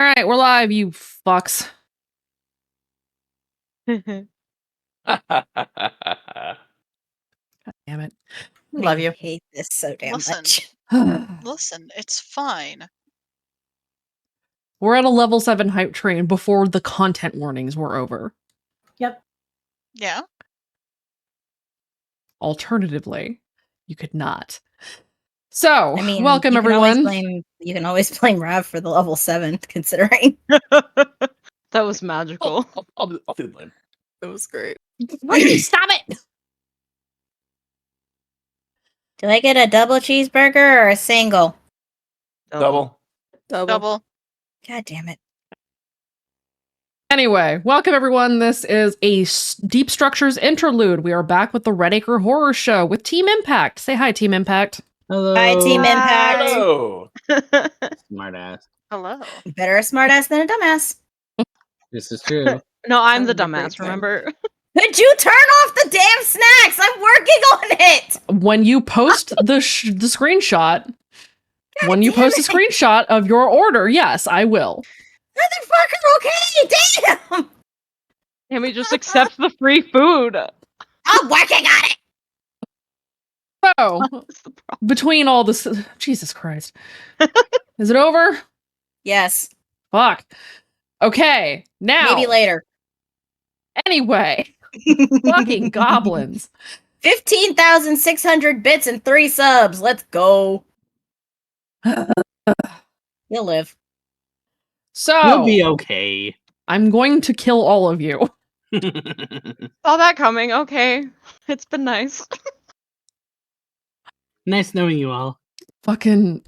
All right, we're live, you fucks. God Damn it. Love you. I hate this so damn Listen. much. Listen, it's fine. We're at a level 7 hype train before the content warnings were over. Yep. Yeah. Alternatively, you could not. So, I mean, welcome you can everyone. you can always blame Rav for the level 7, considering. That was magical. I'll do the blame. It was great. Stop it! Do I get a double cheeseburger or a single? Double. Double. God damn it. Anyway, welcome everyone. This is a Deep Structures interlude. We are back with the Redacre Horror Show with Team Impact. Say hi, Team Impact. Hello. Hi, Team Impact. Hello. Smart ass. Hello. Better a smartass than a dumbass. This is true. No, I'm the That was a great dumbass, time. remember? Could you turn off the damn snacks? I'm working on it. When you post the screenshot, when you damn post a it. screenshot of your order, yes, I will. Motherfucker, okay, damn. And we just accept the free food. I'm working on it. So, What's the problem? between all this, Jesus Christ. Is it over? Yes, Fuck. Okay, now. maybe later. Anyway, fucking goblins. 15,600 bits and 3 subs. Let's go. You'll live. So, You'll be okay. I'm going to kill all of you. Saw that coming. Okay. It's been nice. Nice knowing you all. Fucking.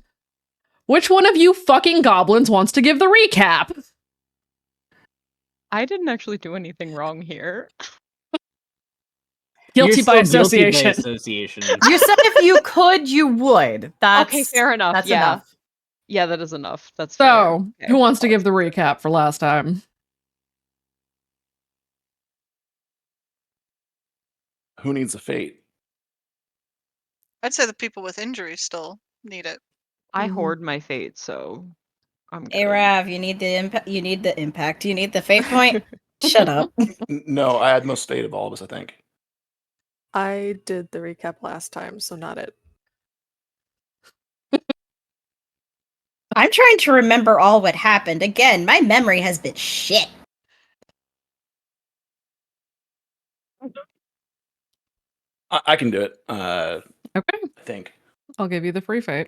Which one of you fucking goblins wants to give the recap? I didn't actually do anything wrong here. Guilty You're by still guilty association. by association. You said if you could, you would. That's Okay, fair enough. That's Yeah. enough. Yeah, that is enough. That's So, fair. Okay. who wants to give the recap for last time? Who needs a fate? I'd say the people with injuries still need it. I Mhm. hoard my fate, so I'm good. Hey Rav, you need the impact. You need the impact. You need the fate point. Shut up. No, I had most fate of all of us, I think. I did the recap last time, so not it. I'm trying to remember all what happened. Again, my memory has been shit. I can do it. Okay, I think. I'll give you the free fate.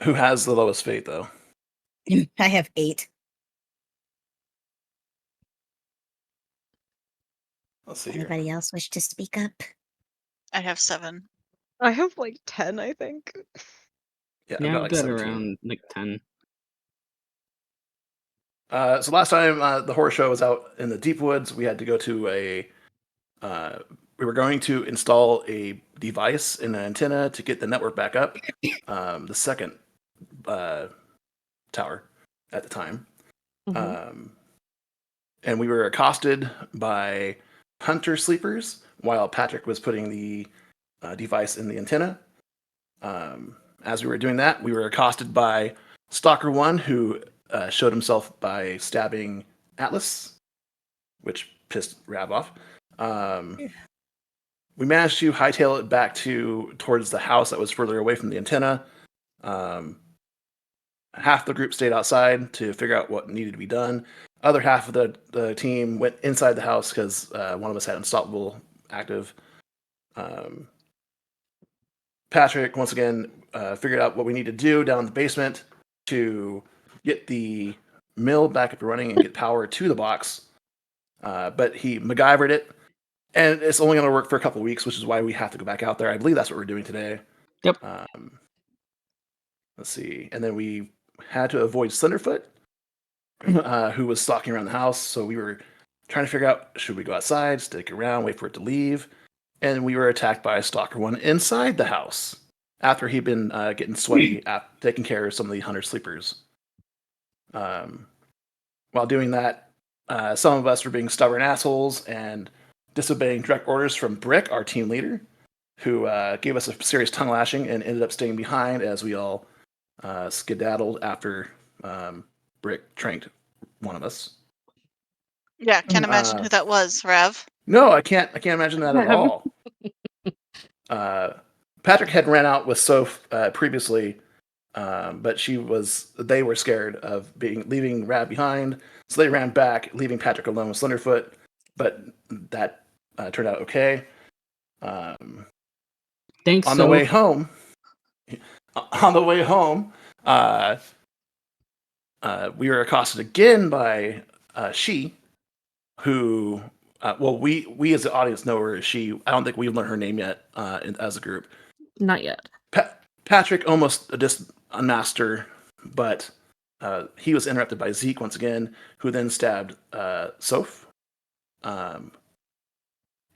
Who has the lowest fate, though? I have 8. Let's see here. Anybody else wish to speak up? I have 7. I have like 10, I think. Yeah, Yeah, I've got I've like got 17. around like 10. So last time the horror show was out in the deep woods, we had to go to a. We were going to install a device in an antenna to get the network back up. The second tower at the time. Mhm. And we were accosted by hunter sleepers while Patrick was putting the device in the antenna. As we were doing that, we were accosted by Stalker 1, who showed himself by stabbing Atlas, which pissed Rav off. We managed to hightail it back towards the house that was further away from the antenna. Half the group stayed outside to figure out what needed to be done. Other half of the team went inside the house because one of us had Unstoppable active. Patrick, once again, figured out what we need to do down in the basement to get the mill back up and running and get power to the box. But he MacGyvered it, and it's only going to work for a couple of weeks, which is why we have to go back out there. I believe that's what we're doing today. Yep. Let's see. And then we had to avoid Slenderfoot, who was stalking around the house. So we were trying to figure out, should we go outside, stick around, wait for it to leave? And we were attacked by Stalker 1 inside the house after he'd been getting sweaty, taking care of some of the hunter sleepers. While doing that, some of us were being stubborn assholes and disobeying direct orders from Brick, our team leader, who gave us a serious tongue lashing and ended up staying behind as we all skedaddled after Brick tranked one of us. Yeah, can't imagine who that was, Rev. No, I can't imagine that at all. Patrick had ran out with Soph previously, but they were scared of leaving Rav behind, so they ran back, leaving Patrick alone with Slenderfoot. But that turned out okay. Thanks. On the way home, we were accosted again by she, who, we as the audience know her as she. I don't think we've learned her name yet as a group. Not yet. Patrick almost just unmasked her, but he was interrupted by Zeke once again, who then stabbed Soph.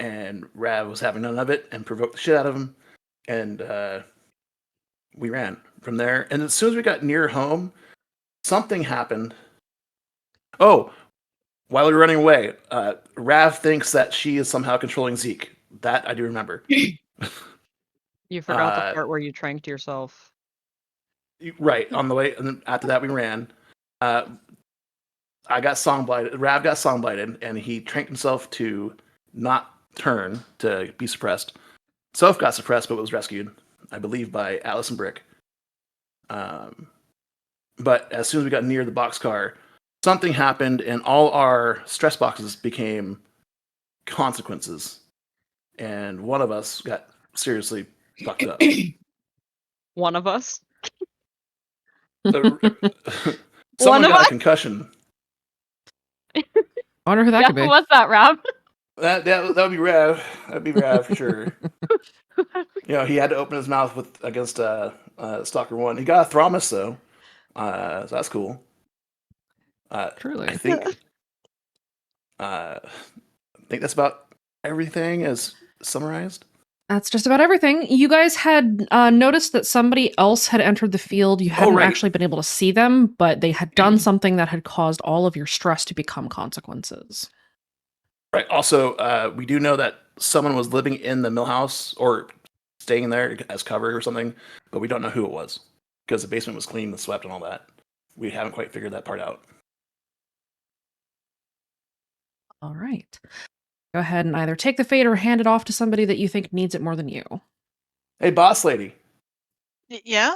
And Rav was having none of it and provoked the shit out of him. And we ran from there. And as soon as we got near home, something happened. Oh, while we were running away, Rav thinks that she is somehow controlling Zeke. That I do remember. You forgot the part where you tranked yourself. Right, on the way. And then after that, we ran. I got song blighted. Rav got song blighted, and he tranked himself to not turn to be suppressed. Soph got suppressed, but was rescued, I believe, by Alice and Brick. But as soon as we got near the boxcar, something happened, and all our stress boxes became consequences. And one of us got seriously fucked up. One of us? Someone One of got us? a concussion. I wonder who that could be. What's that, Rob? That would be Rav. That'd be Rav for sure. He had to open his mouth against Stalker 1. He got a thrombus though, so that's cool. Truly. I think that's about everything as summarized. That's just about everything. You guys had noticed that somebody else had entered the field. You hadn't actually been able to see them, but they had done something that had caused all of your stress to become consequences. Right. Also, we do know that someone was living in the mill house or staying there as cover or something, but we don't know who it was because the basement was clean and swept and all that. We haven't quite figured that part out. All right. Go ahead and either take the fate or hand it off to somebody that you think needs it more than you. Hey, boss lady. Yeah?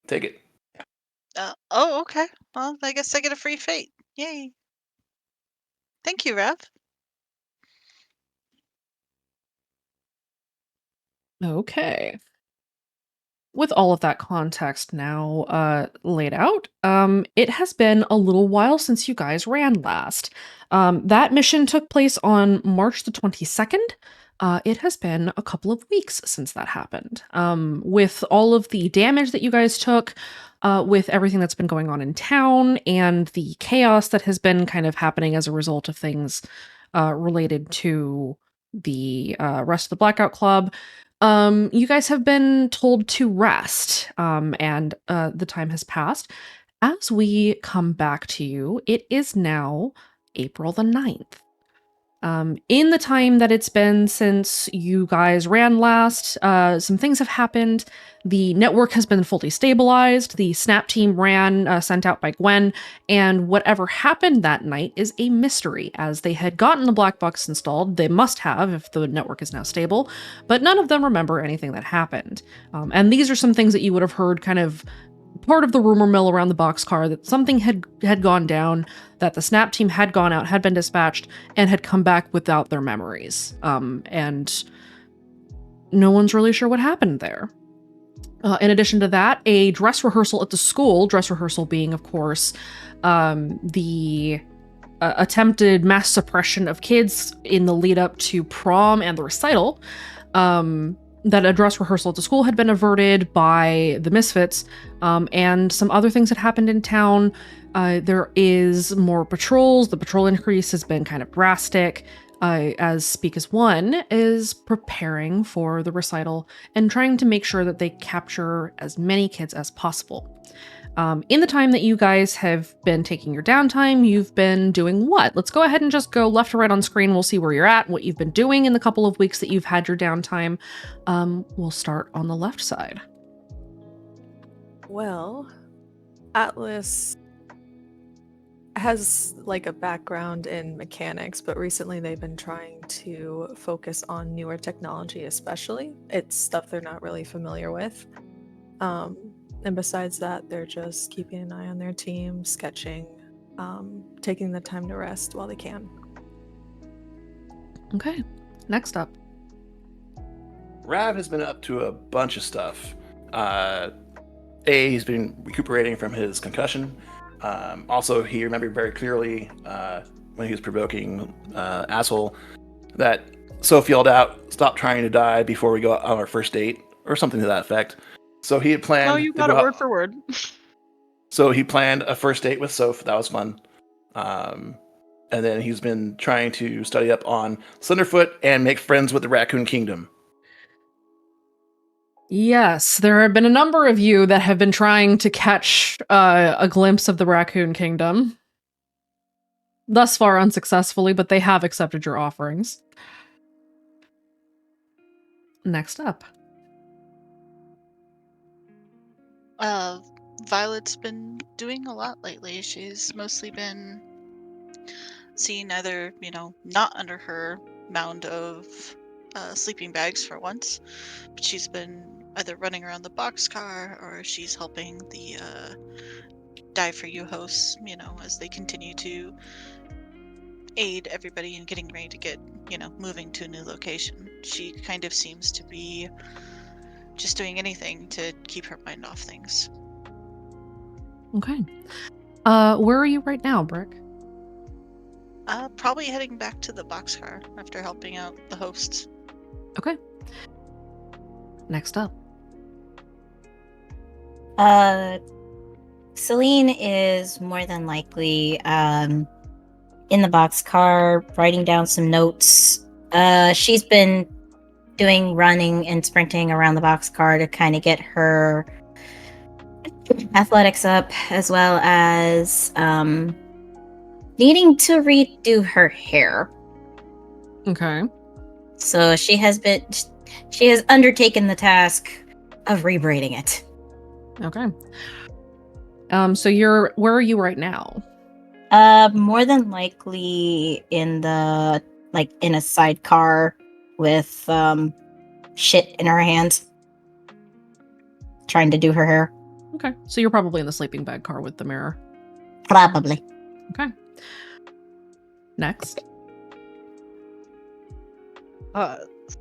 Take it. Oh, okay. Well, I guess I get a free fate. Yay. Thank you, Rev. Okay. With all of that context now laid out, it has been a little while since you guys ran last. That mission took place on March the 22nd. It has been a couple of weeks since that happened. With all of the damage that you guys took, with everything that's been going on in town, and the chaos that has been kind of happening as a result of things related to the rest of the Blackout Club, you guys have been told to rest, and the time has passed. As we come back to you, it is now April the 9th. In the time that it's been since you guys ran last, some things have happened. The network has been fully stabilized. The Snap team ran, sent out by Gwen, and whatever happened that night is a mystery, as they had gotten the black box installed. They must have if the network is now stable, but none of them remember anything that happened. And these are some things that you would have heard kind of part of the rumor mill around the boxcar, that something had gone down, that the Snap team had gone out, had been dispatched, and had come back without their memories. And no one's really sure what happened there. In addition to that, a dress rehearsal at the school, dress rehearsal being, of course, the attempted mass suppression of kids in the lead up to prom and the recital, that a dress rehearsal at the school had been averted by the Misfits, and some other things that happened in town. There is more patrols. The patrol increase has been kind of drastic, as Speak as One is preparing for the recital and trying to make sure that they capture as many kids as possible. In the time that you guys have been taking your downtime, you've been doing what? Let's go ahead and just go left to right on screen. We'll see where you're at, what you've been doing in the couple of weeks that you've had your downtime. We'll start on the left side. Well, Atlas has like a background in mechanics, but recently they've been trying to focus on newer technology, especially. It's stuff they're not really familiar with. And besides that, they're just keeping an eye on their team, sketching, taking the time to rest while they can. Okay. Next up. Rav has been up to a bunch of stuff. He's been recuperating from his concussion. Also, he remembered very clearly when he was provoking Asshole that Soph yelled out, "Stop trying to die before we go on our first date," or something to that effect. So he had planned No, you to got go it out- word for word. So he planned a first date with Soph. That was fun. And then he's been trying to study up on Slenderfoot and make friends with the Raccoon Kingdom. Yes, there have been a number of you that have been trying to catch a glimpse of the Raccoon Kingdom. Thus far unsuccessfully, but they have accepted your offerings. Next up. Violet's been doing a lot lately. She's mostly been seen either, not under her mound of sleeping bags for once, but she's been either running around the boxcar or she's helping the Die For You hosts, as they continue to aid everybody in getting ready to get, moving to a new location. She kind of seems to be just doing anything to keep her mind off things. Okay. Where are you right now, Brick? Probably heading back to the boxcar after helping out the hosts. Okay. Next up. Celine is more than likely in the boxcar writing down some notes. She's been doing running and sprinting around the boxcar to kind of get her athletics up, as well as needing to redo her hair. Okay. So she has undertaken the task of rebraiding it. Okay. So where are you right now? More than likely in a sidecar with shit in her hands, trying to do her hair. Okay. So you're probably in the sleeping bag car with the mirror. Probably. Okay. Next.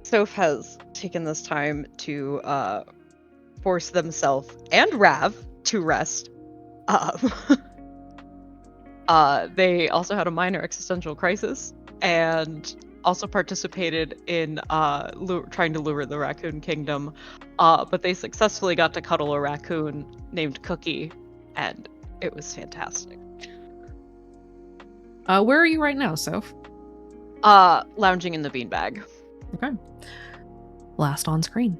Soph has taken this time to force themselves and Rav to rest. They also had a minor existential crisis and also participated in trying to lure the Raccoon Kingdom, but they successfully got to cuddle a raccoon named Cookie, and it was fantastic. Where are you right now, Soph? Lounging in the beanbag. Okay. Last on screen.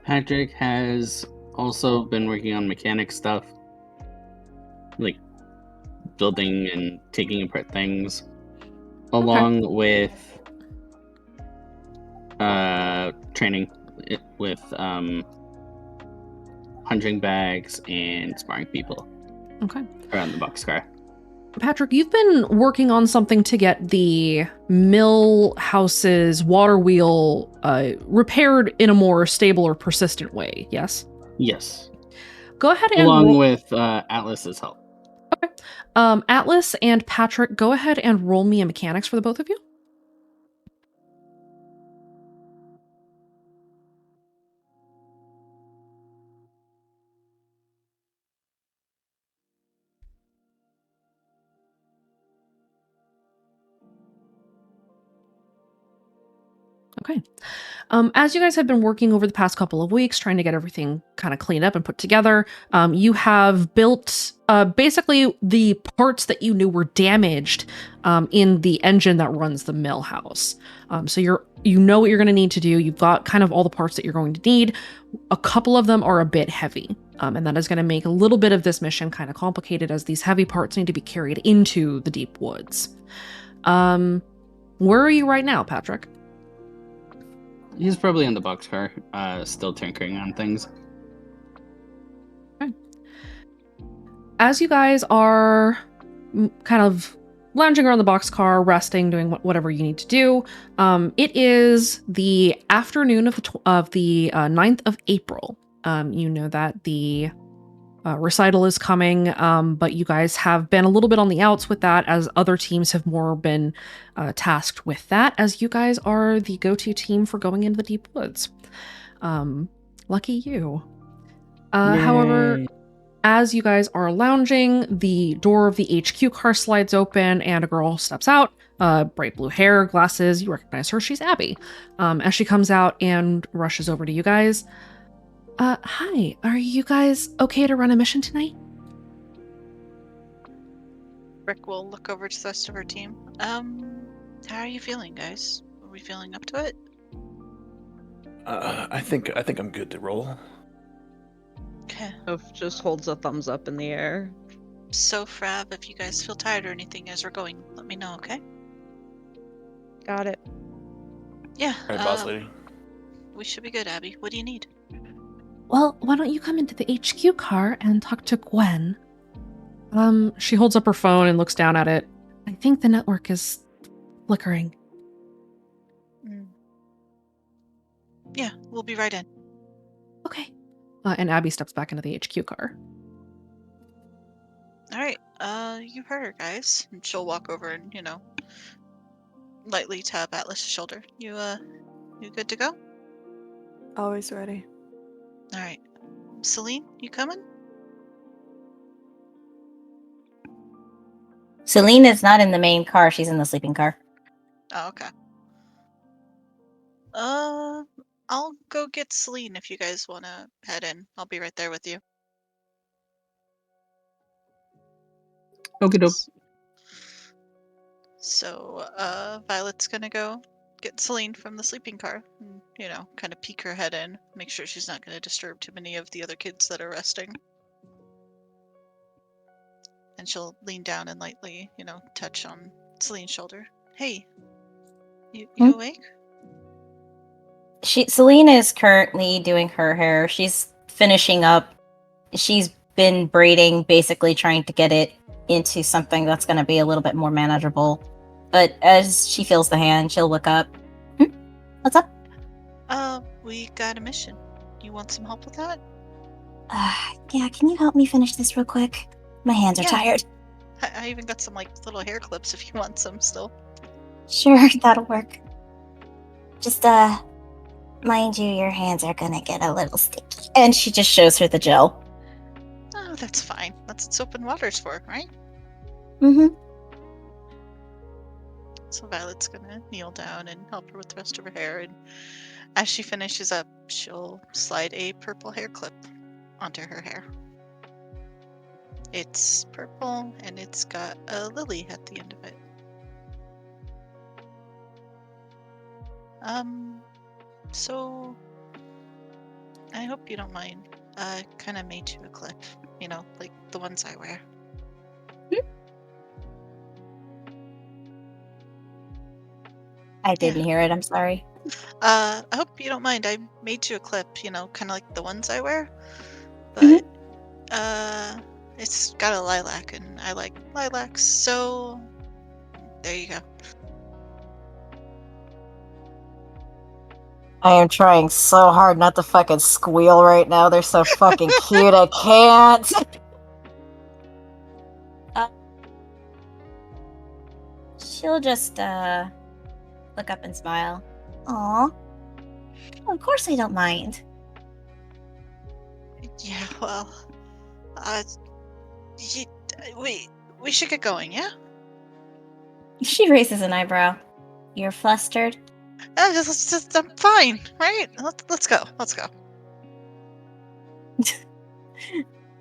Patrick has also been working on mechanic stuff, like building and taking apart things, along with training with punching bags and sparring people Okay. around the boxcar. Patrick, you've been working on something to get the mill house's water wheel repaired in a more stable or persistent way, yes? Yes, Go ahead and along with Atlas's help. Atlas and Patrick, go ahead and roll me a mechanics for the both of you. Okay. As you guys have been working over the past couple of weeks, trying to get everything kind of cleaned up and put together, you have built basically the parts that you knew were damaged in the engine that runs the mill house. So you know what you're going to need to do. You've got kind of all the parts that you're going to need. A couple of them are a bit heavy, and that is going to make a little bit of this mission kind of complicated, as these heavy parts need to be carried into the deep woods. Where are you right now, Patrick? He's probably in the boxcar, still tinkering on things. Okay. As you guys are kind of lounging around the boxcar, resting, doing whatever you need to do. It is the afternoon of the 9th of April. You know that the recital is coming, but you guys have been a little bit on the outs with that, as other teams have more been tasked with that, as you guys are the go-to team for going into the deep woods. Lucky you. However, Yay. as you guys are lounging, the door of the HQ car slides open and a girl steps out. Bright blue hair, glasses. You recognize her. She's Abby. As she comes out and rushes over to you guys. Hi. Are you guys okay to run a mission tonight? Rick will look over to the rest of her team. How are you feeling, guys? Are we feeling up to it? I think I'm good to roll. Okay. Oaf just holds a thumbs up in the air. So, Frav, if you guys feel tired or anything as we're going, let me know, okay? Got it. Yeah. All right, boss lady. We should be good, Abby. What do you need? Well, why don't you come into the HQ car and talk to Gwen? She holds up her phone and looks down at it. I think the network is flickering. Yeah, we'll be right in. Okay. And Abby steps back into the HQ car. All right. You heard her, guys. And she'll walk over and, lightly tap Atlas's shoulder. You good to go? Always ready. All right. Celine, you coming? Celine is not in the main car. She's in the sleeping car. Oh, okay. I'll go get Celine if you guys want to head in. I'll be right there with you. Okie doke. So, Violet's gonna go get Celine from the sleeping car and, kind of peek her head in, make sure she's not gonna disturb too many of the other kids that are resting. And she'll lean down and lightly, touch on Celine's shoulder. Hey, you awake? Celine is currently doing her hair. She's finishing up. She's been braiding, basically trying to get it into something that's going to be a little bit more manageable. But as she feels the hand, she'll look up. What's up? We got a mission. You want some help with that? Yeah, can you help me finish this real quick? My hands are Yeah. tired. I even got some, little hair clips if you want some still. Sure, that'll work. Just, mind you, your hands are gonna get a little sticky. And she just shows her the gel. Oh, that's fine. That's what soap and water's for, right? Mm-hmm. So Violet's gonna kneel down and help her with the rest of her hair, and as she finishes up, she'll slide a purple hair clip onto her hair. It's purple, and it's got a lily at the end of it. So I hope you don't mind. I kind of made you a clip, like the ones I wear. I didn't hear it, I'm sorry. I hope you don't mind. I made you a clip, kind of like the ones I wear. But, it's got a lilac, and I like lilacs, so there you go. I am trying so hard not to fucking squeal right now. They're so fucking cute, I can't. She'll just, look up and smile. Aw. Of course I don't mind. Yeah, well, we should get going, yeah? She raises an eyebrow. You're flustered? I'm fine, right? Let's go. Let's go.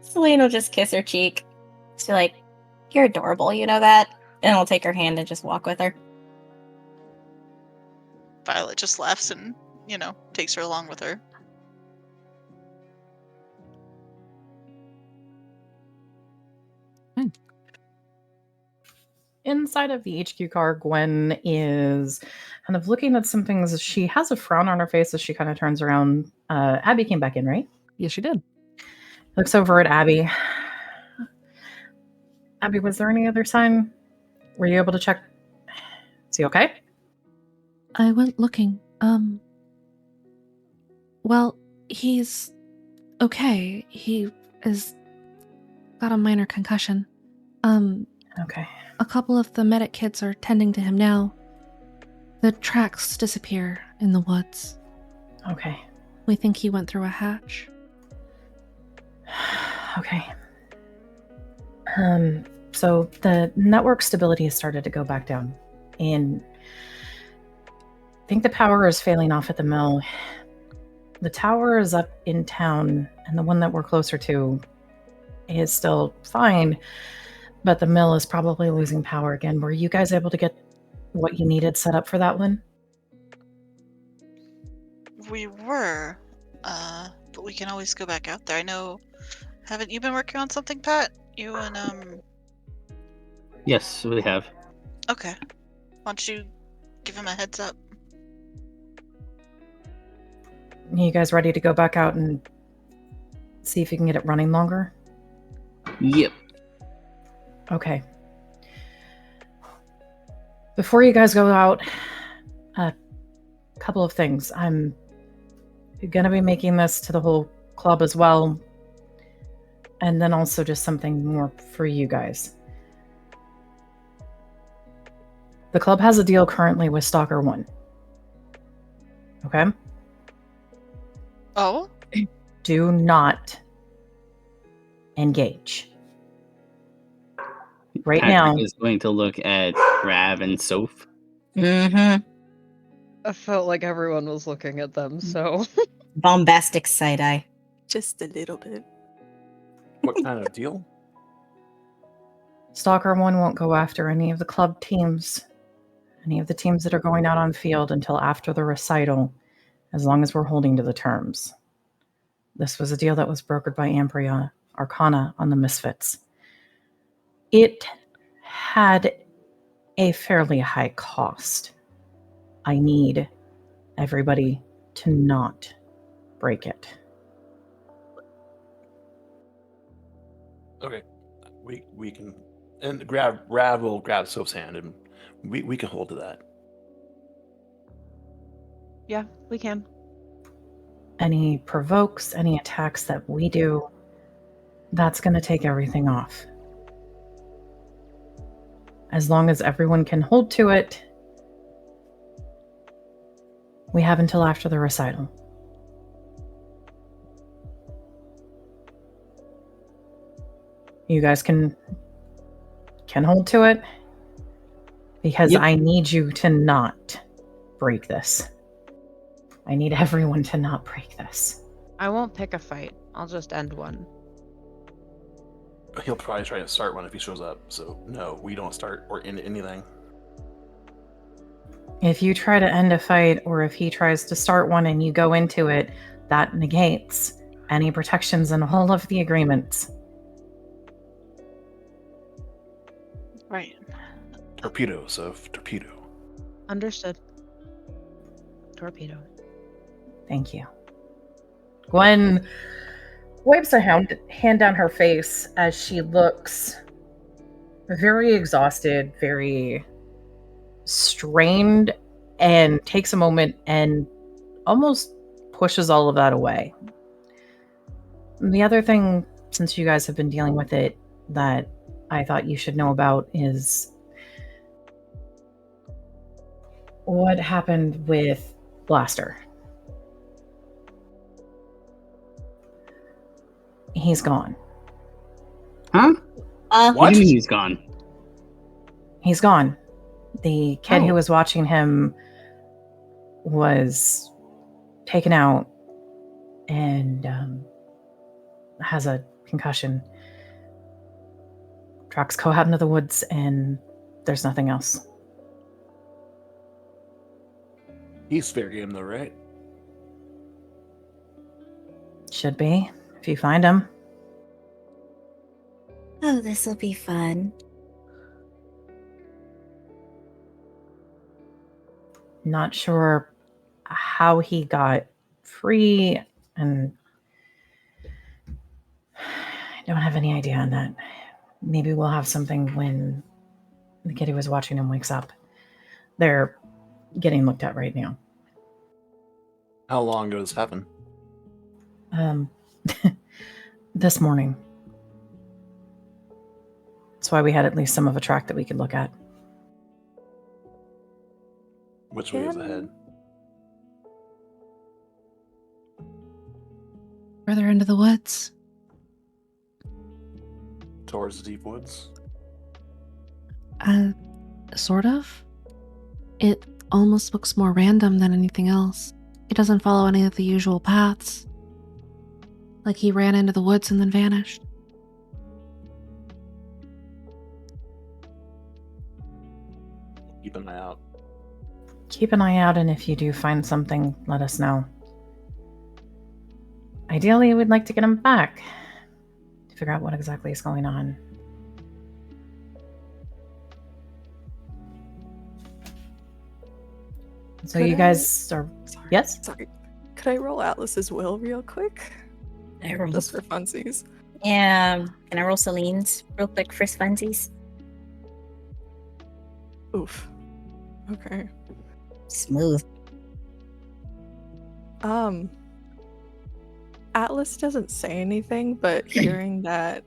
Celine will just kiss her cheek. She'll be like, you're adorable, you know that? And I'll take her hand and just walk with her. Violet just laughs and, takes her along with her. Inside of the HQ car, Gwen is kind of looking at some things. She has a frown on her face as she kind of turns around. Abby came back in, right? Yes, she did. Looks over at Abby. Abby, was there any other sign? Were you able to check? Is he okay? I went looking. Well, he's okay. He is got a minor concussion. Okay. A couple of the medic kids are tending to him now. The tracks disappear in the woods. Okay. We think he went through a hatch. Okay. So the network stability has started to go back down. And I think the power is failing off at the mill. The tower is up in town, and the one that we're closer to is still fine, but the mill is probably losing power again. Were you guys able to get what you needed set up for that one? We were, but we can always go back out there. I know. Haven't you been working on something, Pat? You and Yes, we have. Okay. Why don't you give him a heads up? You guys ready to go back out and see if you can get it running longer? Yep. Okay. Before you guys go out, a couple of things. I'm going to be making this to the whole club as well. And then also just something more for you guys. The club has a deal currently with Stalker 1. Okay? Oh? Do not engage. Right Patrick now. is going to look at Rav and Soph. Mm-hmm. I felt like everyone was looking at them, so. Bombastic side eye. Just a little bit. What kind of deal? Stalker 1 won't go after any of the club teams, any of the teams that are going out on field until after the recital, as long as we're holding to the terms. This was a deal that was brokered by Ambria Arcana on the Misfits. It had a fairly high cost. I need everybody to not break it. Okay, we can, and Rav will grab Soph's hand, and we can hold to that. Yeah, we can. Any provokes, any attacks that we do, that's going to take everything off. As long as everyone can hold to it, we have until after the recital. You guys can hold to it, because Yep. I need you to not break this. I need everyone to not break this. I won't pick a fight. I'll just end one. He'll probably try to start one if he shows up. So no, we don't start or end anything. If you try to end a fight, or if he tries to start one and you go into it, that negates any protections in all of the agreements. Right. Torpedo, Soph. Torpedo. Understood. Torpedo. Thank you. Gwen wipes a hand down her face as she looks very exhausted, very strained, and takes a moment and almost pushes all of that away. The other thing, since you guys have been dealing with it, that I thought you should know about is what happened with Blaster. He's gone. Huh? What What? do you mean he's gone? He's gone. The kid who Oh. was watching him was taken out and has a concussion. Trucks go out into the woods and there's nothing else. He's fair game though, right? Should be, if you find him. Oh, this'll be fun. Not sure how he got free, and I don't have any idea on that. Maybe we'll have something when the kid who was watching him wakes up. They're getting looked at right now. How long ago does this happen? This morning. That's why we had at least some of a track that we could look at. Which way is Can- ahead? Further into the woods. Towards the deep woods? Sort of. It almost looks more random than anything else. It doesn't follow any of the usual paths. Like he ran into the woods and then vanished. Keep an eye out. Keep an eye out, and if you do find something, let us know. Ideally, we'd like to get him back to figure out what exactly is going on. So Could you I- guys are... Sorry. Yes? Sorry. Could I roll Atlas's will real quick? I roll. Just for funsies. Yeah. Can I roll Celine's real quick for funsies? Oof. Okay. Smooth. Atlas doesn't say anything, but hearing that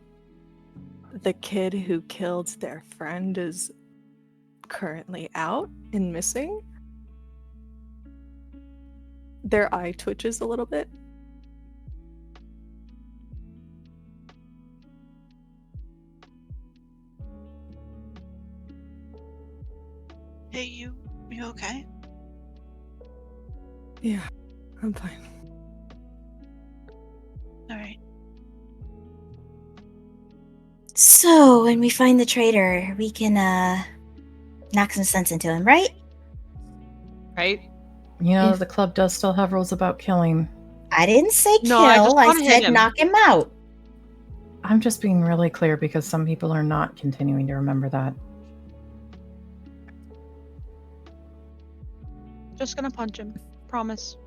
the kid who killed their friend is currently out and missing, their eye twitches a little bit. Hey, you okay? Yeah, I'm fine. All right. So when we find the traitor, we can knock some sense into him, right? Right? You know, If- the club does still have rules about killing. I didn't say No, kill. I just I wanna hit said him. knock him out. I'm just being really clear because some people are not continuing to remember that. Just gonna punch him. Promise.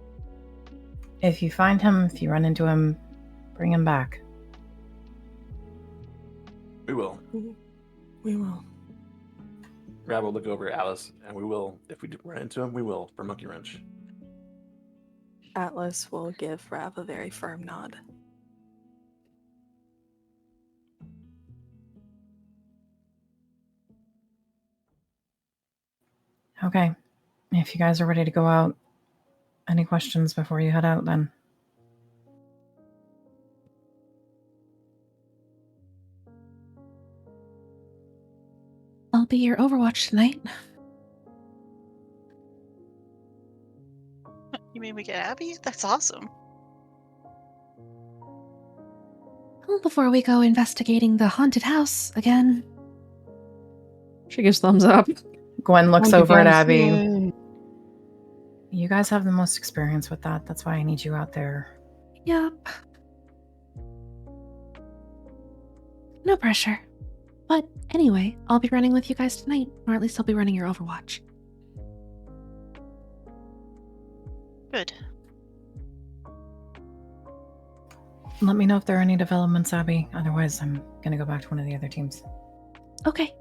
If you find him, if you run into him, bring him back. We will. We will. Rab will look over at Alice, and we will, if we do run into him, we will for Monkey Wrench. Atlas will give Rav a very firm nod. Okay. If you guys are ready to go out, any questions before you head out then? I'll be your Overwatch tonight. You mean we get Abby? That's awesome. Well, before we go investigating the haunted house again. She gives thumbs up. Gwen looks Monkey over at Dance, Abby. yay. You guys have the most experience with that. That's why I need you out there. Yup. No pressure. But anyway, I'll be running with you guys tonight, or at least I'll be running your Overwatch. Good. Let me know if there are any developments, Abby. Otherwise, I'm going to go back to one of the other teams. Okay.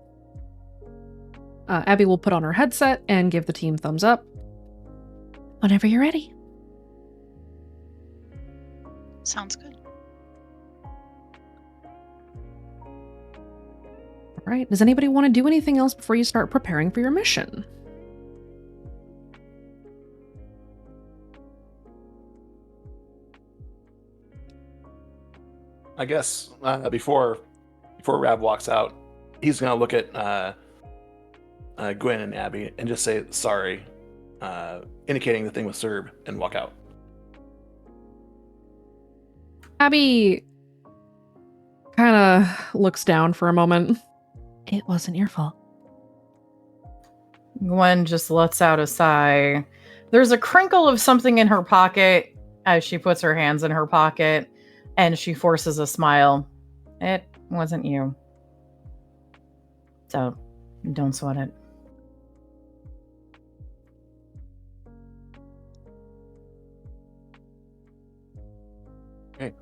Abby will put on her headset and give the team thumbs up. Whenever you're ready. Sounds good. All right. Does anybody want to do anything else before you start preparing for your mission? I guess before Rab walks out, he's gonna look at Gwen and Abby and just say sorry, indicating the thing with Serb, and walk out. Abby kind of looks down for a moment. It wasn't your fault. Gwen just lets out a sigh. There's a crinkle of something in her pocket as she puts her hands in her pocket, and she forces a smile. It wasn't you. So, don't sweat it. Okay,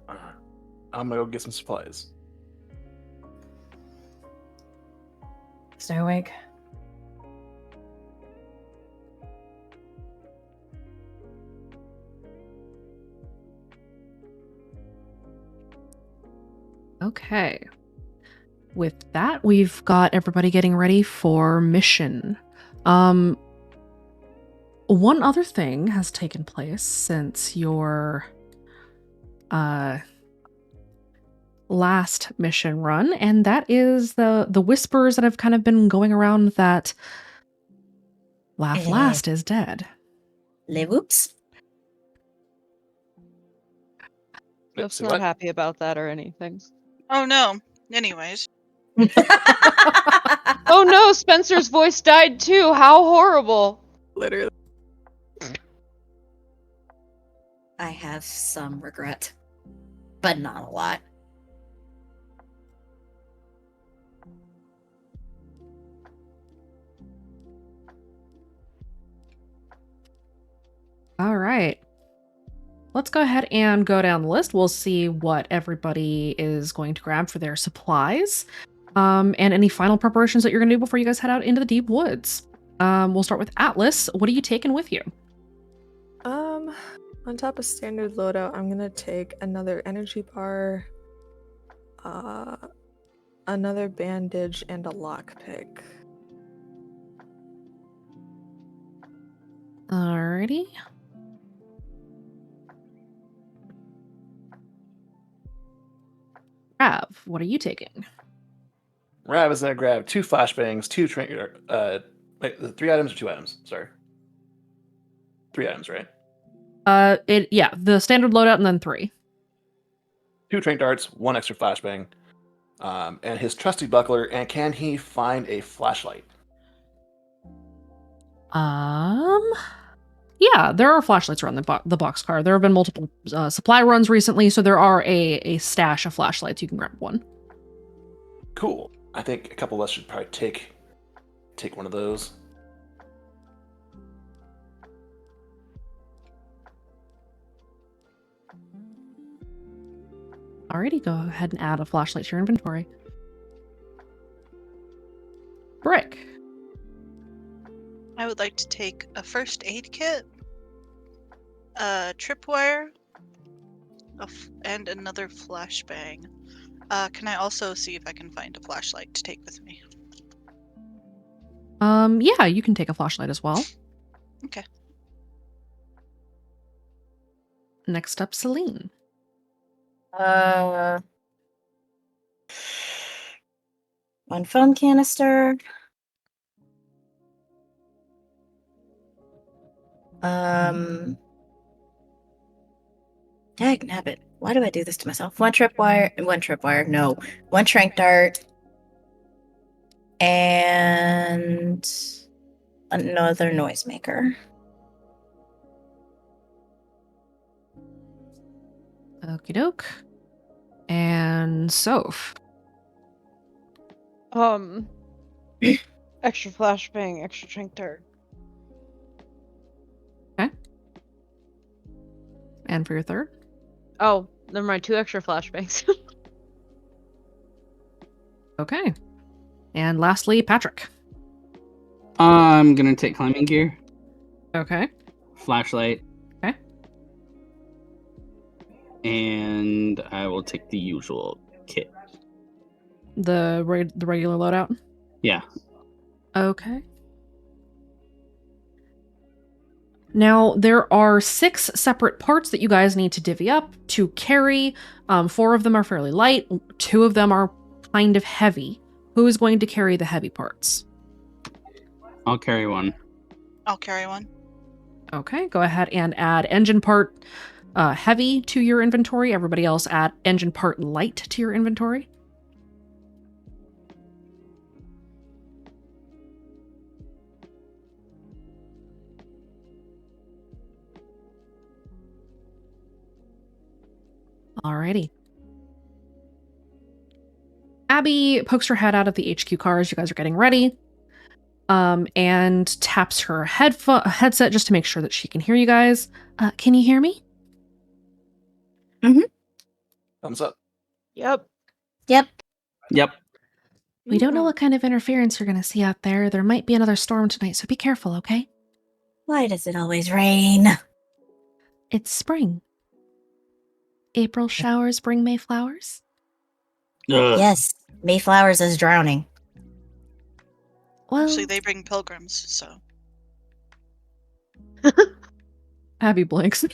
I'm gonna go get some supplies. stay awake. Okay. With that, we've got everybody getting ready for mission. One other thing has taken place since your last mission run, and that is the whispers that have kind of been going around that Laugh Last is dead. Le whoops. Jeff's Say not what? happy about that or anything. Oh no. Anyways, Oh no, Spencer's voice died too. How horrible. Literally. I have some regret, but not a lot. All right. Let's go ahead and go down the list. We'll see what everybody is going to grab for their supplies. And any final preparations that you're going to do before you guys head out into the deep woods. We'll start with Atlas. What are you taking with you? On top of standard loadout, I'm gonna take another energy bar, another bandage, and a lockpick. Alrighty. Rav, what are you taking? Rav is going to grab 2 flashbangs, 2 wait, 3 items or 2 items? Sorry. 3 items, right? The standard loadout and then 3. 2 trank darts, 1 extra flashbang, and his trusty buckler. And can he find a flashlight? Yeah, there are flashlights around the boxcar. There have been multiple supply runs recently, so there are a stash of flashlights. You can grab one. Cool. I think a couple of us should probably take one of those. Alrighty, go ahead and add a flashlight to your inventory. Brick. I would like to take a first aid kit, a tripwire, and another flashbang. Can I also see if I can find a flashlight to take with me? Yeah, you can take a flashlight as well. Okay. Next up, Celine. One foam canister. Dagnabbit. Why do I do this to myself? One tripwire, no. 1 trank dart. And another noisemaker. Okie doke. And Soph. Extra flashbang, extra trank dart. Okay. And for your third? Oh, never mind. 2 extra flashbangs. Okay. And lastly, Patrick. I'm gonna take climbing gear, Okay. flashlight. Okay. And I will take the usual kit. The regular loadout? Yeah. Okay. Now, there are 6 separate parts that you guys need to divvy up to carry. 4 of them are fairly light. 2 of them are kind of heavy. Who is going to carry the heavy parts? I'll carry one. I'll carry one. Okay, go ahead and add engine part heavy to your inventory. Everybody else add engine part light to your inventory. Alrighty. Abby pokes her head out of the HQ car as you guys are getting ready, and taps her headset just to make sure that she can hear you guys. Can you hear me? Thumbs up. Yep. Yep. Yep. We don't know what kind of interference you're going to see out there. There might be another storm tonight, so be careful, okay? Why does it always rain? It's spring. April showers bring May flowers. Ugh. Yes, Mayflowers is drowning. Well, Actually, they bring pilgrims, so. Abby blinks.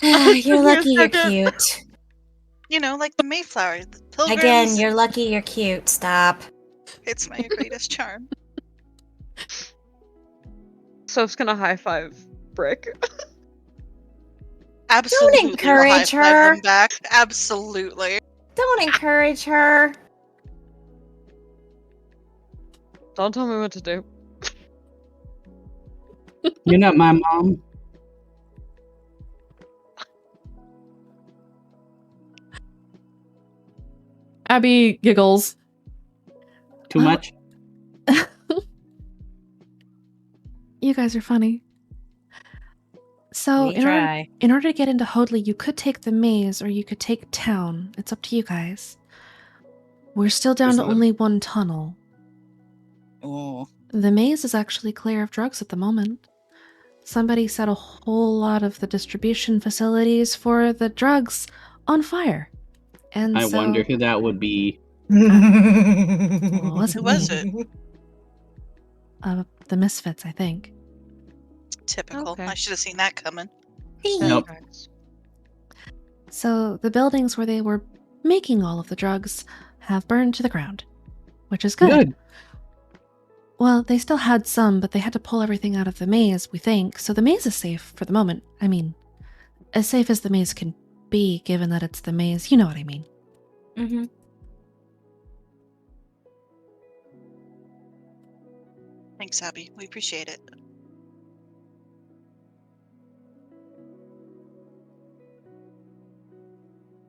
You're lucky you're cute. You know, like the Mayflower. The pilgrims. Again, you're lucky you're cute. Stop. It's my greatest charm. Soph's gonna high five Brick. Absolutely. will encourage high-five her. them back. Absolutely. Don't encourage her. Don't tell me what to do. You're not my mom. Abby giggles. Too much? You guys are funny. So, We try. in order to get into Hoadley, you could take the maze or you could take town. It's up to you guys. We're still down to Isn't it- only one tunnel. Oh. The maze is actually clear of drugs at the moment. Somebody set a whole lot of the distribution facilities for the drugs on fire. And I so, wonder who that would be. Well, it wasn't Who was me. it? The Misfits, I think. Typical. Okay. I should have seen that coming. Nope. So the buildings where they were making all of the drugs have burned to the ground, which is good. Well, they still had some, but they had to pull everything out of the maze, we think, so the maze is safe for the moment. I mean, as safe as the maze can be, given that it's the maze, you know what I mean. Mm-hmm. Thanks, Abby. We appreciate it.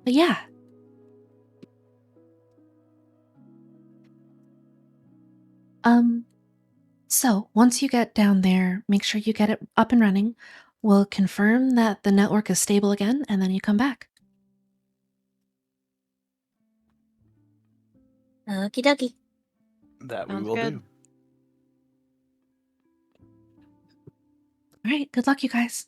But yeah. So once you get down there, make sure you get it up and running. We'll confirm that the network is stable again, and then you come back. Okie dokie. That we Sounds will good. do. All right, good luck, you guys.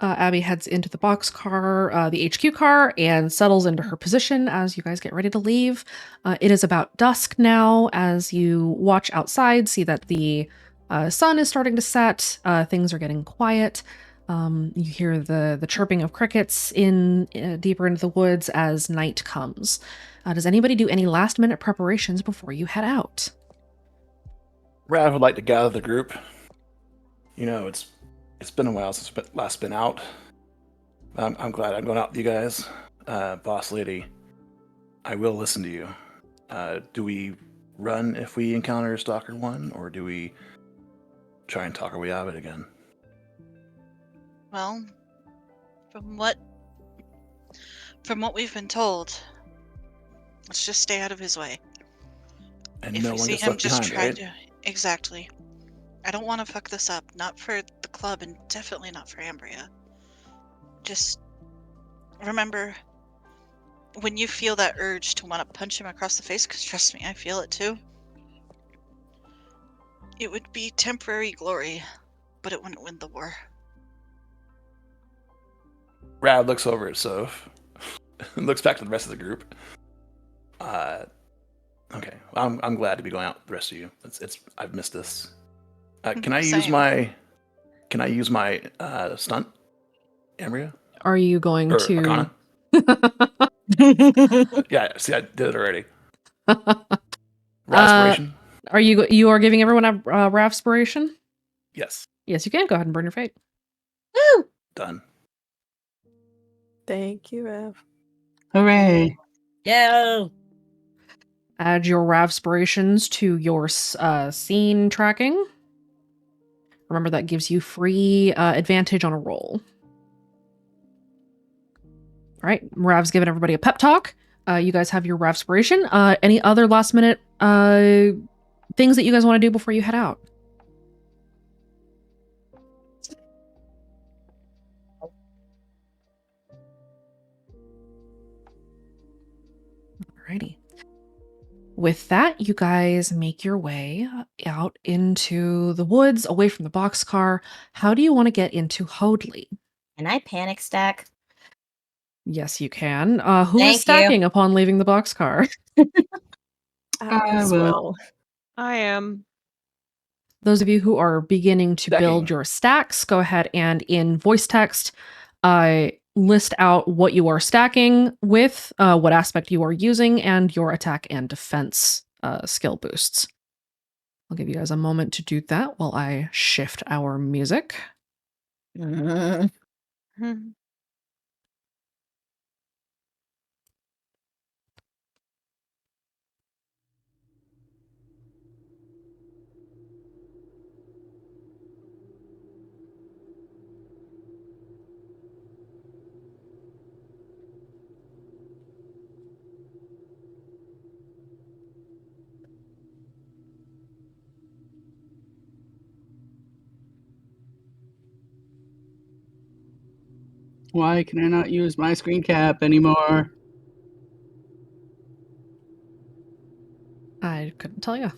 Abby heads into the boxcar, the HQ car, and settles into her position as you guys get ready to leave. It is about dusk now as you watch outside, see that the sun is starting to set. Things are getting quiet. You hear the chirping of crickets in deeper into the woods as night comes. Does anybody do any last minute preparations before you head out? Rav would like to gather the group. You know, it's been a while since last been out. I'm glad I'm going out with you guys. Boss lady, I will listen to you. Do we run if we encounter Stalker 1, or do we try and talk our way out of it again? Well, from what we've been told, let's just stay out of his way. And If no we one see gets him, left just behind, try right? to. Exactly. I don't want to fuck this up. Not for the club, and definitely not for Ambria. Just remember when you feel that urge to want to punch him across the face, because trust me, I feel it too. It would be temporary glory, but it wouldn't win the war. Rav looks over at Soph and looks back to the rest of the group. Okay, I'm glad to be going out with the rest of you. I've missed this. Can I use Same. my stunt, Ambria? Are you going Or to? Arcana? Yeah, see, I did it already. Raspiration? You are giving everyone a Ravspiration? Yes, Yes, you can. Go ahead and burn your fate. Woo! done. Thank you, Rev. Hooray! Yo! Add your Ravspirations to your scene tracking. Remember, that gives you free advantage on a roll. All right, Rav's giving everybody a pep talk. You guys have your Ravspiration. Any other last minute things that you guys want to do before you head out? Alrighty. With that, you guys make your way out into the woods, away from the boxcar. How do you want to get into Hoadley? Can I panic stack? Yes, you can. Who is Thank you. stacking upon leaving the boxcar? Alice will. will. I am. Those of you who are beginning to build Stacking. your stacks, go ahead and in voice text, list out what you are stacking with, what aspect you are using, and your attack and defense skill boosts. I'll give you guys a moment to do that while I shift our music. Mm. Hmm. Why can I not use my screen cap anymore? I couldn't tell you.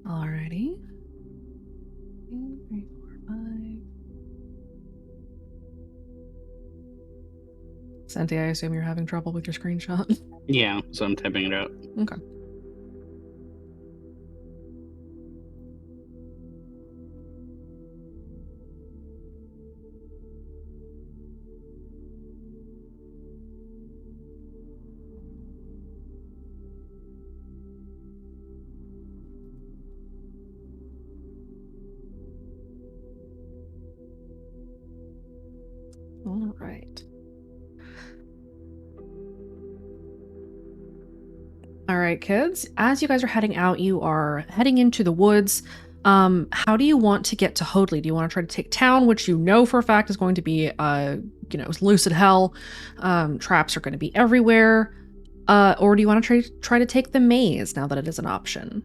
Alrighty. 2, 3, 4, 5. Senti, I assume you're having trouble with your screenshot. Yeah, so I'm typing it out. Okay. All right. All right, kids. As you guys are heading out, you are heading into the woods. How do you want to get to Hoadley? Do you want to try to take town, which you know for a fact is going to be, lucid hell? Traps are going to be everywhere. Or do you want to try to take the maze now that it is an option?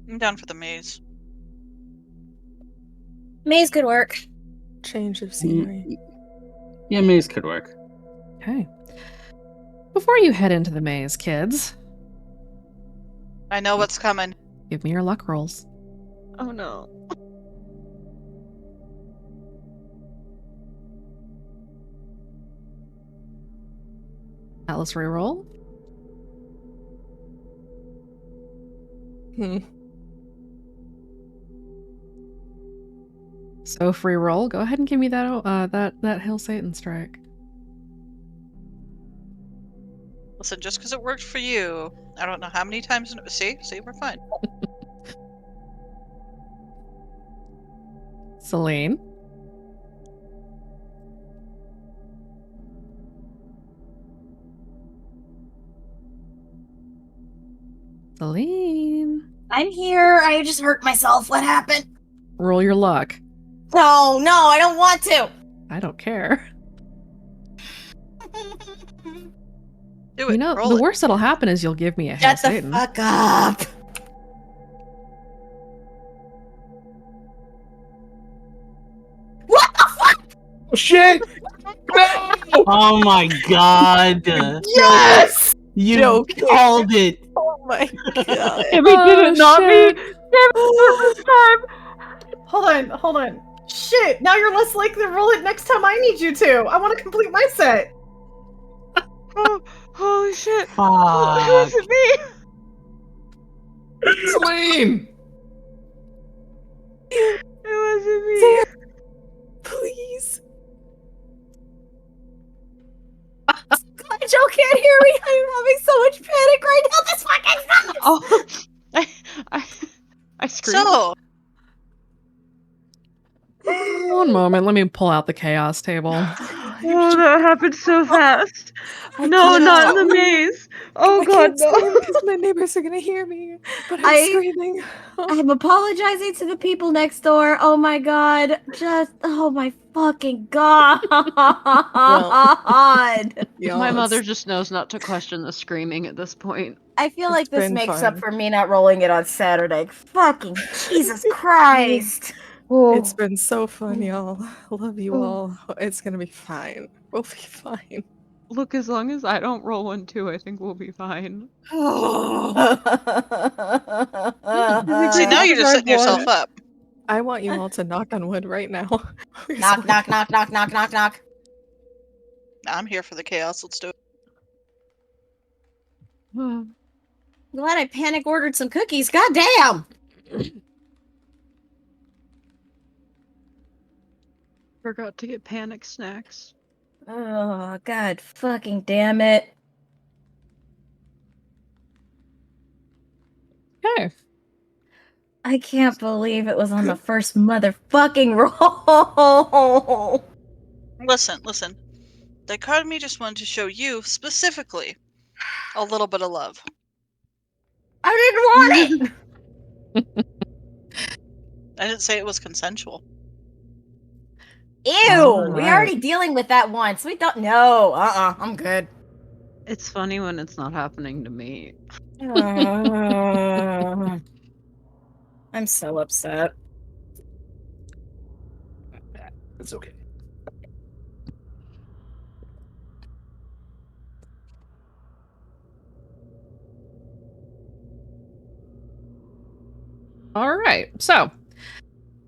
I'm down for the maze. Maze could work. Change of scenery. Yeah, maze could work. Okay. Before you head into the maze, kids, I know what's coming. give me your luck rolls. Oh no. Atlas reroll. Hmm. So free roll. Go ahead and give me that Hail Satan strike. Listen, just because it worked for you, I don't know how many times. See, we're fine. Celine. Celine. I'm here. I just hurt myself. What happened? Roll your luck. No, I don't want to. I don't care. Do You it. know, Roll the it. worst that'll happen is you'll give me a Hail Shut the Satan. fuck up. What the fuck? Oh, shit! Oh my god! Yes! You Joking. called it! Oh my god. If he did it, not me. shit. Damn it, this time. Hold on. Shit, now you're less likely to roll it next time I need you to. I want to complete my set. Oh, holy shit. It Fuck. wasn't me. Celine! It wasn't me. Please. Joe can't hear me. I'm having so much panic right now. This fucking sucks. Oh, I screamed. So, One moment, let me pull out the chaos table. Oh, that happened so fast. I No, can't not in the scream. maze. Oh I god, can't no. scream because my neighbors are gonna hear me. But I'm I- screaming. I'm apologizing to the people next door. Oh my god. Oh my fucking god. My mother just knows not to question the screaming at this point. I feel It's like this been makes fun. up for me not rolling it on Saturday. Fucking Jesus Christ. It's been so fun, y'all. Love you all. It's gonna be fine. We'll be fine. Look, as long as I don't roll one too, I think we'll be fine. see, now you're just setting yourself up. I want you all to knock on wood right now. Knock, knock, knock, knock, knock, knock, knock. I'm here for the chaos. Let's do it. Glad I panic ordered some cookies. God damn. Forgot to get panic snacks. Oh, god fucking damn it. Okay. I can't believe it was on the first motherfucking roll. Listen. Dichotomy just wanted to show you, specifically, a little bit of love. I didn't want it. I didn't say it was consensual. Ew. All We right. already dealing with that once. We don't know. I'm good. It's funny when it's not happening to me. I'm so upset. It's okay. All right. So,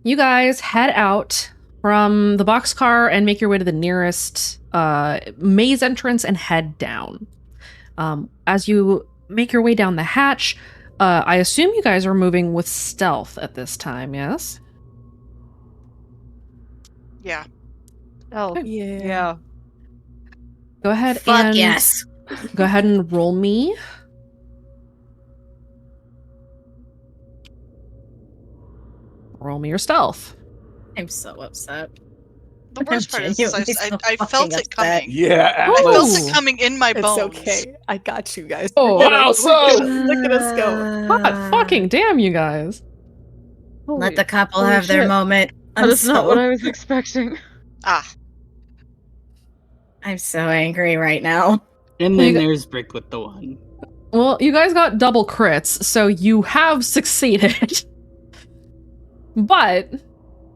you guys head out from the boxcar and make your way to the nearest maze entrance and head down. As you make your way down the hatch, I assume you guys are moving with stealth at this time, yes? Yeah. Oh, Yeah. yeah. Go ahead Fuck and yes. go ahead and roll me. Roll me your stealth. I'm so upset. The worst part is genuinely I so felt fucking it coming. upset. Yeah, I felt Ooh. it coming in my It's bones. okay. I got you guys. Oh, wow, so- Look at us go. God fucking damn, you guys. Let the couple holy have their shit. moment. That is not what I was expecting. Ah, I'm so angry right now. And You then got- there's Brick with the one. Well, you guys got double crits, so you have succeeded. But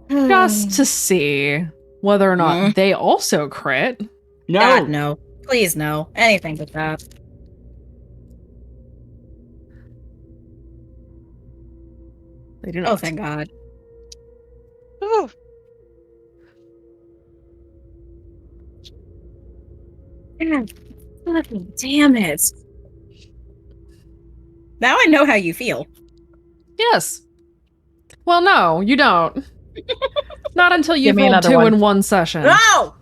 just to see whether or not they also crit. No! God, no. Please, no. Anything but that. They do not. Oh, thank God. ooh, God fucking damn it. Now I know how you feel. Yes. Well, no, you don't. Not until you've Give me rolled another 2 one. in one session. No!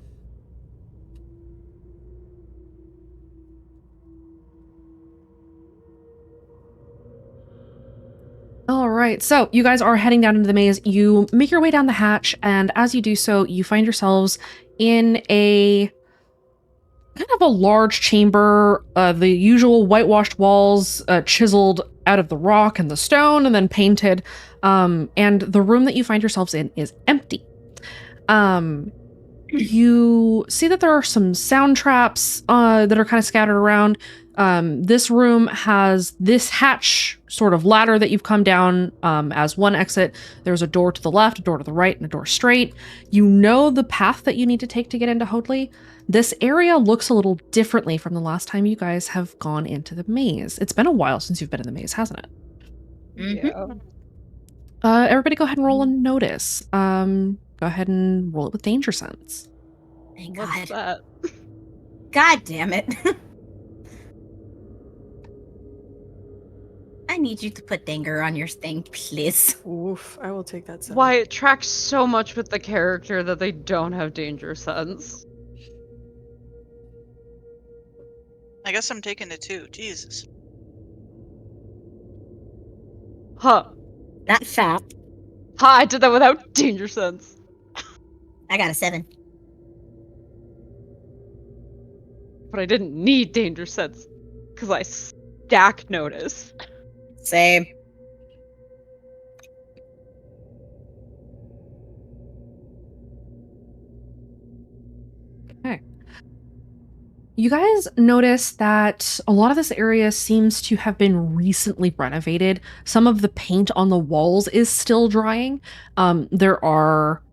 All right, so you guys are heading down into the maze. You make your way down the hatch, and as you do so, you find yourselves in a kind of a large chamber. The usual whitewashed walls, chiseled out of the rock and the stone, and then painted. And the room that you find yourselves in is empty. You see that there are some sound traps that are kind of scattered around. This room has this hatch sort of ladder that you've come down as one exit. There's a door to the left, a door to the right, and a door straight. You know the path that you need to take to get into Hoadley. This area looks a little differently from the last time you guys have gone into the maze. It's been a while since you've been in the maze, hasn't it? Mhm. Yeah. Everybody go ahead and roll a notice. Go ahead and roll it with danger sense. Thank What's God. that? God damn it. I need you to put Danger on your thing, please. Oof, I will take that 7. Why it tracks so much with the character that they don't have danger sense. I guess I'm taking it too. Jesus. Huh. Not fat. Ha, I did that without danger sense. I got a 7. But I didn't need danger sense because I stack notice. Same. Okay. You guys notice that a lot of this area seems to have been recently renovated. Some of the paint on the walls is still drying. There are,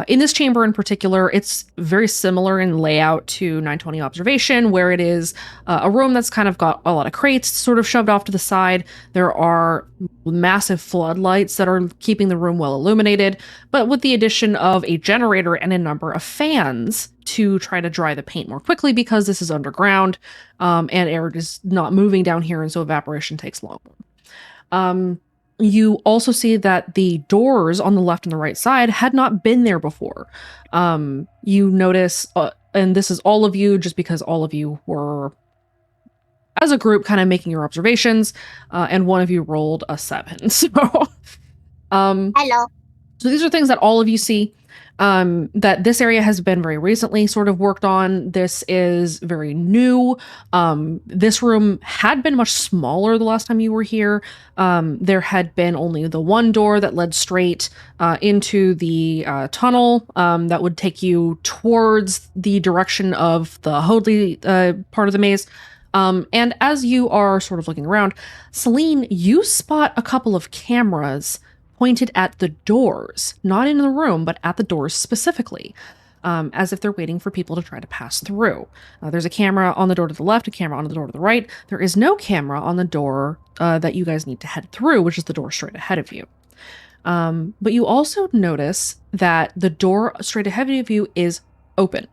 in this chamber in particular, it's very similar in layout to 920 Observation, where it is a room that's kind of got a lot of crates sort of shoved off to the side. There are massive floodlights that are keeping the room well illuminated, but with the addition of a generator and a number of fans to try to dry the paint more quickly because this is underground and air is not moving down here, and so evaporation takes longer. You also see that the doors on the left and the right side had not been there before. You notice, and this is all of you, just because all of you were, as a group, kind of making your observations, and one of you rolled a 7. So, Hello. so these are things that all of you see. That this area has been very recently sort of worked on. This is very new. This room had been much smaller the last time you were here. There had been only the one door that led straight into the tunnel that would take you towards the direction of the Hoadley part of the maze. And as you are sort of looking around, Celine, you spot a couple of cameras pointed at the doors, not in the room, but at the doors specifically, as if they're waiting for people to try to pass through. There's a camera on the door to the left, a camera on the door to the right. There is no camera on the door that you guys need to head through, which is the door straight ahead of you. But you also notice that the door straight ahead of you is open.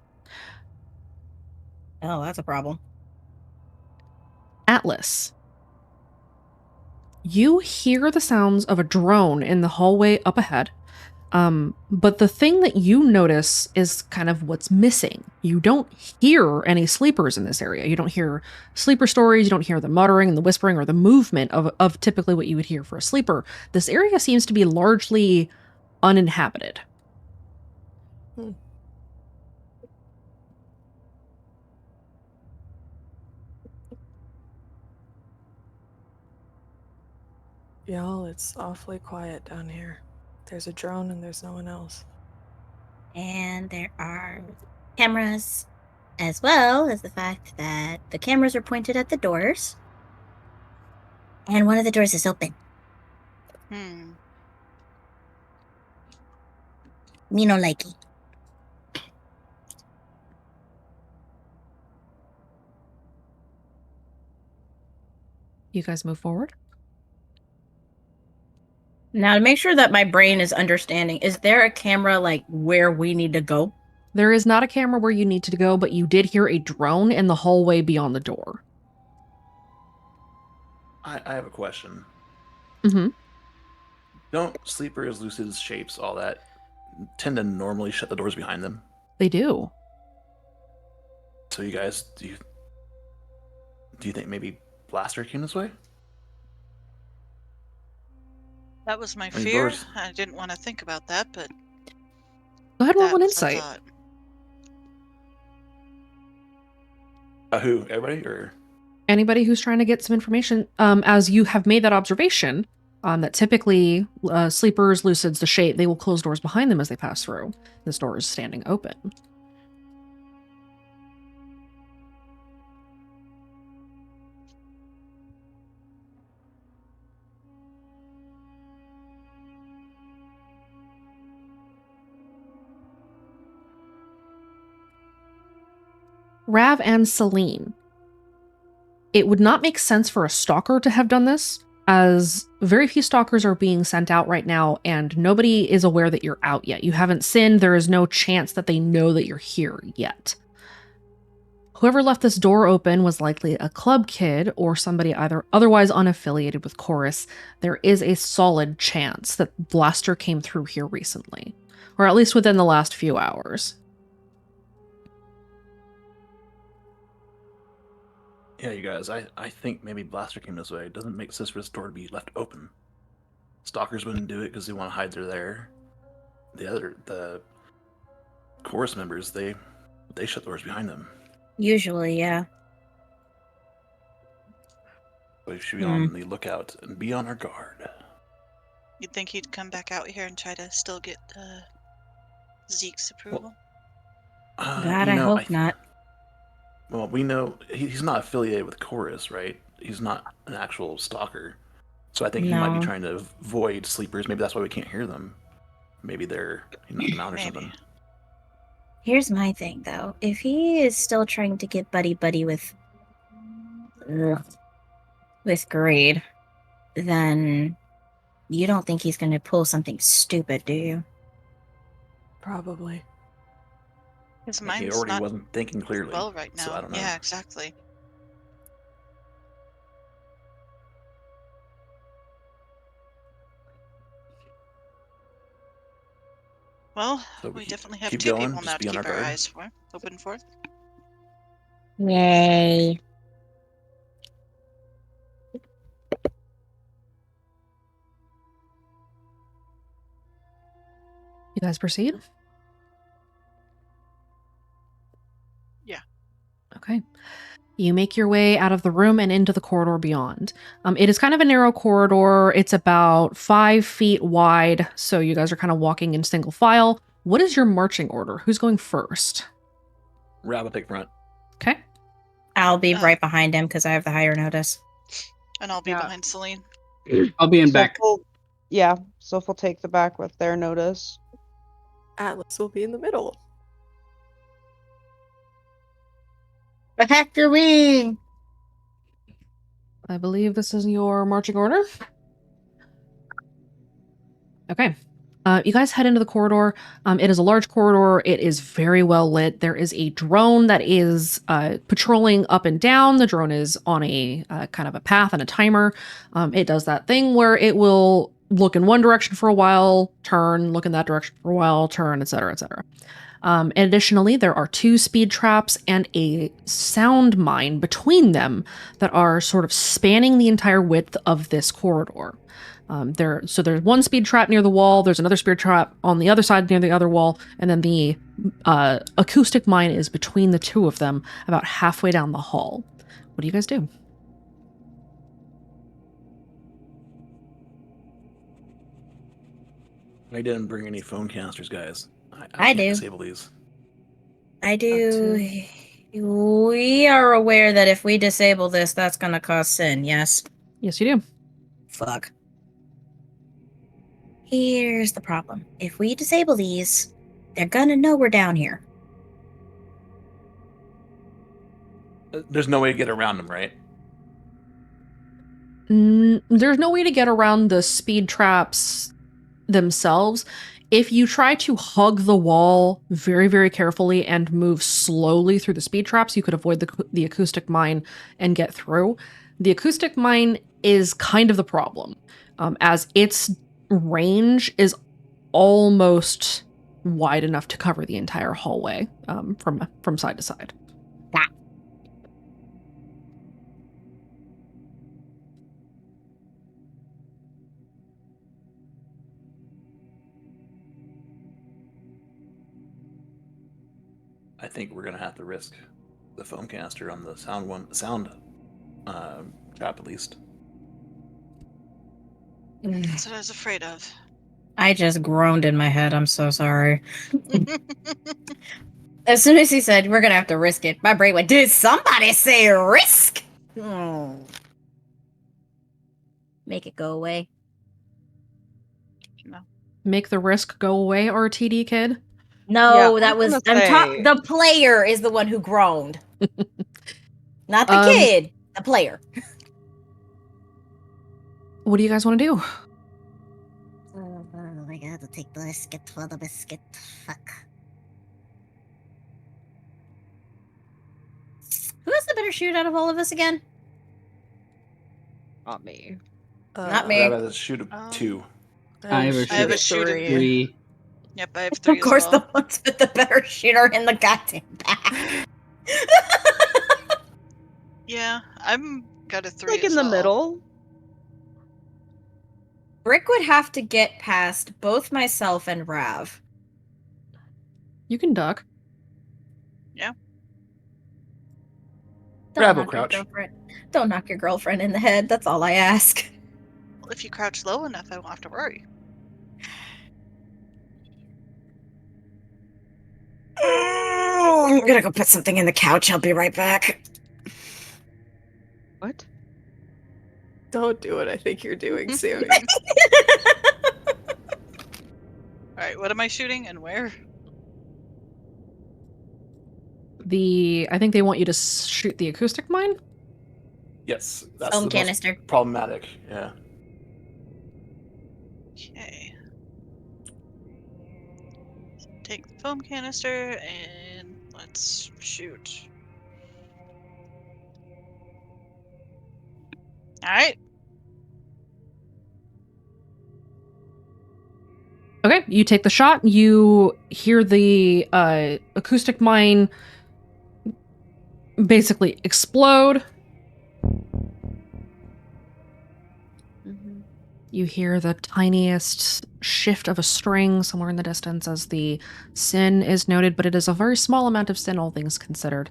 Oh, that's a problem. Atlas, you hear the sounds of a drone in the hallway up ahead. But the thing that you notice is kind of what's missing. You don't hear any sleepers in this area. You don't hear sleeper stories. You don't hear the muttering and the whispering or the movement of typically what you would hear for a sleeper. This area seems to be largely uninhabited. Y'all, it's awfully quiet down here. There's a drone and there's no one else. And there are cameras, as well as the fact that the cameras are pointed at the doors. And one of the doors is open. Hmm. Me no likey. You guys move forward. Now, to make sure that my brain is understanding, is there a camera like where we need to go? There is not a camera where you need to go, but you did hear a drone in the hallway beyond the door. I have a question. Mm-hmm. Don't sleepers, lucids, shapes, all that tend to normally shut the doors behind them? They do. So you guys, do you think maybe Blaster came this way? That was my mean, fear. doors- I didn't want to think about that, but Go ahead and roll that an was a insight. thought. Who? Everybody? Or Anybody who's trying to get some information, as you have made that observation, that typically sleepers, lucids, the shape, they will close doors behind them as they pass through. This door is standing open. Rav and Celine, it would not make sense for a stalker to have done this, as very few stalkers are being sent out right now, and nobody is aware that you're out yet. You haven't sinned. There is no chance that they know that you're here yet. Whoever left this door open was likely a club kid or somebody either otherwise unaffiliated with Chorus. There is a solid chance that Blaster came through here recently, or at least within the last few hours. Yeah, you guys, I think maybe Blaster came this way. It doesn't make sense for this door to be left open. Stalkers wouldn't do it because they want to hide they're there. The chorus members, they shut doors behind them. Usually, yeah. So we should be on the lookout and be on our guard. You'd think he'd come back out here and try to still get Zeke's approval? God, I hope not. Well, we know he's not affiliated with Chorus, right? He's not an actual stalker. So I think he might be trying to avoid sleepers. Maybe that's why we can't hear them. Maybe they're knocking them out or something. Here's my thing, though. If he is still trying to get buddy-buddy with Grade, then you don't think he's going to pull something stupid, do you? Probably. His mind's he already not wasn't thinking clearly. well right now. So I don't know. Yeah, exactly. Well, So we definitely have keep two going, people now just to be on keep our our guard. eyes open for. Yay. You guys proceed? Yeah. Okay. You make your way out of the room and into the corridor beyond. It is kind of a narrow corridor. It's about 5 feet wide, so you guys are kind of walking in single file. What is your marching order? Who's going first? Rav will take front. Okay. I'll be right behind him because I have the higher notice. And I'll be behind Celine. I'll be in back. Soph will take the back with their notice. Atlas will be in the middle. After me! I believe this is your marching order. Okay. You guys head into the corridor. It is a large corridor. It is very well lit. There is a drone that is patrolling up and down. The drone is on a kind of a path and a timer. It does that thing where it will look in one direction for a while, turn, look in that direction for a while, turn, etc., etc. Additionally, there are 2 speed traps and a sound mine between them that are sort of spanning the entire width of this corridor. There's one speed trap near the wall, there's another speed trap on the other side near the other wall, and then the acoustic mine is between the 2 of them, about halfway down the hall. What do you guys do? I didn't bring any phone canisters, guys. I can't do. disable these. I do. We are aware that if we disable this, that's going to cause sin, yes? Yes, you do. Fuck. Here's the problem. If we disable these, they're gonna know we're down here. There's no way to get around them, right? There's no way to get around the speed traps themselves. If you try to hug the wall very, very carefully and move slowly through the speed traps, you could avoid the acoustic mine and get through. The acoustic mine is kind of the problem, as its range is almost wide enough to cover the entire hallway from side to side. I think we're gonna have to risk the foam canister on the sound trap at least. That's what I was afraid of. I just groaned in my head. I'm so sorry. As soon as he said, we're gonna have to risk it, my brain went, did somebody say risk? Make it go away. No. Make the risk go away, RTD kid? No, Yeah, that I'm was gonna say- the player is the one who groaned. Not the Um, kid, the player. What do you guys want to do? Oh, I gotta take the biscuit for the biscuit. Fuck. Who has the better shoot out of all of us again? Not me. Not me. Grab a shoot of 2. I have a I have a shoot shoot of 3. Yep, I have 3 Of course, as well. the ones with the better shooter in the goddamn back. Yeah, I'm got a 3 Like as in the well. middle. Brick would have to get past both myself and Rav. You can duck. Rav will knock your crouch. girlfriend. Don't knock your girlfriend in the head. That's all I ask. Well, if you crouch low enough, I won't have to worry. I'm gonna go put something in the couch. I'll be right back. What? Don't do what I think you're doing, Sammy. Alright, what am I shooting and where? I think they want you to shoot the acoustic mine. Yes, that's Foam the canister. most problematic. Yeah. Okay. Take the foam canister and let's shoot. Alright. Okay, you take the shot. You hear the acoustic mine basically explode. You hear the tiniest shift of a string somewhere in the distance as the sin is noted, but it is a very small amount of sin, all things considered.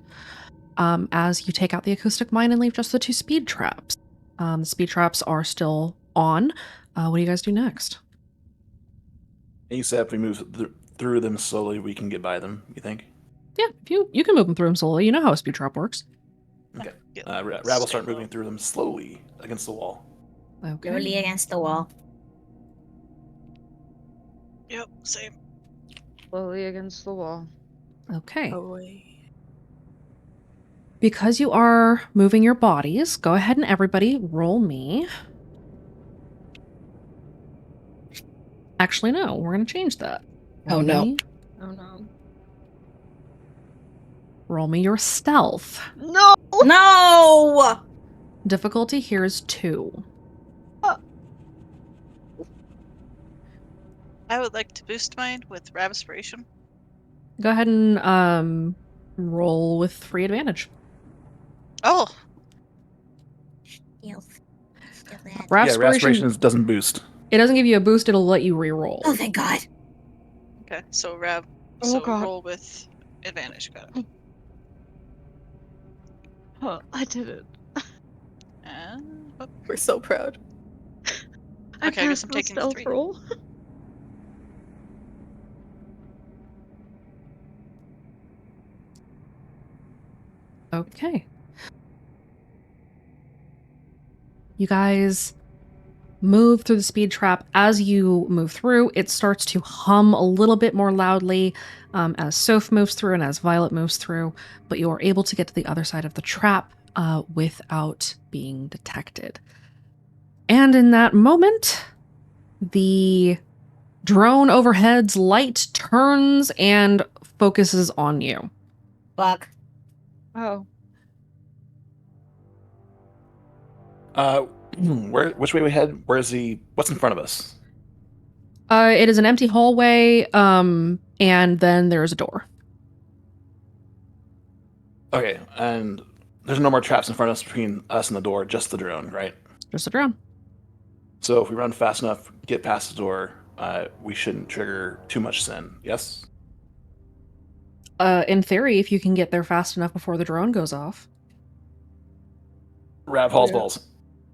As you take out the acoustic mine and leave just the 2 speed traps. The speed traps are still on. What do you guys do next? And you said if we move through them slowly, we can get by them, you think? Yeah, if you can move them through them slowly. You know how a speed trap works. Okay. Get Rav will stay start low. moving through them slowly against the wall. Okay. Slowly against the wall. Yep, same. Slowly against the wall. Okay. Oh, wait. Because you are moving your bodies, go ahead and everybody roll me. Actually, no, we're going to change that. Oh, Roll no. me- Oh no. Roll me your stealth. No! No! Difficulty here is 2. I would like to boost mine with Ravispiration. Go ahead and roll with free advantage. Oh, Stealth. Stealth ad. Yeah, Raspiration doesn't boost. It doesn't give you a boost, it'll let you re-roll. Oh, thank God. okay. So Rav. Oh, So God. roll with advantage. Got it. Huh, I did it. And oh, We're so proud. Okay, I guess passed I'm the taking the stealth 3. roll. Okay. You guys move through the speed trap. As you move through, it starts to hum a little bit more loudly as Soph moves through and as Violet moves through, but you are able to get to the other side of the trap without being detected. And in that moment, the drone overhead's light turns and focuses on you. Fuck. Oh. Which way we head? What's in front of us? It is an empty hallway, and then there's a door. Okay, and there's no more traps in front of us between us and the door, just the drone, right? Just a drone. So if we run fast enough, get past the door, we shouldn't trigger too much sin. Yes? In theory, if you can get there fast enough before the drone goes off. Rav Hall's Yeah. balls.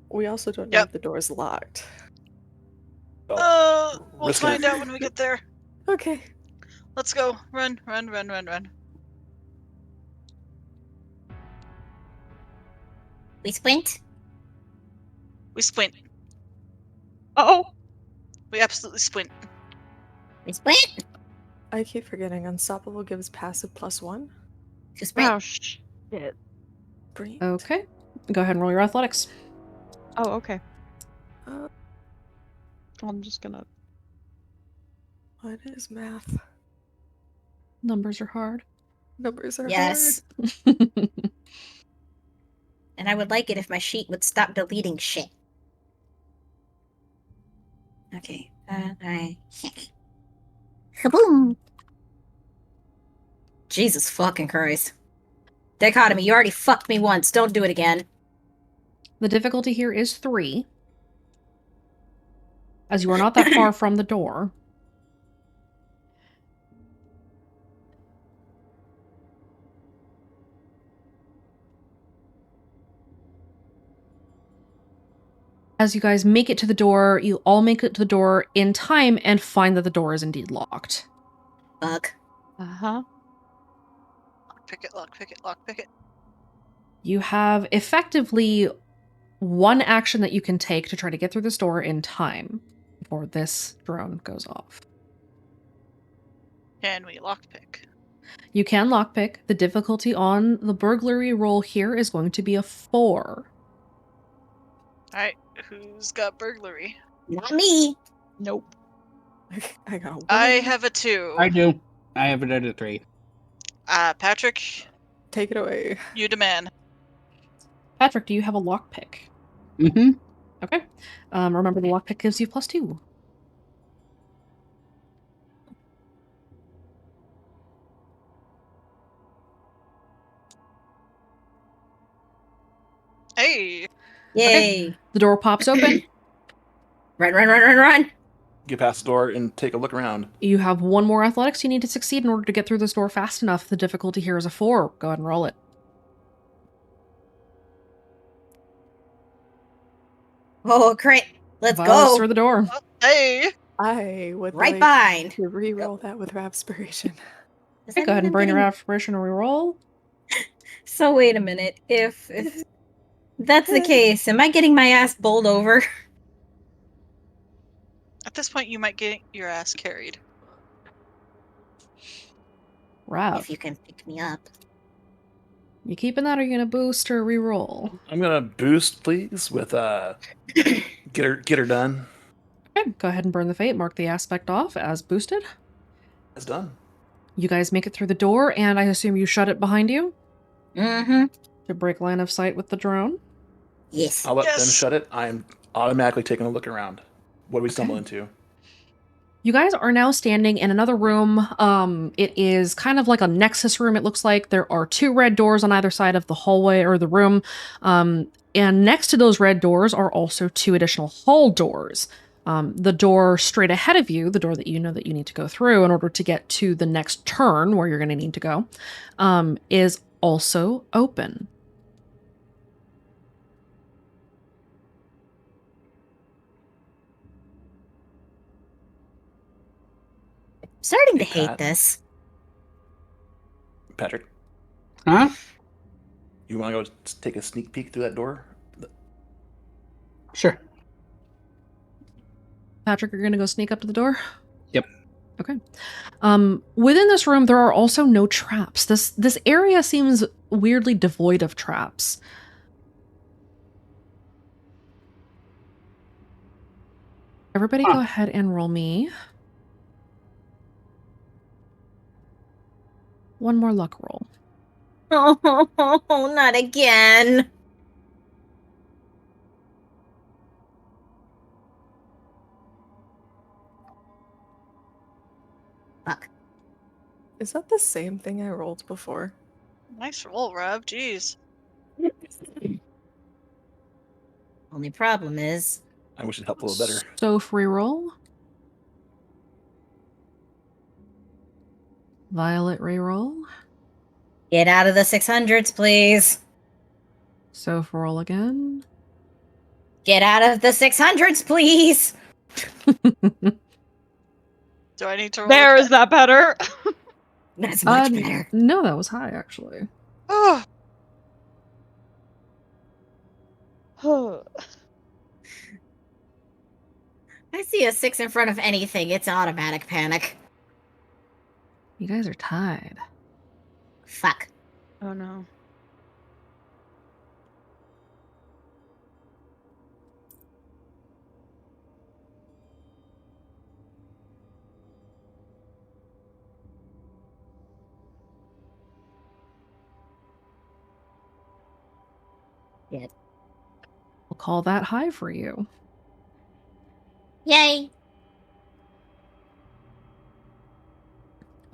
We also don't know Yep. if the door's locked. we'll Risk it. find out when we get there. Okay. Let's go. Run, run, run, run, run. We squint? We squint. Oh! We absolutely squint. We squint? I keep forgetting Unstoppable gives passive +1. To sprint. Wow, Great. Okay. Go ahead and roll your athletics. Oh, okay. Uh, I'm just gonna. what is math? Numbers are hard. Numbers are Yes. hard. And I would like it if my sheet would stop deleting shit. Okay. Alright. Kaboom! Jesus fucking Christ. Dichotomy, you already fucked me once. Don't do it again. The difficulty here is 3, as you are not that far from the door. As you guys make it to the door, you all make it to the door in time and find that the door is indeed locked. Fuck. Uh-huh. Lock pick it. You have effectively one action that you can take to try to get through this door in time before this drone goes off. Can we lockpick? You can lockpick. The difficulty on the burglary roll here is going to be a 4. Alright, who's got burglary? Not me. Nope. I got a 1. I have a 2. I do. I have it at a 3. Patrick, Take it away. you demand. Patrick, do you have a lockpick? Mm-hmm. Okay. Remember, the lockpick gives you +2. Hey! Yay. The door pops open. Run. Get past the door and take a look around. You have one more athletics you need to succeed in order to get through this door fast enough. The difficulty here is a 4. Go ahead and roll it. Oh, great. Let's Violet's go. through the door. Oh, hey! I would Right like behind. to re-roll that with Rapspiration. Does Okay, that go ahead mean and I'm burn your getting- aspiration and reroll. So wait a minute. If that's the case, am I getting my ass bowled over? At this point, you might get your ass carried. Rav, If you can pick me up. you keeping that or are you gonna boost or reroll? I'm gonna boost, please, with get her done. Okay, go ahead and burn the fate. Mark the aspect off as boosted. It's done. You guys make it through the door, and I assume you shut it behind you Mm-hmm. to break line of sight with the drone. Yes. I'll let them Yes. shut it. I'm automatically taking a look around. What do we stumble into? You guys are now standing in another room. It is kind of like a nexus room. It looks like there are 2 red doors on either side of the hallway or the room. And next to those red doors are also 2 additional hall doors. The door straight ahead of you, the door that you know that you need to go through in order to get to the next turn where you're going to need to go, is also open. Starting to Hey, hate Pat. this. Patrick, Huh? you want to go take a sneak peek through that door? Sure. Patrick, you're going to go sneak up to the door? Yep. Okay. Within this room, there are also no traps. This area seems weirdly devoid of traps. Everybody Huh. go ahead and roll me one more luck roll. Oh, not again. Fuck. Is that the same thing I rolled before? Nice roll, Rob. Jeez. Only problem is, I wish it helped a little better. So free roll. Violet reroll. get out of the 600s, please. So for roll again. Get out of the 600s, please. Do I need to roll? There, is that better? That's much Uh, better. No, that was high actually. Oh, I see a 6 in front of anything. It's automatic panic. You guys are tied. Fuck. Oh no. Shit. We'll call that high for you. Yay!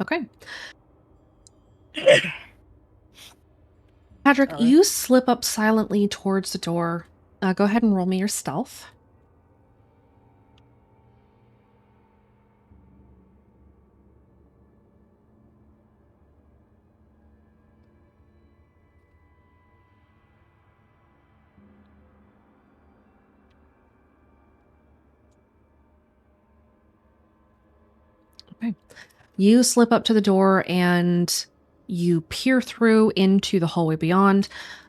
Okay. Patrick, Sorry. you slip up silently towards the door. Go ahead and roll me your stealth. Okay. You slip up to the door and you peer through into the hallway beyond,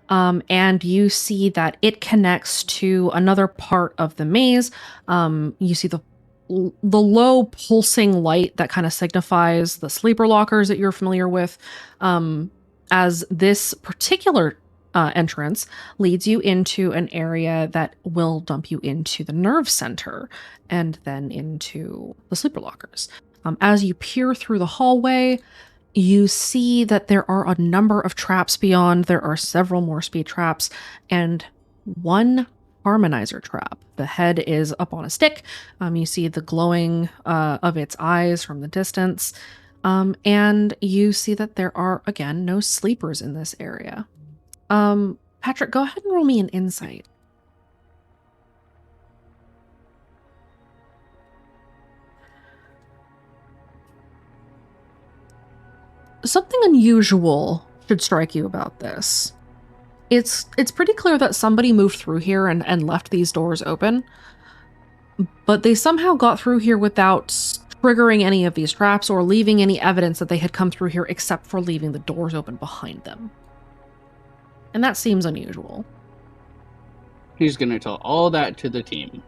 and you see that it connects to another part of the maze. You see the low pulsing light that kind of signifies the sleeper lockers that you're familiar with, as this particular entrance leads you into an area that will dump you into the nerve center and then into the sleeper lockers. As you peer through the hallway, you see that there are a number of traps beyond. There are several more speed traps and one harmonizer trap. The head is up on a stick. You see the glowing of its eyes from the distance. And you see that there are, again, no sleepers in this area. Patrick, go ahead and roll me an insight. Something unusual should strike you about this. It's pretty clear that somebody moved through here and left these doors open, but they somehow got through here without triggering any of these traps or leaving any evidence that they had come through here except for leaving the doors open behind them. And that seems unusual. He's gonna tell all that to the team.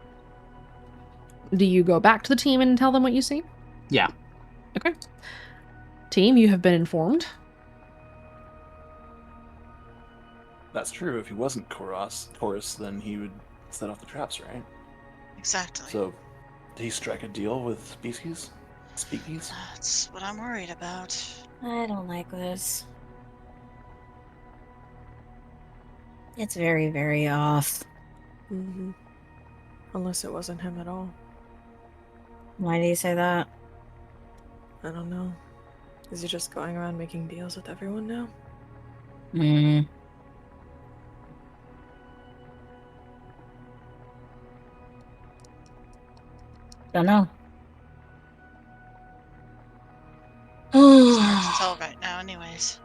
Do you go back to the team and tell them what you see? Yeah. Okay. Team, you have been informed. That's true. If he wasn't Chorus, then he would set off the traps, right? Exactly. So, did he strike a deal with Speakies? That's what I'm worried about. I don't like this. It's very, very off. Mm-hmm. Unless it wasn't him at all. Why do you say that? I don't know. Is he just going around making deals with everyone now? Hmm. Don't know. It's hard to tell right now, anyways.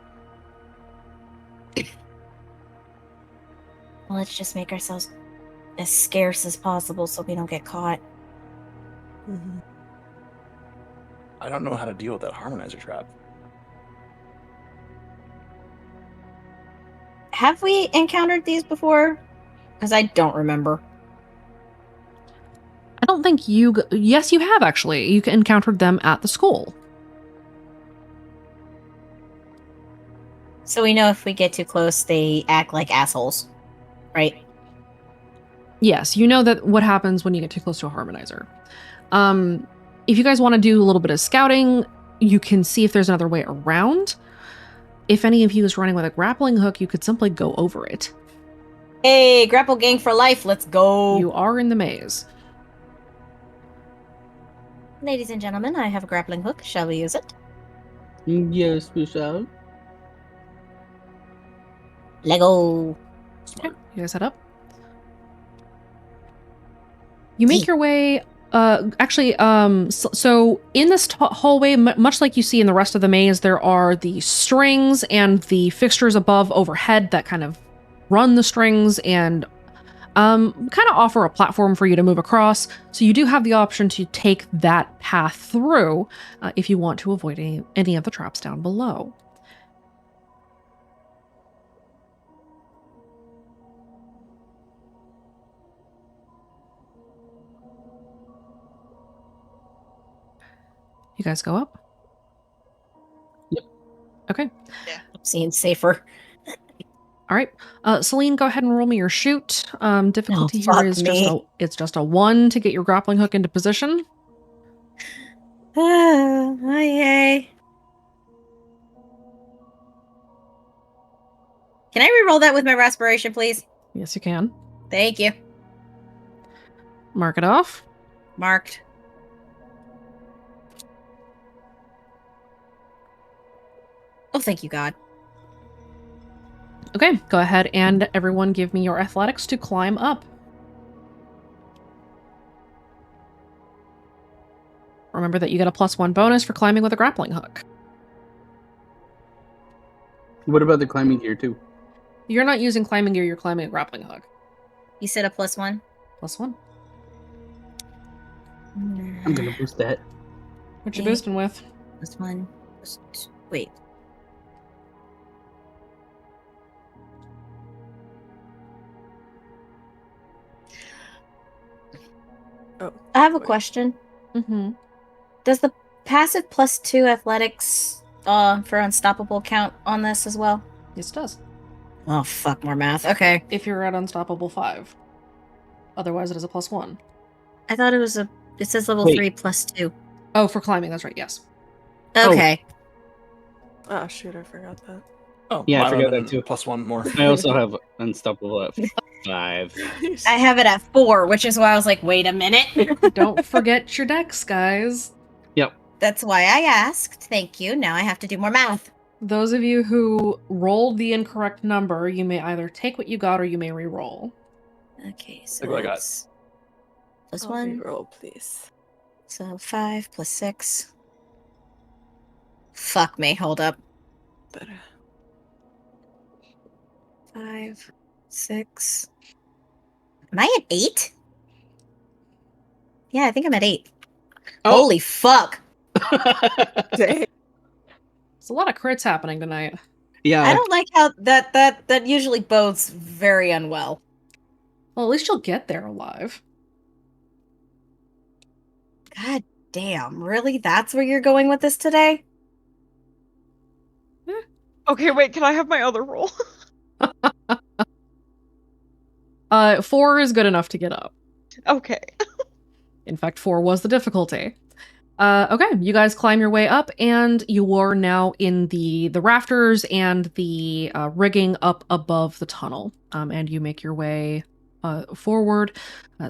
Well, let's just make ourselves as scarce as possible so we don't get caught. Mm-hmm. I don't know how to deal with that harmonizer trap. Have we encountered these before? Because I don't remember. I don't think you... Yes, you have, actually. You encountered them at the school. So we know if we get too close, they act like assholes, right? Yes, you know that what happens when you get too close to a harmonizer. If you guys want to do a little bit of scouting, you can see if there's another way around. If any of you is running with a grappling hook, you could simply go over it. Hey, grapple gang for life, let's go! You are in the maze. Ladies and gentlemen, I have a grappling hook. Shall we use it? Yes, we shall. Lego! Smart. You guys head up. You make your way... so in this hallway, much like you see in the rest of the maze, there are the strings and the fixtures above overhead that kind of run the strings and kind of offer a platform for you to move across. So you do have the option to take that path through if you want to avoid any of the traps down below. You guys go up? Yep. Okay. Seems safer. All right. Celine, go ahead and roll me your shoot. Difficulty Oh, here is fuck me. it's just a 1 to get your grappling hook into position. Yay. Can I re-roll that with my respiration, please? Yes, you can. Thank you. Mark it off. Marked. Oh, thank you, God. Okay, go ahead and everyone give me your athletics to climb up. Remember that you get a +1 bonus for climbing with a grappling hook. What about the climbing gear too? You're not using climbing gear, you're climbing a grappling hook. You said a +1? +1. I'm gonna boost that. What you Okay. boosting with? +1. Wait. Oh, I have a wait. question. Mm-hmm. Does the passive +2 athletics for unstoppable count on this as well? Yes, it does. Oh, fuck, more math. Okay. If you're at Unstoppable 5. Otherwise, it is a +1. I thought it was it says level Wait. 3 +2. Oh, for climbing, that's right, yes. Okay. Oh, shoot, I forgot that. Oh, Yeah, I mine forgot would've that been too. +1 more. I also have unstoppable at 5. I have it at 4, which is why I was like, wait a minute. Don't forget your decks, guys. Yep. That's why I asked. Thank you. Now I have to do more math. Those of you who rolled the incorrect number, you may either take what you got or you may re-roll. Okay, so Look what I got. it's plus I'll 1. reroll, please. So 5 plus 6. Fuck me. Hold up. Better. 5, 6. Am I at 8? Yeah, I think I'm at 8. Oh. Holy fuck. Dang. There's a lot of crits happening tonight. Yeah. I don't like how that usually bodes very unwell. Well, at least you'll get there alive. God damn. Really? That's where you're going with this today? Okay, wait, can I have my other roll? 4 is good enough to get up. Okay. In fact, 4 was the difficulty. Okay, you guys climb your way up, and you are now in the rafters and the rigging up above the tunnel. And you make your way forward,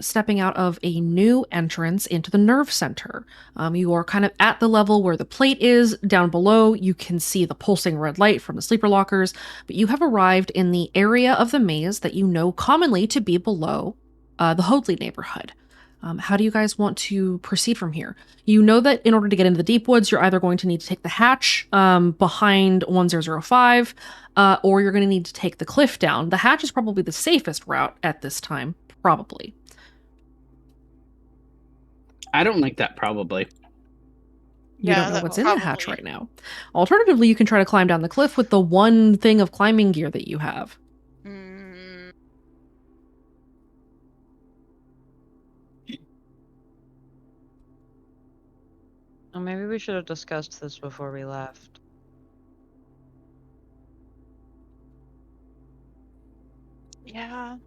stepping out of a new entrance into the nerve center. You are kind of at the level where the plate is. Down below, you can see the pulsing red light from the sleeper lockers, but you have arrived in the area of the maze that you know commonly to be below the Hoadley neighborhood. How do you guys want to proceed from here? You know that in order to get into the deep woods, you're either going to need to take the hatch behind 1005, or you're going to need to take the cliff down. The hatch is probably the safest route at this time, probably. I don't like that probably. You don't know that what's in the hatch probably- right now. Alternatively, you can try to climb down the cliff with the one thing of climbing gear that you have. Mm, Oh, maybe we should have discussed this before we left. yeah.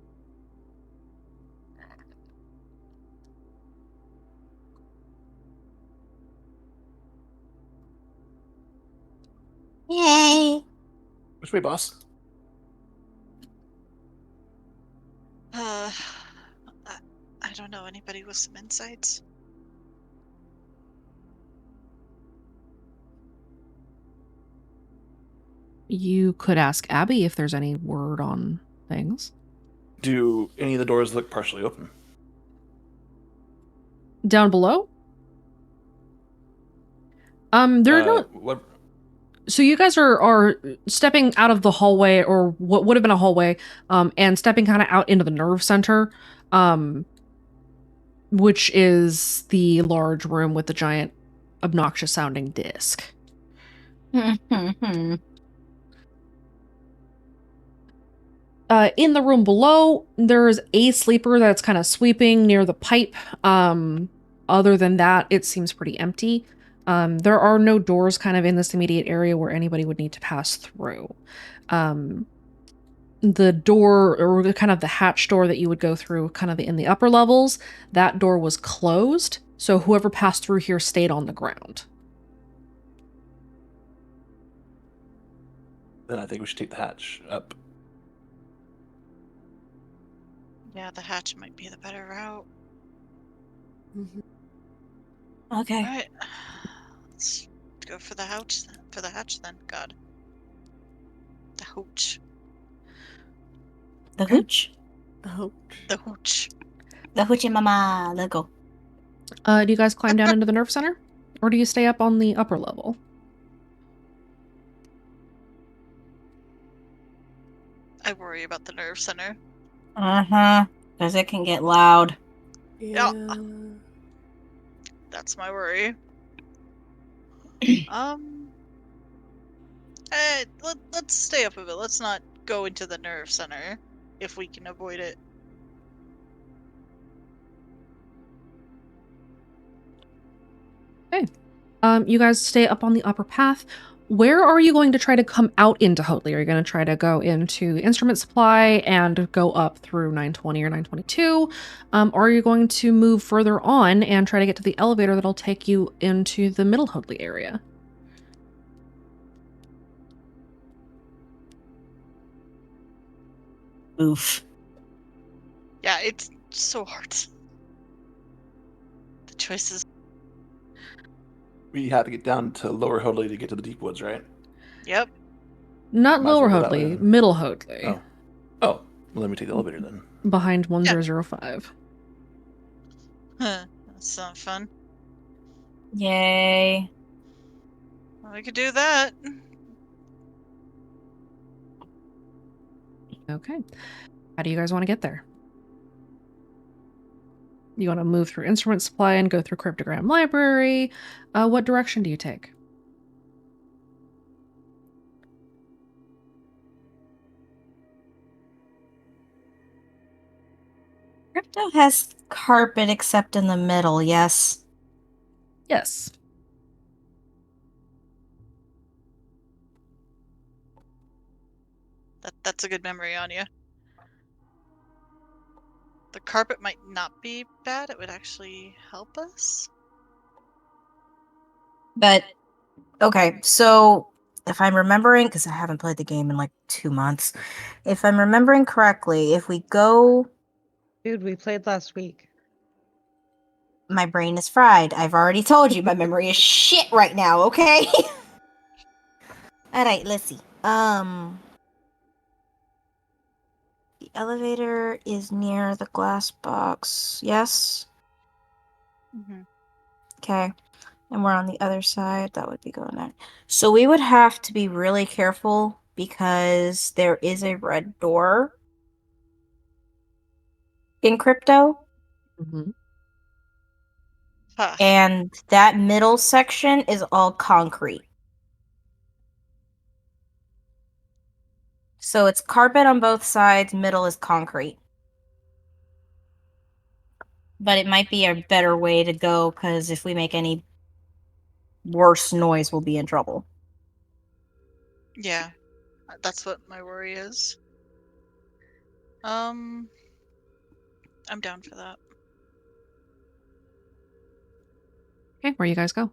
Yay. Which way, boss? I I don't know. Anybody with some insights? You could ask Abby if there's any word on things. Do any of the doors look partially open? Down below? There are no. What? So you guys are stepping out of the hallway, or what would have been a hallway, and stepping kind of out into the nerve center, which is the large room with the giant, obnoxious sounding disc. In the room below, there's a sleeper that's kind of sweeping near the pipe. Other than that, it seems pretty empty. There are no doors kind of in this immediate area where anybody would need to pass through. The door, or kind of the hatch door that you would go through kind of in the upper levels, that door was closed. So whoever passed through here stayed on the ground. Then I think we should take the hatch up. Yeah, the hatch might be the better route. Okay. All right, let's go for the hatch. For the hatch, then. God, the hooch. The Okay. hooch. Oh, The hooch. The hoochie mama. Let's go. Do you guys climb down into the nerve center? Or do you stay up on the upper level? I worry about the nerve center. Uh-huh. Because it can get loud. yeah. That's my worry. Let's stay up a bit. Let's not go into the nerve center if we can avoid it. Okay. You guys stay up on the upper path. Where are you going to try to come out into Hoadley? Are you going to try to go into instrument supply and go up through 920 or 922? Or are you going to move further on and try to get to the elevator that'll take you into the middle Hoadley area? Oof. Yeah, it's so hard. The choices. We have to get down to Lower Hoadley to get to the Deep Woods, right? Yep. Not Might as lower well go that way Hoadley, then. middle Hoadley. Oh. Oh. Well, let me take the elevator then. Behind 1005. Huh. That's not fun. Yay. Well, we could do that. Okay. How do you guys want to get there? You want to move through instrument supply and go through cryptogram library? What direction do you take? Crypto has carpet except in the middle, yes? Yes. That's a good memory on you. The carpet might not be bad. It would actually help us. But, okay, so if I'm remembering, because I haven't played the game in like 2 months, if I'm remembering correctly, if we go, Dude, we played last week. my brain is fried. I've already told you my memory is shit right now, okay? Alright, let's see. The elevator is near the glass box, yes? Mm-hmm. Okay. And we're on the other side. That would be going there. So we would have to be really careful because there is a red door in crypto. Mm-hmm. Huh. And that middle section is all concrete. So it's carpet on both sides, middle is concrete. But it might be a better way to go because if we make any worse noise, we'll be in trouble. Yeah. That's what my worry is. I'm down for that. Okay, where you guys go?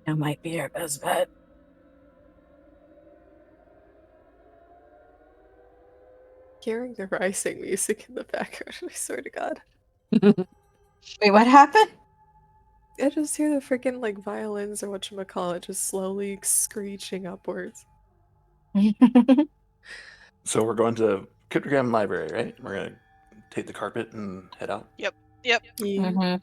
That might be our best bet. Hearing the rising music in the background, I swear to God. Wait, what happened? I just hear the freaking like violins or whatchamacallit just slowly screeching upwards. So we're going to Cryptogram Library, right? We're going to take the carpet and head out. Yep. Yeah. Mhm.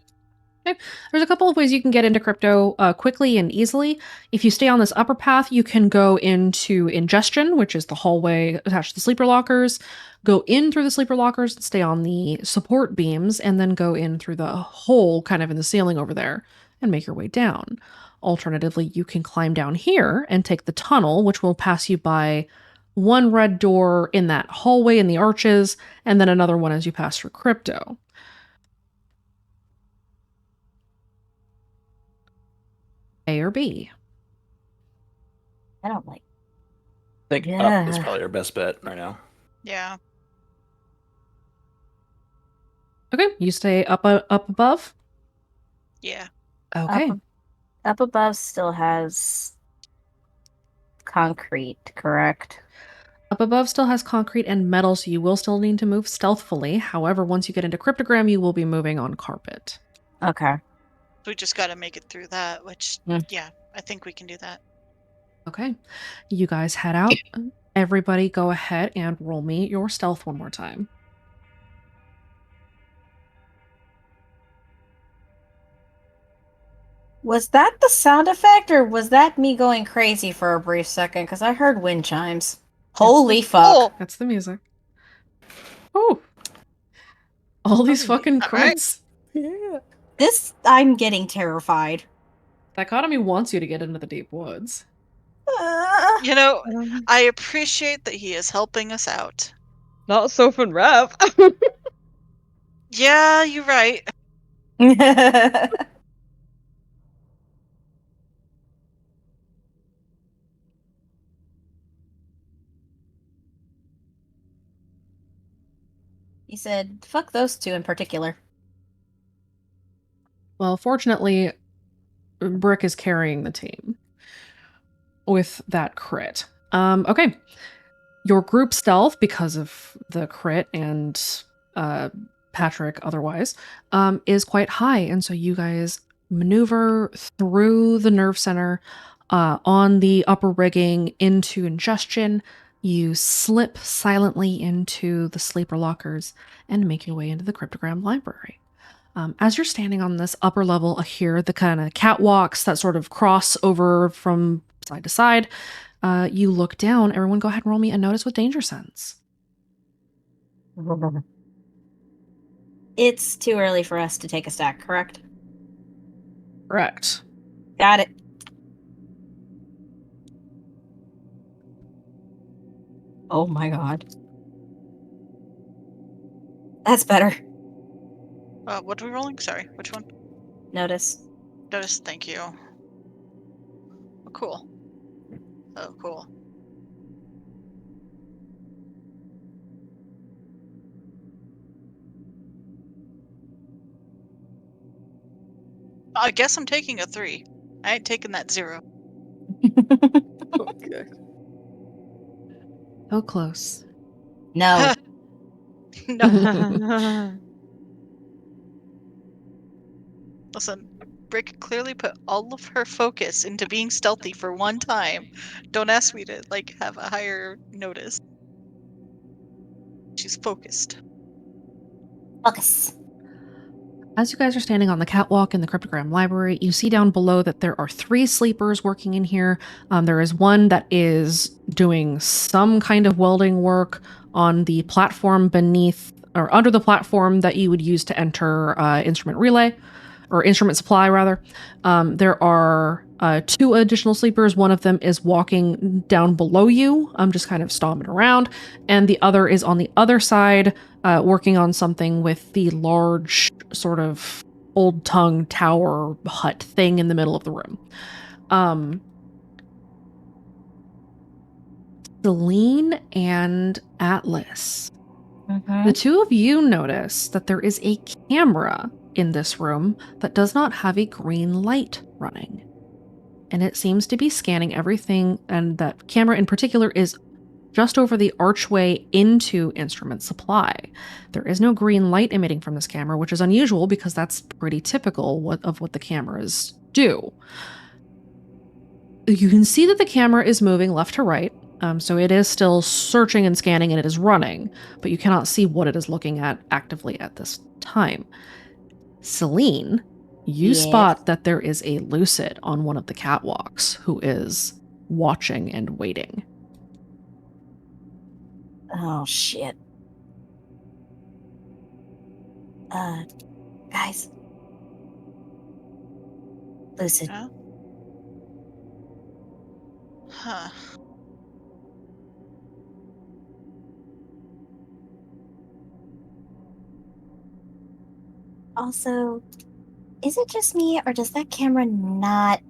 Okay. There's a couple of ways you can get into crypto quickly and easily. If you stay on this upper path, you can go into ingestion, which is the hallway attached to the sleeper lockers, go in through the sleeper lockers and stay on the support beams, and then go in through the hole kind of in the ceiling over there and make your way down. Alternatively, you can climb down here and take the tunnel, which will pass you by one red door in that hallway in the arches, and then another one as you pass through crypto. A or B? I don't like. I think up is Yeah. probably our best bet right now. Yeah. Okay, you stay up above. Yeah. Okay. Up above still has concrete, correct? Up above still has concrete and metal, so you will still need to move stealthily. However, once you get into cryptogram, you will be moving on carpet. Okay. We just got to make it through that, which, Mm. yeah, I think we can do that. Okay. You guys head out. Everybody go ahead and roll me your stealth one more time. Was that the sound effect, or was that me going crazy for a brief second? Because I heard wind chimes. Holy fuck. Oh, That's the music. Oh. All these fucking all right. crits. Yeah. This, I'm getting terrified. Dichotomy wants you to get into the deep woods. You know, I appreciate that he is helping us out. Not Sophin Rev. Yeah, you're right. He said, fuck those two in particular. Well, fortunately, Brick is carrying the team with that crit. Okay. Your group stealth, because of the crit and Patrick otherwise, is quite high. And so you guys maneuver through the nerve center on the upper rigging into ingestion. You slip silently into the sleeper lockers and make your way into the cryptogram library. As you're standing on this upper level here, the kind of catwalks that sort of cross over from side to side, you look down. Everyone go ahead and roll me a notice with danger sense. It's too early for us to take a stack, correct? Correct. Got it. Oh my god. That's better. What are we rolling? Sorry, which one? Notice. Notice, thank you. Oh, cool. Oh, cool. I guess I'm taking a 3. I ain't taking that 0. Okay. So close. No. No. Listen, Brick clearly put all of her focus into being stealthy for one time. Don't ask me to, like, have a higher notice. She's focused. Focus. As you guys are standing on the catwalk in the cryptogram library, you see down below that there are 3 sleepers working in here. There is one that is doing some kind of welding work on the platform beneath, or under the platform that you would use to enter instrument relay, or instrument supply, rather. There are 2 additional sleepers. One of them is walking down below you, just kind of stomping around, and the other is on the other side, working on something with the large sort of old tongue tower hut thing in the middle of the room. Celine and Atlas. The 2 of you notice that there is a camera in this room that does not have a green light running. And it seems to be scanning everything, and that camera in particular is just over the archway into instrument supply. There is no green light emitting from this camera, which is unusual because that's pretty typical of what the cameras do. You can see that the camera is moving left to right, so it is still searching and scanning, and it is running, but you cannot see what it is looking at actively at this time. Celine, you Yes. spot that there is a lucid on one of the catwalks who is watching and waiting. Oh shit. Guys. Lucid. Huh. Also, is it just me, or does that camera not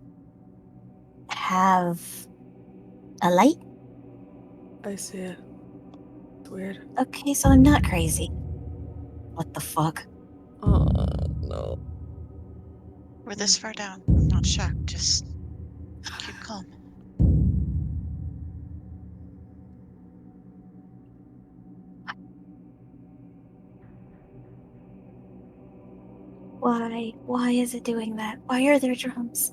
have a light? I see it. It's weird. Okay, so I'm not crazy. What the fuck? Oh no. We're this far down. I'm not shocked. Just keep calm. Why? Why is it doing that? Why are there drums?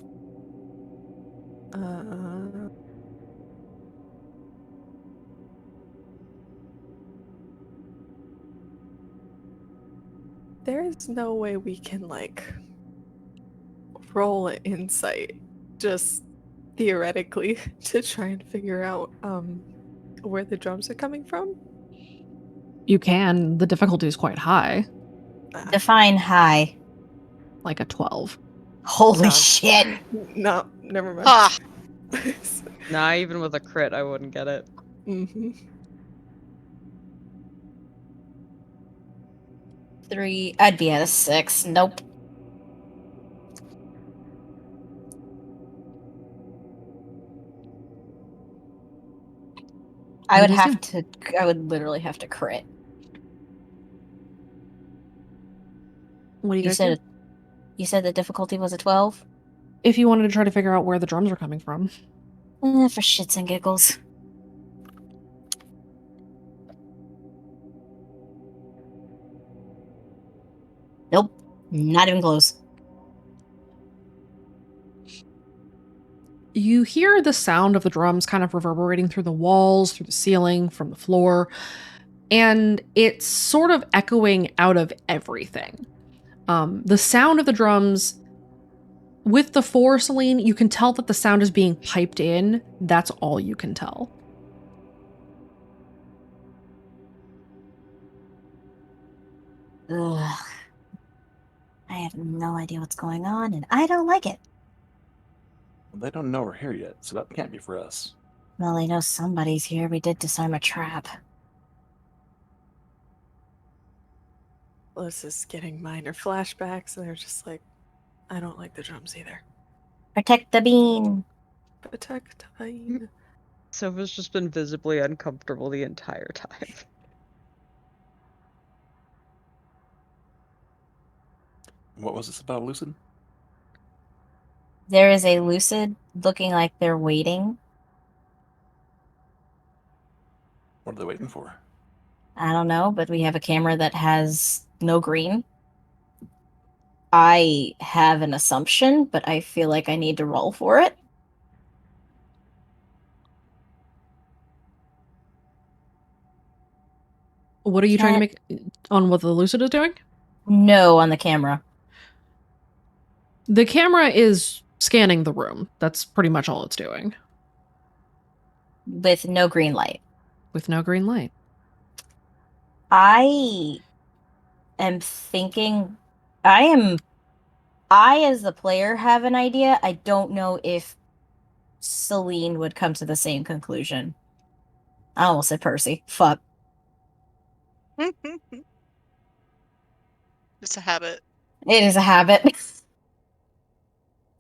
There's no way we can like roll an insight just theoretically to try and figure out where the drums are coming from. You can. The difficulty is quite high, Define high. like a 12. Holy No. shit. No, never mind. Ah. Nah, even with a crit, I wouldn't get it. Mm-hmm. 3. I'd be at a 6. Nope. I would have to. I would literally have to crit. What do you You guys said. do? You said the difficulty was a 12. If you wanted to try to figure out where the drums are coming from. For shits and giggles. Nope. Not even close. You hear the sound of the drums kind of reverberating through the walls, through the ceiling, from the floor, and it's sort of echoing out of everything. The sound of the drums, with the 4, Celine, you can tell that the sound is being piped in. That's all you can tell. Ugh. I have no idea what's going on, and I don't like it. Well, they don't know we're here yet, so that can't be for us. Well, they know somebody's here. We did disarm a trap. This is getting minor flashbacks, and they're just like, I don't like the drums either. Protect the bean. Protect Bean. Sova's just been visibly uncomfortable the entire time. What was this about, Lucid? There is a lucid looking like they're waiting. What are they waiting for? I don't know, but we have a camera that has no green. I have an assumption, but I feel like I need to roll for it. What are you trying to make on what the Lucid is doing? No, on the camera. The camera is scanning the room. That's pretty much all it's doing. With no green light. With no green light. I am thinking I as the player have an idea. I don't know if Celine would come to the same conclusion. I almost said Percy. Fuck. It's a habit. It is a habit.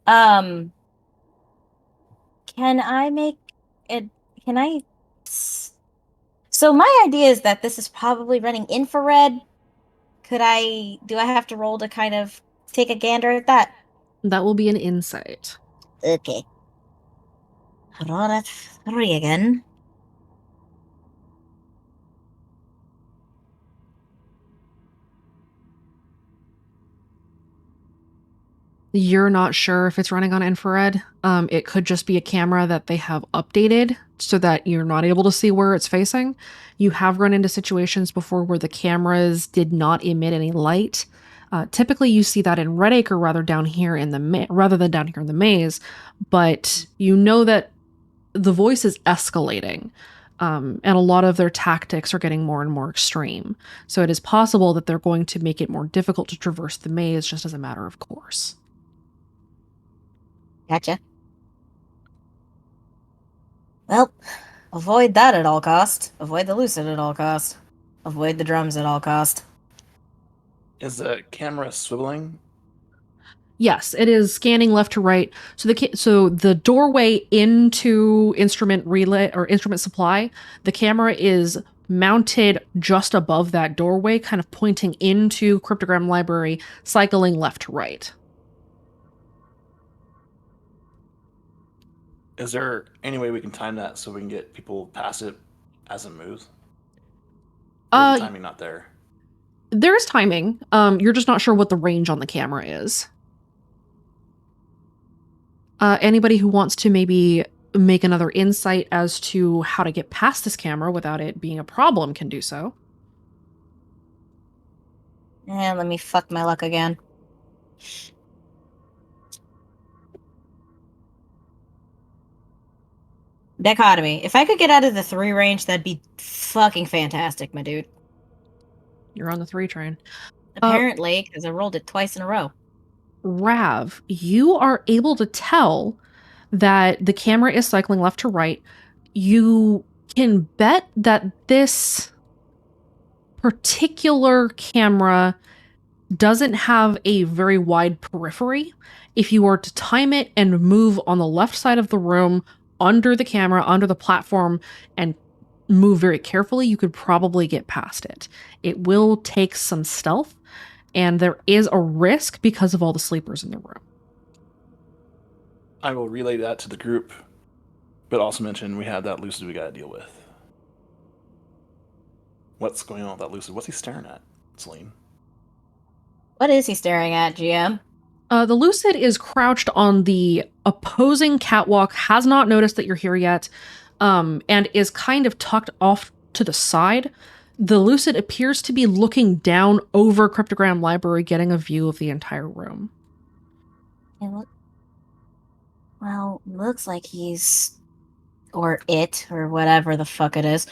Can I make it? Can I? So my idea is that this is probably running infrared. Do I have to roll to kind of take a gander at that? That will be an insight. Okay. Roll at 3 again. You're not sure if it's running on infrared. It could just be a camera that they have updated so that you're not able to see where it's facing. You have run into situations before where the cameras did not emit any light. Typically, you see that in Redacre rather than down here in the maze, but you know that the voice is escalating. And a lot of their tactics are getting more and more extreme. So it is possible that they're going to make it more difficult to traverse the maze just as a matter of course. Gotcha. Well, avoid that at all cost. Avoid the lucid at all cost. Avoid the drums at all cost. Is the camera swiveling? Yes, it is scanning left to right. So the doorway into instrument relay or instrument supply, the camera is mounted just above that doorway, kind of pointing into cryptogram library, cycling left to right. Is there any way we can time that so we can get people past it as it moves? Or is the timing not there? There is timing. You're just not sure what the range on the camera is. Anybody who wants to maybe make another insight as to how to get past this camera without it being a problem can do so. And let me fuck my luck again. Dichotomy. If I could get out of the 3 range, that'd be fucking fantastic, my dude. You're on the 3 train. Apparently, because I rolled it twice in a row. Rav, you are able to tell that the camera is cycling left to right. You can bet that this particular camera doesn't have a very wide periphery. If you were to time it and move on the left side of the room, under the camera, under the platform, and move very carefully, you could probably get past it. It will take some stealth, and there is a risk because of all the sleepers in the room. I will relay that to the group, but also mention we have that Lucid we got to deal with. What's going on with that Lucid? What's he staring at, Celine? What is he staring at, GM? The Lucid is crouched on the opposing catwalk, has not noticed that you're here yet, and is kind of tucked off to the side. The Lucid appears to be looking down over Cryptogram Library, getting a view of the entire room. Looks like he's... or it, or whatever the fuck it is.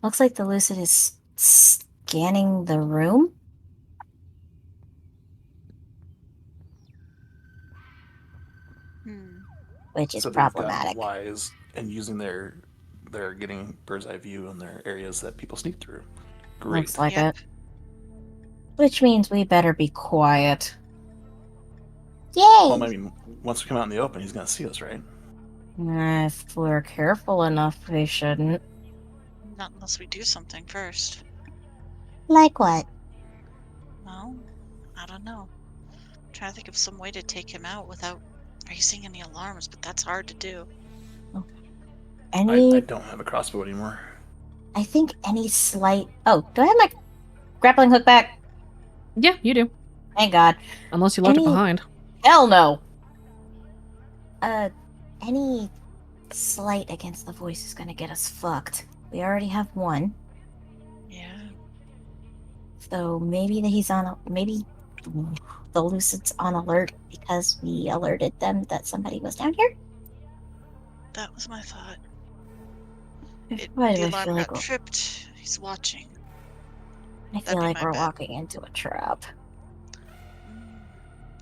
Looks like the Lucid is scanning the room? Which is So problematic. they've got wise and using they're getting bird's eye view on their areas that people sneak through. Great. Looks like Yep. it. Which means we better be quiet. Yay! Well, I mean, once we come out in the open, he's gonna see us, right? If we're careful enough, we shouldn't. Not unless we do something first. Like what? Well, I don't know. I'm trying to think of some way to take him out without raising any alarms, but that's hard to do. I Any... don't have a crossbow anymore. I think any slight... Oh, do I have my grappling hook back? Yeah, you do. Thank God. Unless you left it behind. Hell no! Any slight against the voice is gonna get us fucked. We already have one. Yeah. So maybe maybe the Lucid's on alert because we alerted them that somebody was down here? That was my thought. Why do The I alarm feel like got tripped. He's watching. I That'd feel be like my we're bet. walking into a trap.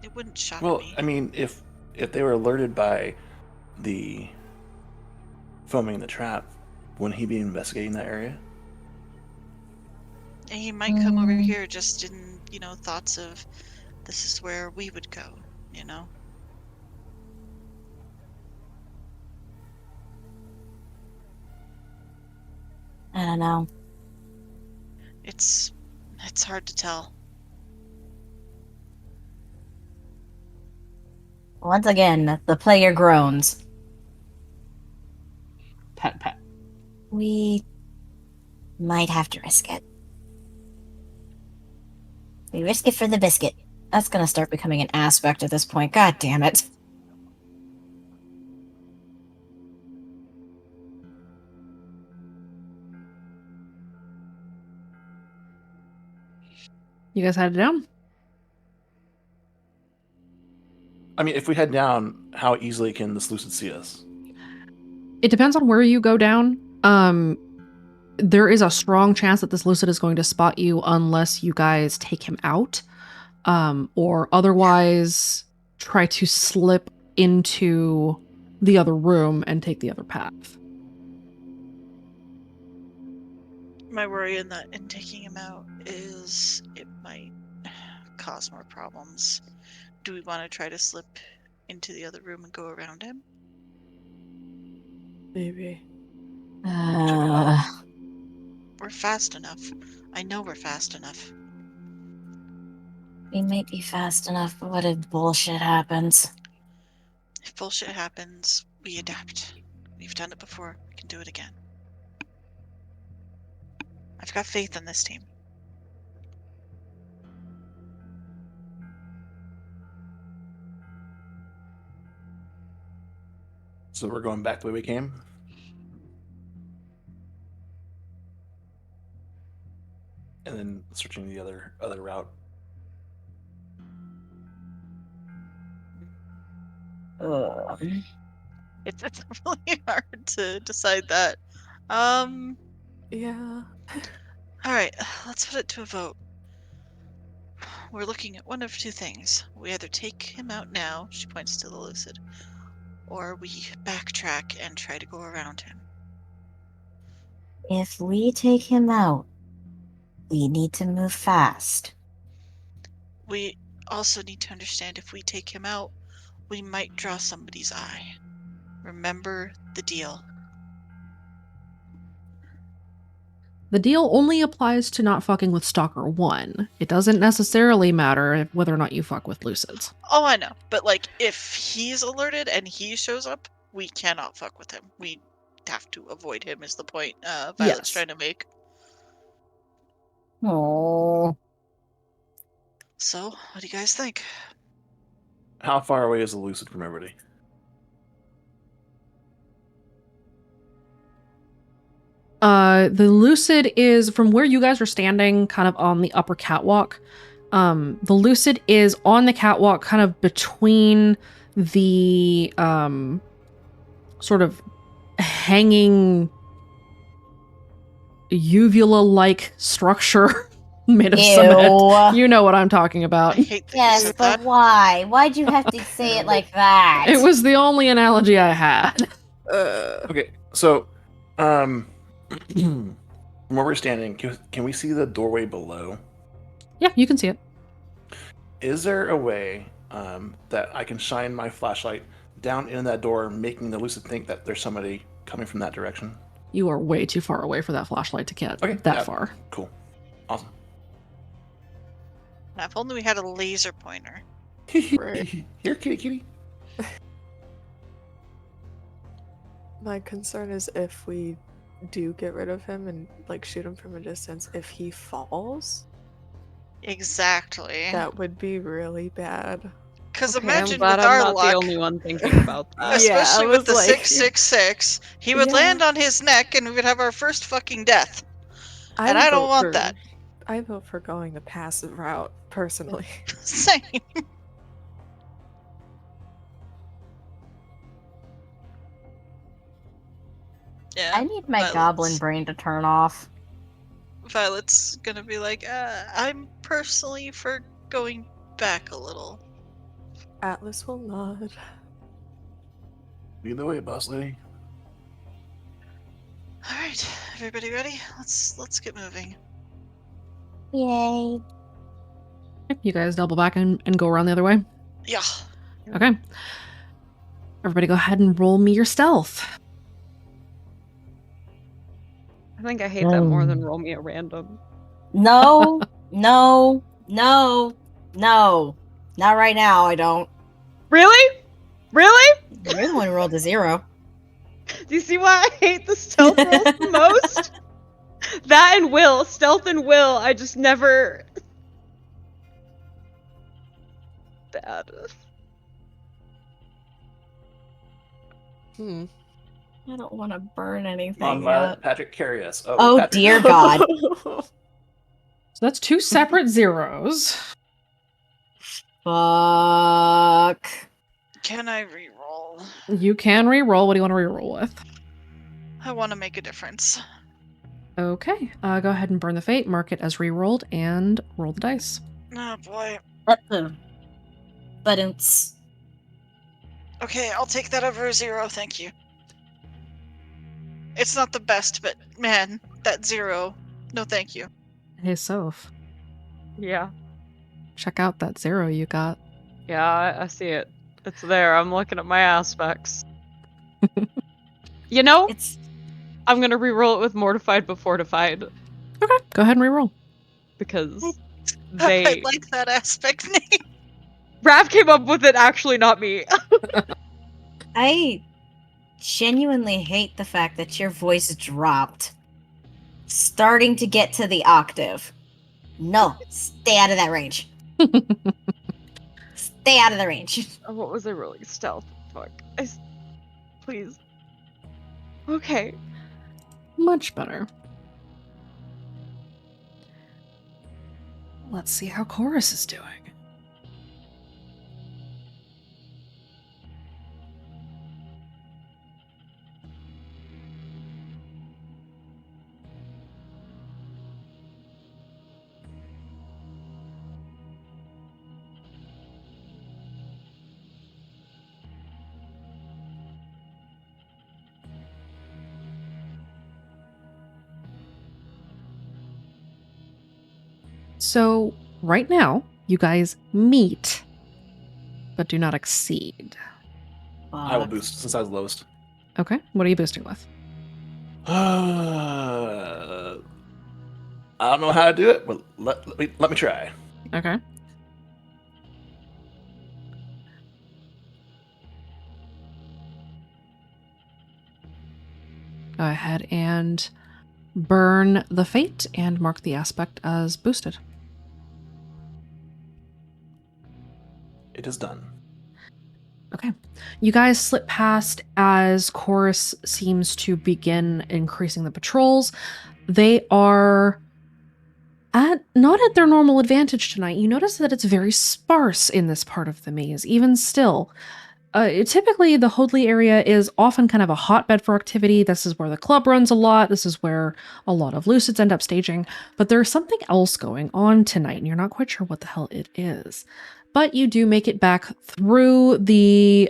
It wouldn't shock Well, me. I mean, if they were alerted by the foaming the trap, wouldn't he be investigating that area? And he might come over here just in, thoughts of this is where we would go, I don't know. It's hard to tell. Once again, the player groans. Pat, pat. We might have to risk it. We risk it for the biscuit. That's gonna start becoming an aspect at this point. God damn it. You guys headed down? I mean, if we head down, how easily can this Lucid see us? It depends on where you go down. There is a strong chance that this Lucid is going to spot you unless you guys take him out, or otherwise try to slip into the other room and take the other path. My worry in taking him out is it might cause more problems. Do we want to try to slip into the other room and go around him? Maybe. We're fast enough. I know we're fast enough. We might be fast enough, but what if bullshit happens? If bullshit happens, we adapt. We've done it before. We can do it again. I've got faith in this team. So we're going back the way we came. And then searching the other route. It's really hard to decide that. Yeah. All right, let's put it to a vote. We're looking at one of two things. We either take him out now, she points to the Lucid, or we backtrack and try to go around him. If we take him out, we need to move fast. We also need to understand if we take him out, we might draw somebody's eye. Remember the deal. The deal only applies to not fucking with Stalker 1. It doesn't necessarily matter whether or not you fuck with Lucids. Oh, I know. But, like, if he's alerted and he shows up, we cannot fuck with him. We have to avoid him is the point Violet's Yes. trying to make. Oh. So, what do you guys think? How far away is the Lucid from everybody? The Lucid is from where you guys are standing, kind of on the upper catwalk. The Lucid is on the catwalk, kind of between the sort of hanging uvula-like structure made of cement. You know what I'm talking I about. hate that you Yes, said but that. why? Why'd you have to say it like that? It was the only analogy I had. Okay, so from where we're standing, can we see the doorway below? Yeah, you can see it. Is there a way that I can shine my flashlight down in that door, making the Lucid think that there's somebody coming from that direction? You are way too far away for that flashlight to get Okay, that yeah. far. Cool. Awesome. Now, if only we had a laser pointer. Right. Here, kitty. My concern is if we do get rid of him and like shoot him from a distance, if he falls, Exactly. that would be really bad. Because Okay, imagine I'm glad with I'm our not luck, the only one thinking about that. Yeah, I especially with was the like- 666, he would Yeah. land on his neck and we would have our first fucking death. And I don't vote want for- that. I vote for going the passive route, personally. Same. Yeah. I need my goblin brain to turn off. Violet's gonna be like, I'm personally for going back a little. Atlas will nod. Lead the way, boss lady. Alright, everybody ready? Let's get moving. Yay. You guys double back and go around the other way. Yeah. Okay. Everybody go ahead and roll me your stealth. I think I hate that more than roll me a random. No, no, no, no. Not right now, I don't. Really? Really? You're the one who rolled a 0. Do you see why I hate the stealth rolls the most? That and will. Stealth and will. I just never... Bad. I don't want to burn anything Come on, Violet. Patrick, carry us. Oh, Patrick. dear God. So that's 2 separate zeros. Fuck. Can I re-roll? You can re-roll. What do you want to re-roll with? I want to make a difference. Okay. Go ahead and burn the fate, mark it as re-rolled, and roll the dice. Oh boy. But it's... Okay, I'll take that over a 0, thank you. It's not the best, but man, that 0. No thank you. Hey, Soph. Yeah. Check out that 0 you got. Yeah, I see it. It's there. I'm looking at my aspects. You know, It's... I'm gonna re-roll it with mortified but fortified Okay. Go ahead and re-roll. because I they... like that aspect name. Rav came up with it, actually, not me. I genuinely hate the fact that your voice dropped. Starting to get to the octave. No, stay out of that range. Stay out of the range. Oh, what was I rolling? Stealth. Fuck. please. Okay. Much better. Let's see how Chorus is doing. So, right now, you guys meet, but do not exceed. I will Fuck. boost since I was lowest. Okay, what are you boosting with? I don't know how to do it, but let me try. Okay. Go ahead and burn the fate and mark the aspect as boosted. It is done. Okay. You guys slip past as Chorus seems to begin increasing the patrols. They are not at their normal advantage tonight. You notice that it's very sparse in this part of the maze, even still. Typically, the Hoadley area is often kind of a hotbed for activity. This is where the club runs a lot. This is where a lot of Lucids end up staging. But there's something else going on tonight, and you're not quite sure what the hell it is. But you do make it back through the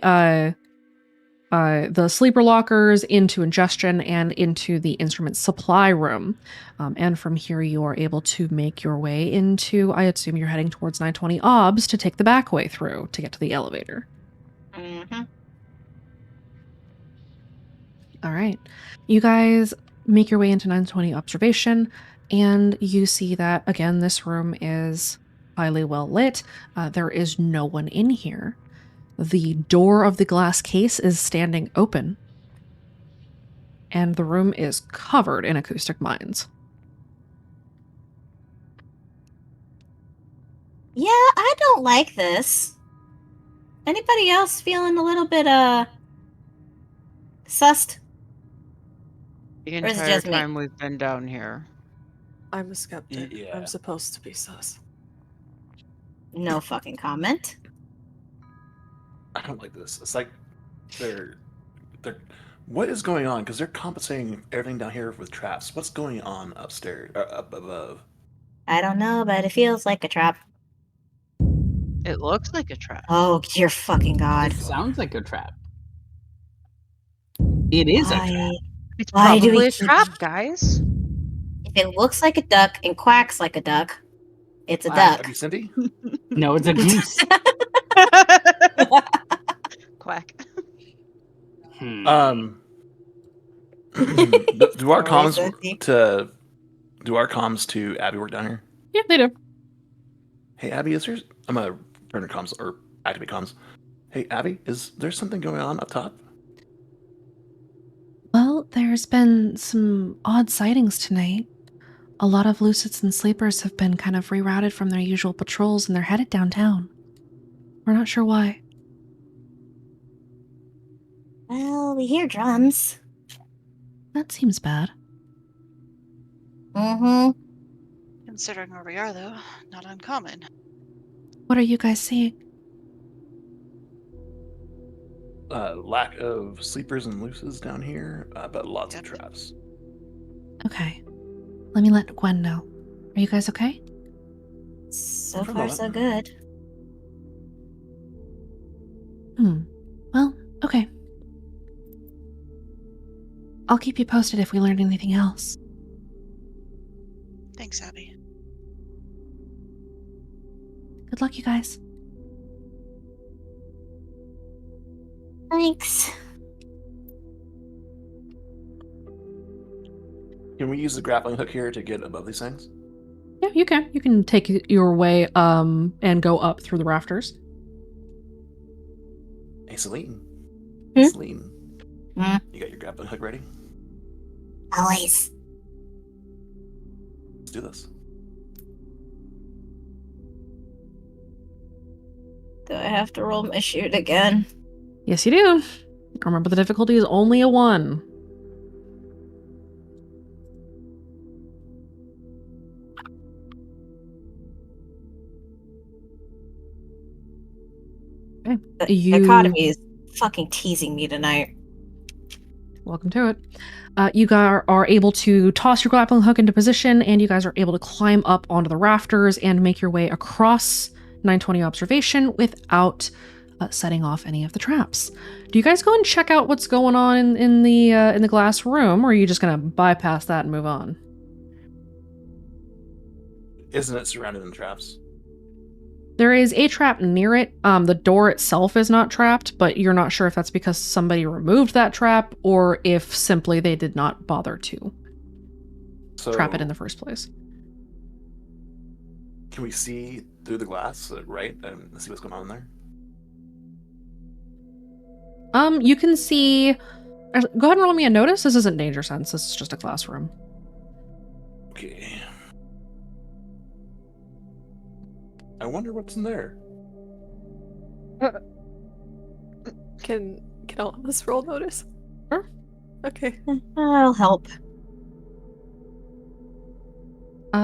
sleeper lockers into ingestion and into the instrument supply room. And from here, you are able to make your way into, I assume you're heading towards 920 OBS to take the back way through to get to the elevator. Mm-hmm. All right. You guys make your way into 920 observation, and you see that, again, this room is highly well lit. There is no one in here. The door of the glass case is standing open, and the room is covered in acoustic mines. Yeah, I don't like this. Anybody else feeling a little bit sussed? The Or is it entire just me? time we've been down here. I'm a skeptic. Yeah. I'm supposed to be sus. No fucking comment. I don't like this. It's like they're what is going on? Because they're compensating everything down here with traps. What's going on upstairs, up above? I don't know, but it feels like a trap. It looks like a trap. Oh, dear fucking god. It sounds like a trap. It is a trap. Why? It's Why do probably we a keep- trap, guys. If it looks like a duck and quacks like a duck, it's a Quack. duck. Have you, Cindy? No, it's a goose. Quack. Do our Sorry, comms Cindy. to Abby work down here? Yeah, they do. Hey, Abby, is there? I'm gonna turn her comms or activate comms. Hey, Abby, is there something going on up top? Well, there's been some odd sightings tonight. A lot of Lucids and Sleepers have been kind of rerouted from their usual patrols, and they're headed downtown. We're not sure why. Well, we hear drums. That seems bad. Mm-hmm. Considering where we are, though, not uncommon. What are you guys seeing? Lack of sleepers and lucids down here, but lots of Yep. traps. Okay. Let me let Gwen know. Are you guys okay? So For a far, moment. so good. Well, okay. I'll keep you posted if we learn anything else. Thanks, Abby. Good luck, you guys. Thanks. Can we use the grappling hook here to get above these things? Yeah, you can. You can take your way and go up through the rafters. Hey, Celine. Hmm? Celine. Hmm? You got your grappling hook ready? Always. Let's do this. Do I have to roll my shoot again? Yes, you do. Remember, the difficulty is only a 1. Okay. The economy is fucking teasing me tonight. Welcome to it. You guys are able to toss your grappling hook into position, and you guys are able to climb up onto the rafters and make your way across 920 observation without setting off any of the traps. Do you guys go and check out what's going on in the glass room, or are you just gonna bypass that and move on? Isn't it surrounded in traps? There is a trap near it. The door itself is not trapped, but you're not sure if that's because somebody removed that trap or if simply they did not bother to trap it in the first place. Can we see through the glass, right, and see what's going on in there? You can see. Actually, go ahead and roll me a notice. This isn't danger sense. This is just a classroom. Okay. I wonder what's in there. Can all of us roll notice? Sure. Okay. I'll help.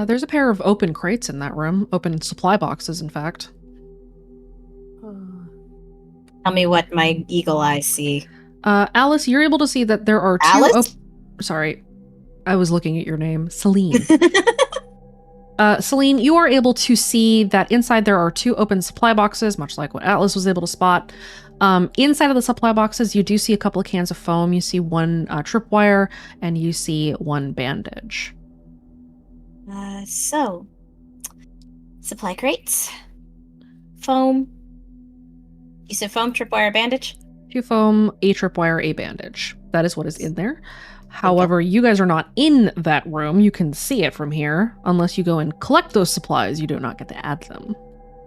There's a pair of open crates in that room. Open supply boxes, in fact. Tell me what my eagle eyes see. Alice, you're able to see that there are two. Alice? Sorry, I was looking at your name, Celine. Celine, you are able to see that inside there are 2 open supply boxes, much like what Atlas was able to spot. Inside of the supply boxes, you do see a couple of cans of foam. You see 1 tripwire, and you see 1 bandage. So, supply crates, foam. You said foam, tripwire, bandage? 2 foam, a tripwire, a bandage. That is what is in there. However, you guys are not in that room. You can see it from here. Unless you go and collect those supplies, you do not get to add them.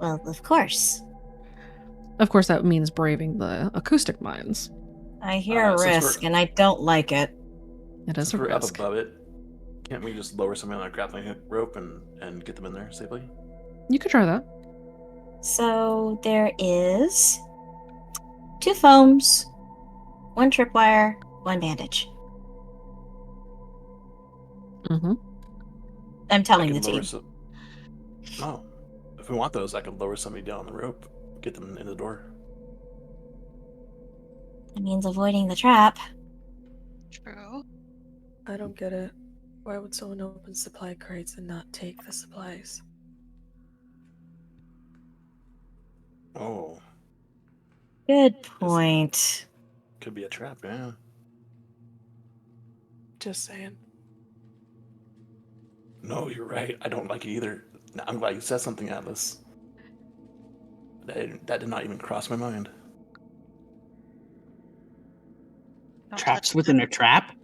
Well, of course. Of course, that means braving the acoustic mines. I hear a risk, and I don't like it. It is a We're up risk. above it. Can't we just lower something on a grappling hook rope and get them in there safely? You could try that. So there is 2 foams, 1 tripwire, 1 bandage. Mm-hmm. I'm telling the team. Oh, if we want those, I could lower somebody down the rope, get them in the door. That means avoiding the trap. True. I don't get it. Why would someone open supply crates and not take the supplies? Oh, Good point. could be a trap, yeah. Just saying. No, you're right. I don't like it either. I'm glad you said something, Atlas. That did not even cross my mind. Don't Traps touch within them. a trap?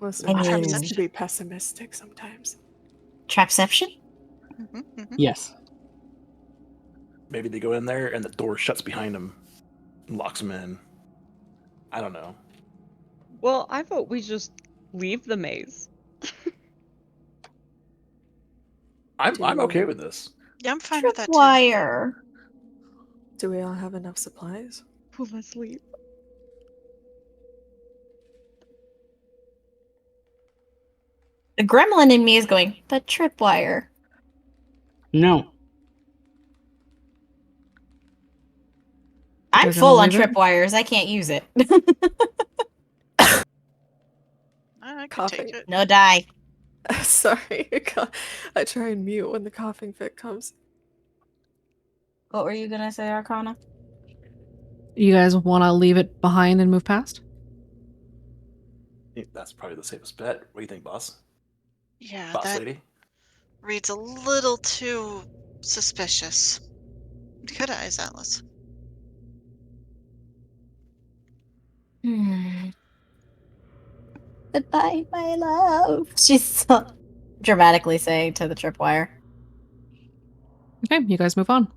Listen, I I mean- need to be pessimistic sometimes. Trapception? Yes. Maybe they go in there and the door shuts behind them and locks them in. I don't know. Well, I vote we just leave the maze. I'm okay with this. Yeah, I'm fine with that too. Tripwire. Do we all have enough supplies? Well, let's leave. The gremlin in me is going, but tripwire. No. I'm You're gonna full on leave it? tripwires. I can't use it. I could Coughing. take it. No die. Sorry. I try and mute when the coughing fit comes. What were you gonna say, Arcana? You guys want to leave it behind and move past? That's probably the safest bet. What do you think, boss? Yeah, Boss that lady? reads a little too suspicious. Good eyes, Atlas. Goodbye, my love. She's so dramatically saying to the tripwire. Okay, you guys move on.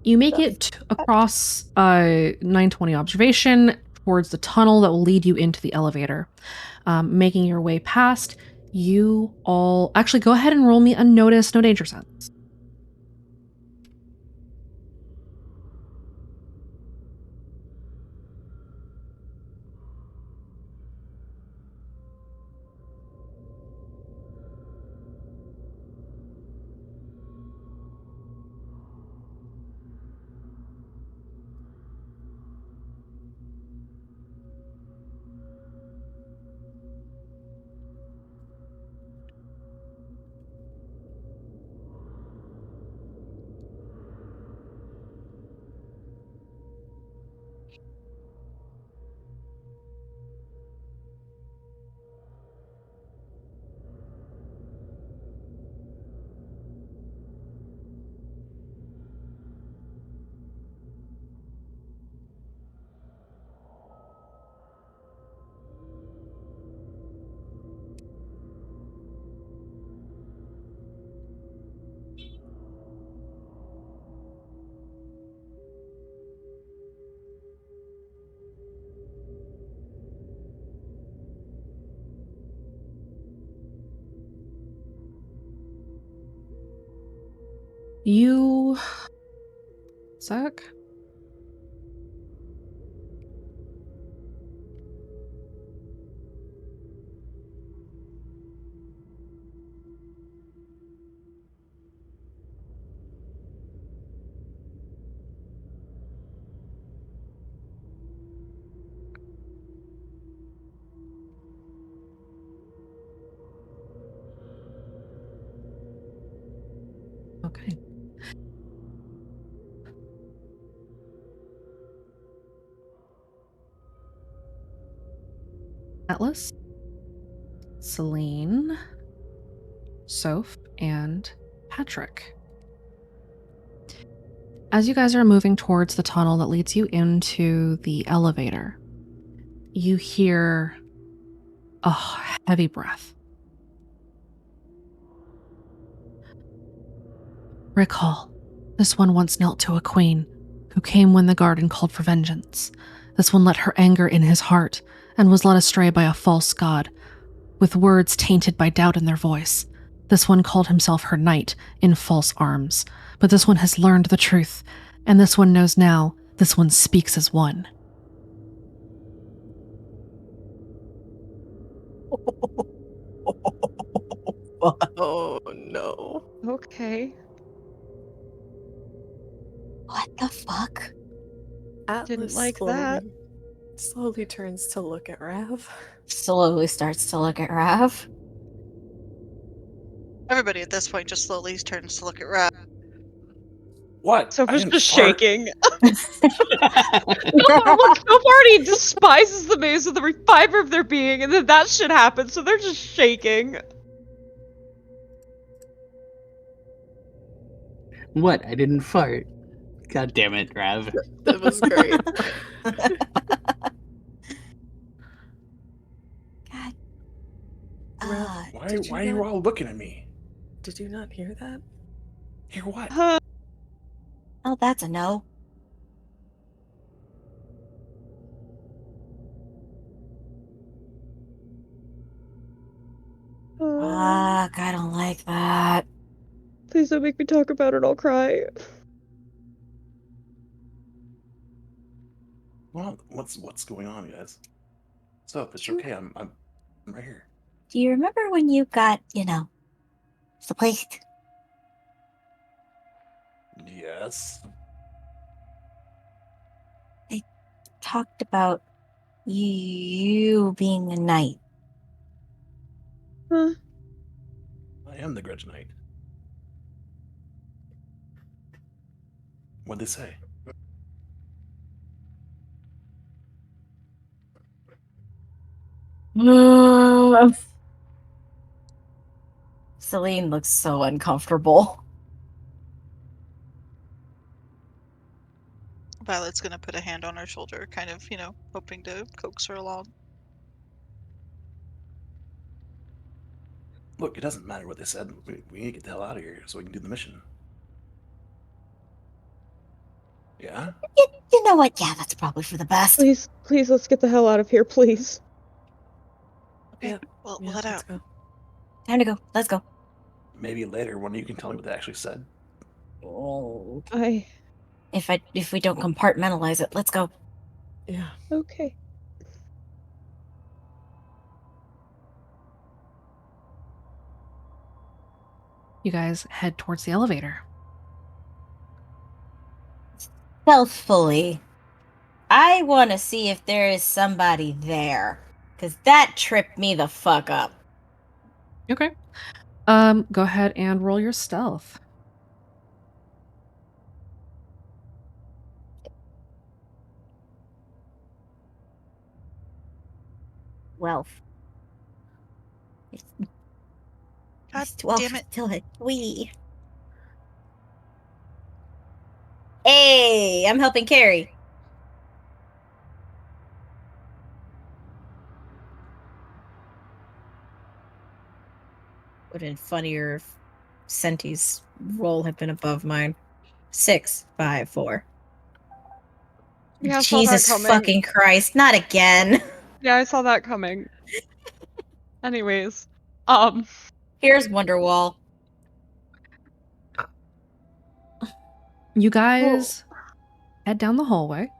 You make it across 920 observation towards the tunnel that will lead you into the elevator. Making your way past, you all... Actually, go ahead and roll me a notice, no danger sense. You. Sec? Okay. Atlas, Celine, Soph, and Patrick. As you guys are moving towards the tunnel that leads you into the elevator, you hear a heavy breath. Recall, this one once knelt to a queen, who came when the garden called for vengeance. This one let her anger in his heart, and was led astray by a false god, with words tainted by doubt in their voice. This one called himself her knight in false arms, but this one has learned the truth, and this one knows now, this one speaks as one. Oh no. Okay. What the fuck? Atlas like that. slowly turns to look at Rav. Slowly starts to look at Rav. Everybody at this point just slowly turns to look at Rav. What? I Sophie's didn't just fart. shaking. Look, Soph already despises the maze with every fiber of their being, and then that shit happens, so they're just shaking. What? I didn't fart. God damn it, Rav. That was great. God. Rav, Why did are you not, all looking at me? did you not hear that? Hear what? Oh, that's a no. Fuck, I don't like that. Please don't make me talk about it, I'll cry. Well, what's going on, guys? So it's okay. I'm right here. Do you remember when you got, spliced? Yes. Talked about you being a knight. Huh? I am the Grudge Knight. What'd they say? Celine looks so uncomfortable. Violet's gonna put a hand on her shoulder, kind of, hoping to coax her along. Look, it doesn't matter what they said. We need to get the hell out of here so we can do the mission. Yeah? You know what? Yeah, that's probably for the best. Please, let's get the hell out of here, please. Okay, Yep. we'll Yeah, head let's out. go. Time to go. Let's go. Maybe later one of you can tell me what they actually said. Oh. I... If we don't compartmentalize it, let's go. Yeah. Okay. You guys head towards the elevator. Stealthfully. I want to see if there is somebody there. Because that tripped me the fuck up. Okay. Go ahead and roll your stealth. Wealth. God It's 12 damn it. till a wee. Hey, I'm helping carry. Would have been funnier if Senti's roll had been above mine. 6, 5, 4. Yeah, I saw that Jesus coming. fucking Christ, not again. Yeah, I saw that coming. Anyways, Here's Wonderwall. You guys head down the hallway,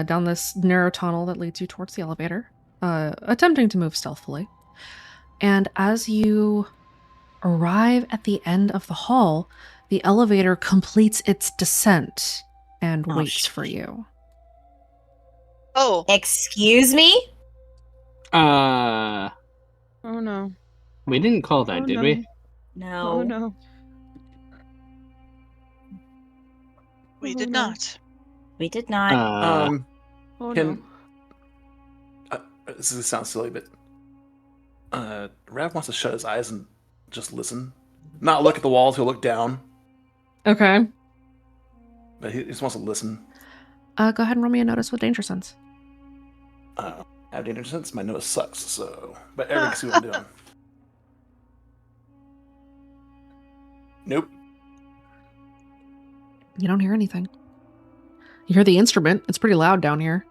down this narrow tunnel that leads you towards the elevator, attempting to move stealthily. And as you arrive at the end of the hall, the elevator completes its descent and Oh, waits for shit. you. Oh, Excuse me? Uh, Oh no. we didn't call that, Oh, did no. we? No. Oh no. we Oh, did no. not. We did not. Oh Can no. this sounds silly, but Rav wants to shut his eyes and just listen, not look at the walls. He'll look down, Okay. but he just wants to listen. Go ahead and roll me a notice with danger sense. I have danger sense. My nose sucks, so but everyone can see what I'm doing. Nope. You don't hear anything. You hear the instrument. It's pretty loud down here.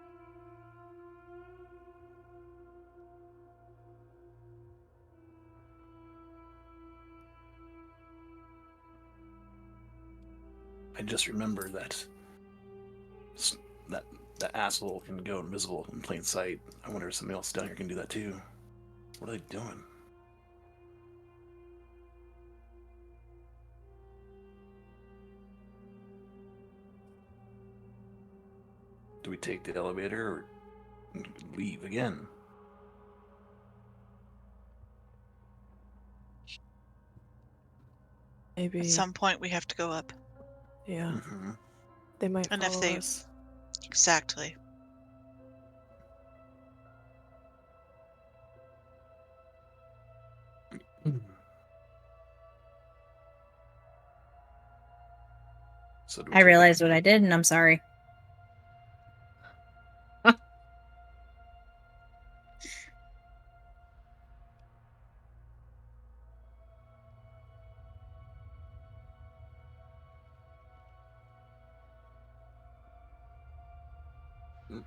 I just remember that that that asshole can go invisible in plain sight. I wonder if somebody else down here can do that too. What are they doing? Do we take the elevator or leave again? Maybe. At some point, we have to go up. Yeah. Mm-hmm. They might And if follow they- us. Exactly. So do we I take it? realized what I did, and I'm sorry.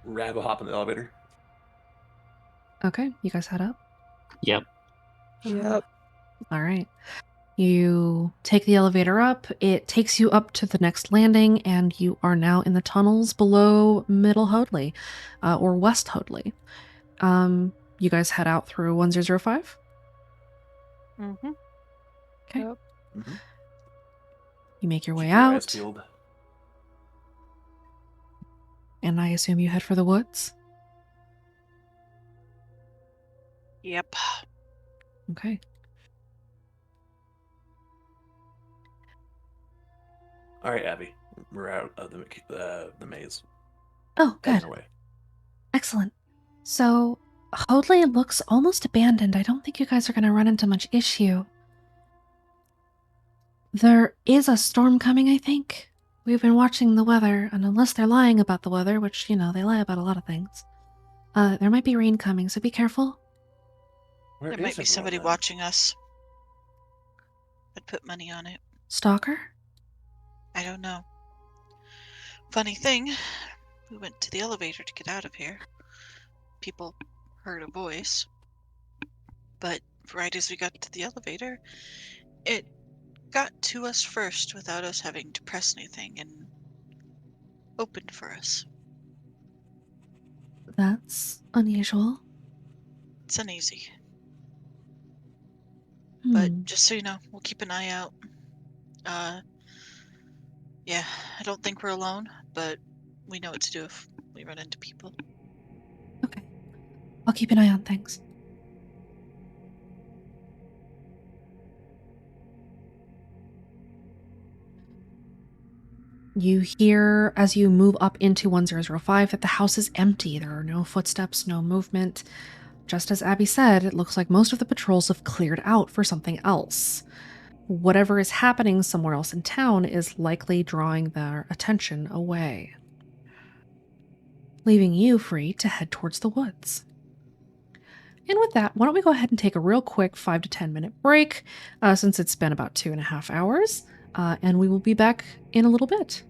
Rav will hop in the elevator. Okay, you guys head up. Yep. Yep. All right. You take the elevator up. It takes you up to the next landing, and you are now in the tunnels below Middle Hoadley, or West Hoadley. You guys head out through 1005. Mm-hmm. Okay. Yep. Mm-hmm. You make your way Keep your eyes out, peeled. and I assume you head for the woods. Yep. Okay. All right, Abby. We're out of the maze. Oh, Heading good. away. Excellent. So, Hoadley looks almost abandoned. I don't think you guys are going to run into much issue. There is a storm coming, I think. We've been watching the weather, and unless they're lying about the weather, which, they lie about a lot of things, there might be rain coming, so be careful. Where There is might be everyone, somebody then? watching us. I'd put money on it. Stalker? I don't know. Funny thing, we went to the elevator to get out of here. People heard a voice. But right as we got to the elevator, it got to us first without us having to press anything and opened for us. That's unusual. It's uneasy. Hmm. But just so you know, we'll keep an eye out. Yeah, I don't think we're alone, but we know what to do if we run into people. Okay. I'll keep an eye on things. You hear, as you move up into 1005, that the house is empty. There are no footsteps, no movement. Just as Abby said, it looks like most of the patrols have cleared out for something else. Whatever is happening somewhere else in town is likely drawing their attention away, leaving you free to head towards the woods. And with that, why don't we go ahead and take a real quick 5 to 10 minute break, since it's been about 2.5 hours, and we will be back in a little bit.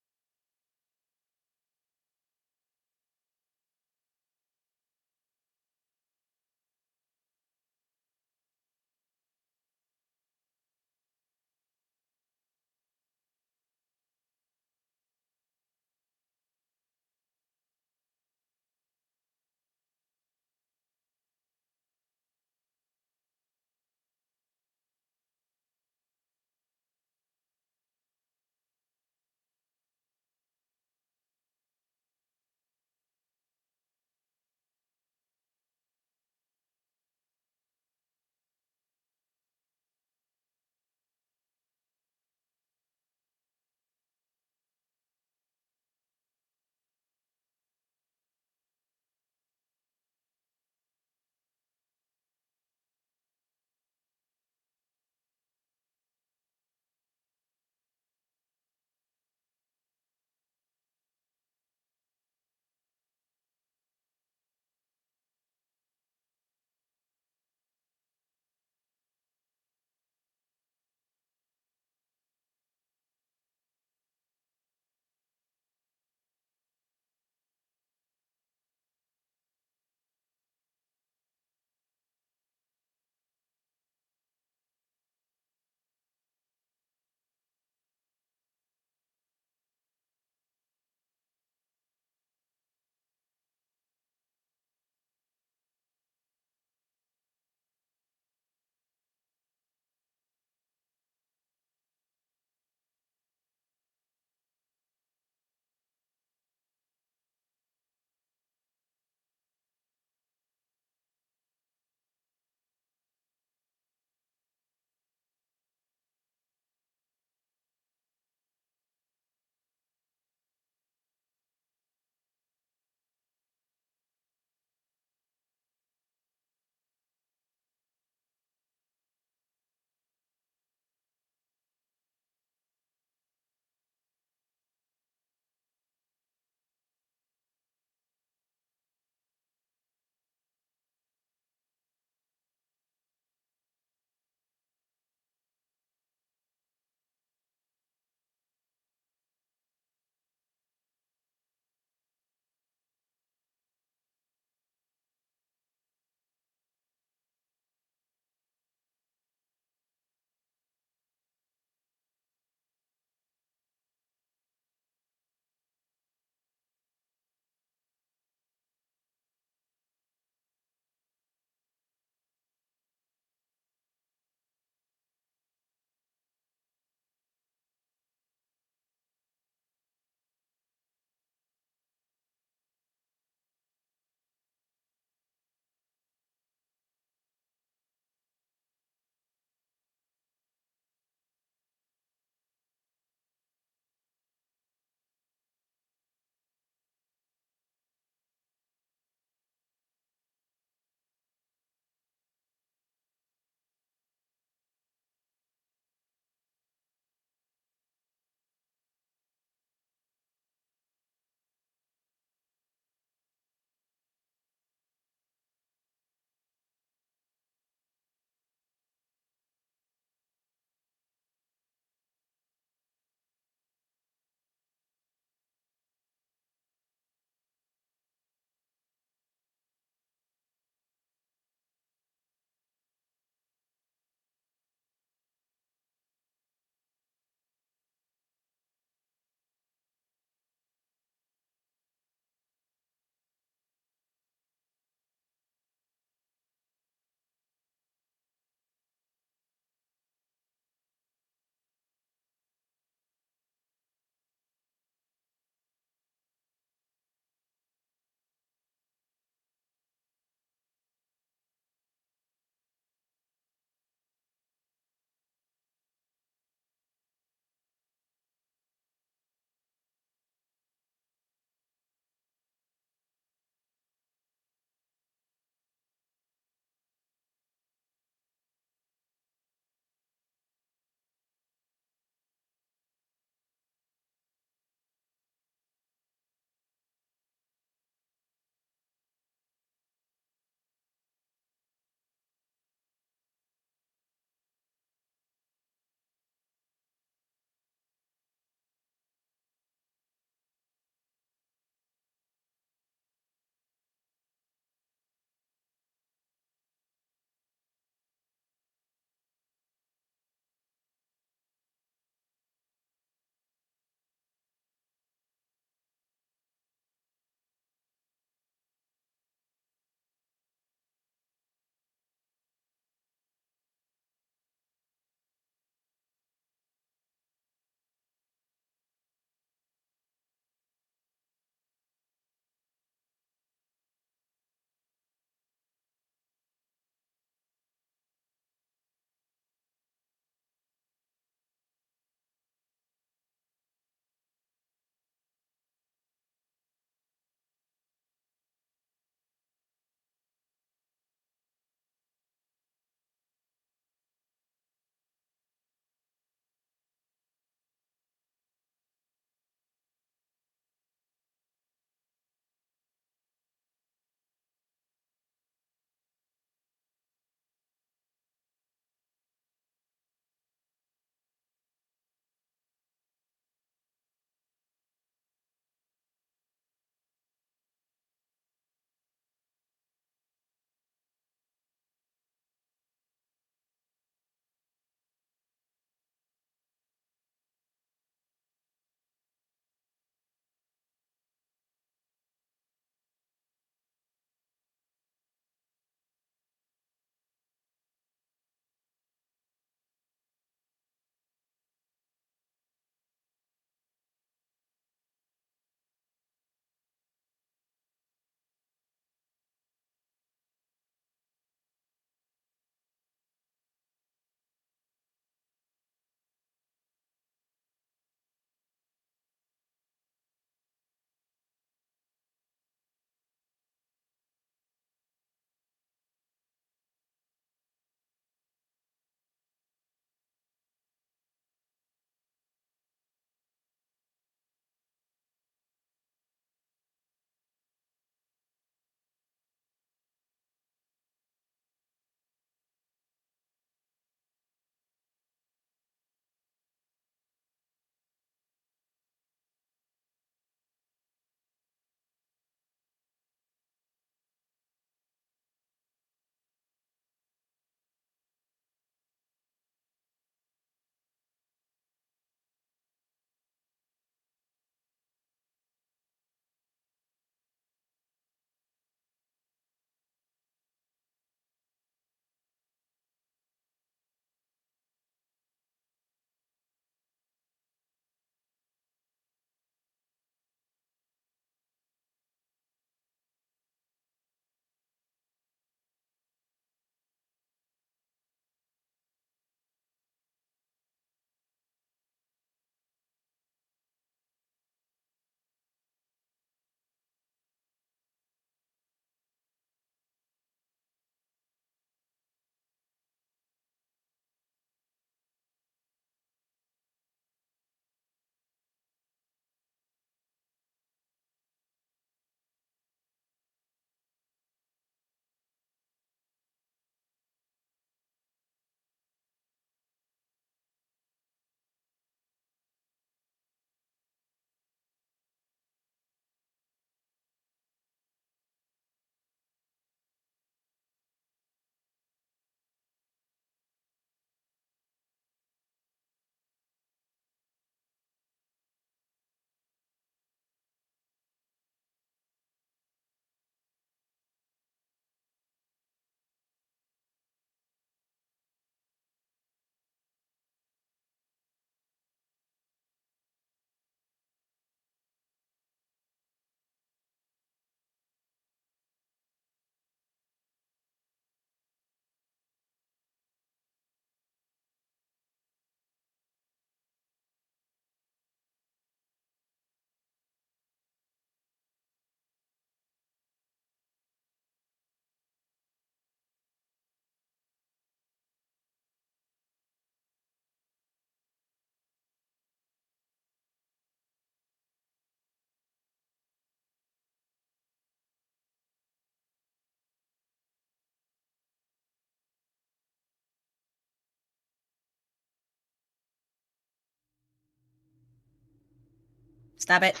Stop it.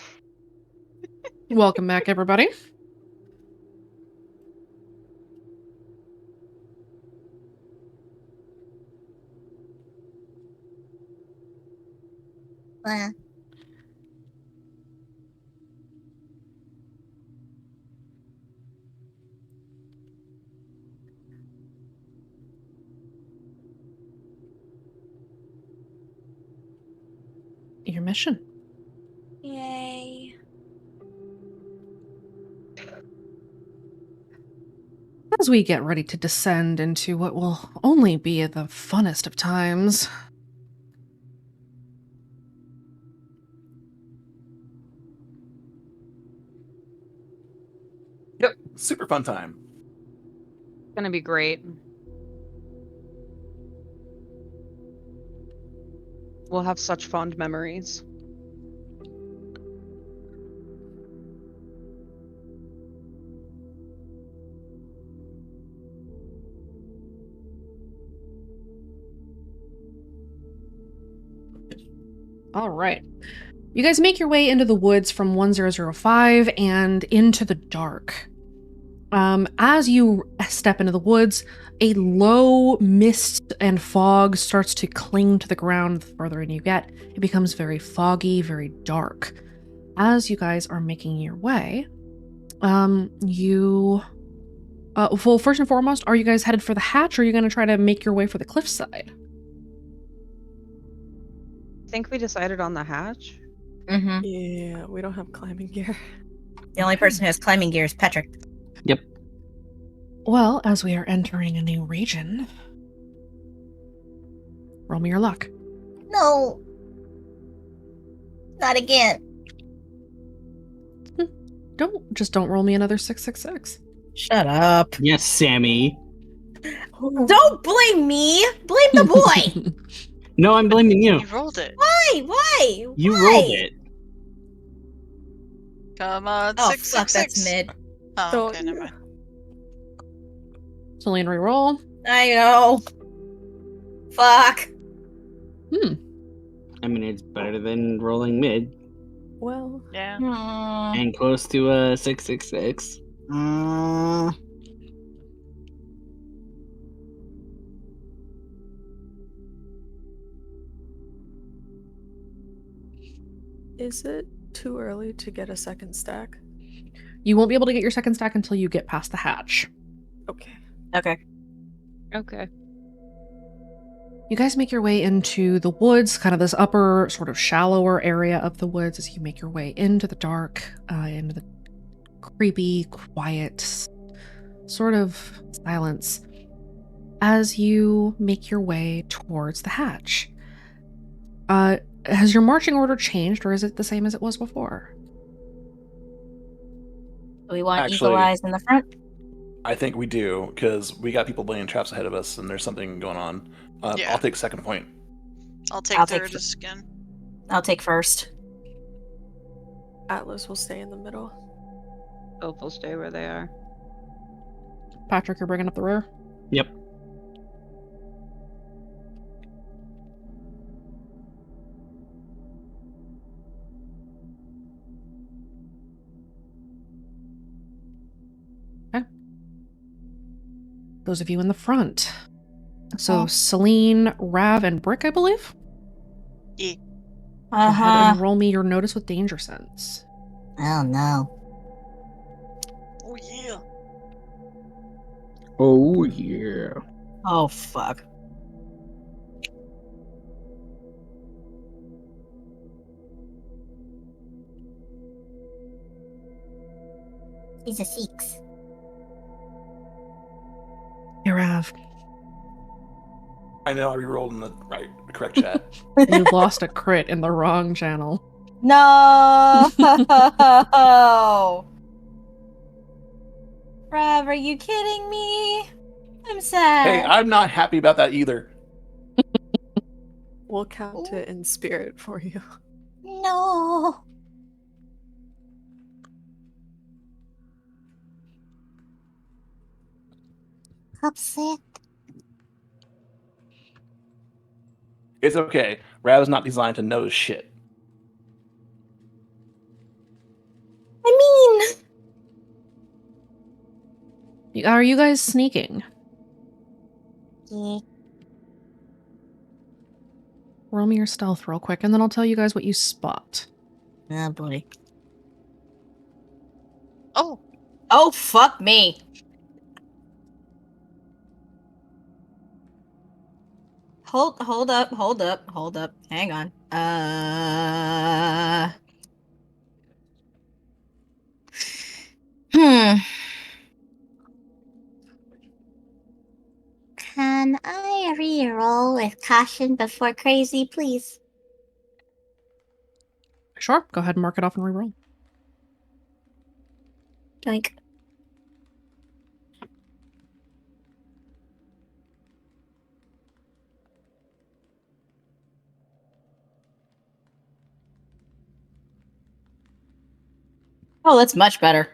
Welcome back, everybody. Uh, Your mission. Yay. As we get ready to descend into what will only be the funnest of times, Yep, super fun time. It's gonna be great. We'll have such fond memories. all right. You guys make your way into the woods from 1005 and into the dark. As you step into the woods, a low mist and fog starts to cling to the ground the further in you get. It becomes very foggy, very dark. As you guys are making your way, well, first and foremost, are you guys headed for the hatch, or are you going to try to make your way for the cliffside? I think we decided on the hatch. mm-hmm. Yeah, we don't have climbing gear. The only person who has climbing gear is Patrick. Yep. Well, as we are entering a new region, roll me your luck. No. Not again. Don't roll me another 666. Shut up. Yes, Sammy. Don't blame me. Blame the boy. No, I'm blaming you. You rolled it. Why? Why? You Why? rolled it. Come on, Oh, 666. fuck, that's mid. Oh, So- okay, never mind. Celine, re-roll. I know. Fuck. I mean, it's better than rolling mid Well, Yeah. and close to a 666. is it too early to get a second stack? You won't be able to get your second stack until you get past the hatch. Okay. Okay. Okay. You guys make your way into the woods, kind of this upper, sort of shallower area of the woods as you make your way into the dark, into the creepy, quiet, sort of silence as you make your way towards the hatch. Has your marching order changed, or is it the same as it was before? Do we want Actually- eagle eyes in the front? I think we do, because we got people laying traps ahead of us, and there's something going on. Yeah. I'll take second point. I'll take I'll take third fir- again. I'll take first. Atlas will stay in the middle. Both will stay where they are. Patrick, you're bringing up the rear? Yep. Those of you in the front. So Oh. Celine, Rav, and Brick, I believe? Yeah. Go ahead Uh-huh. and roll me your notice with danger sense. Oh no. Oh, yeah. Oh, yeah. Oh fuck. He's a 6. Hey, Rav. I know I re-rolled in the correct chat. You lost a crit in the wrong channel. No. Rav, are you kidding me? I'm sad. Hey, I'm not happy about that either. We'll count it in spirit for you. No. Upset. It's okay. Rav's not designed to know shit. Are you guys sneaking? Yeah. Roll me your stealth real quick, and then I'll tell you guys what you spot. Oh boy. Oh, Oh fuck me. Hold up. Hang on. Hmm. Can I re-roll with caution before crazy, please? Sure, go ahead and mark it off and reroll. Doink. Oh, that's much better.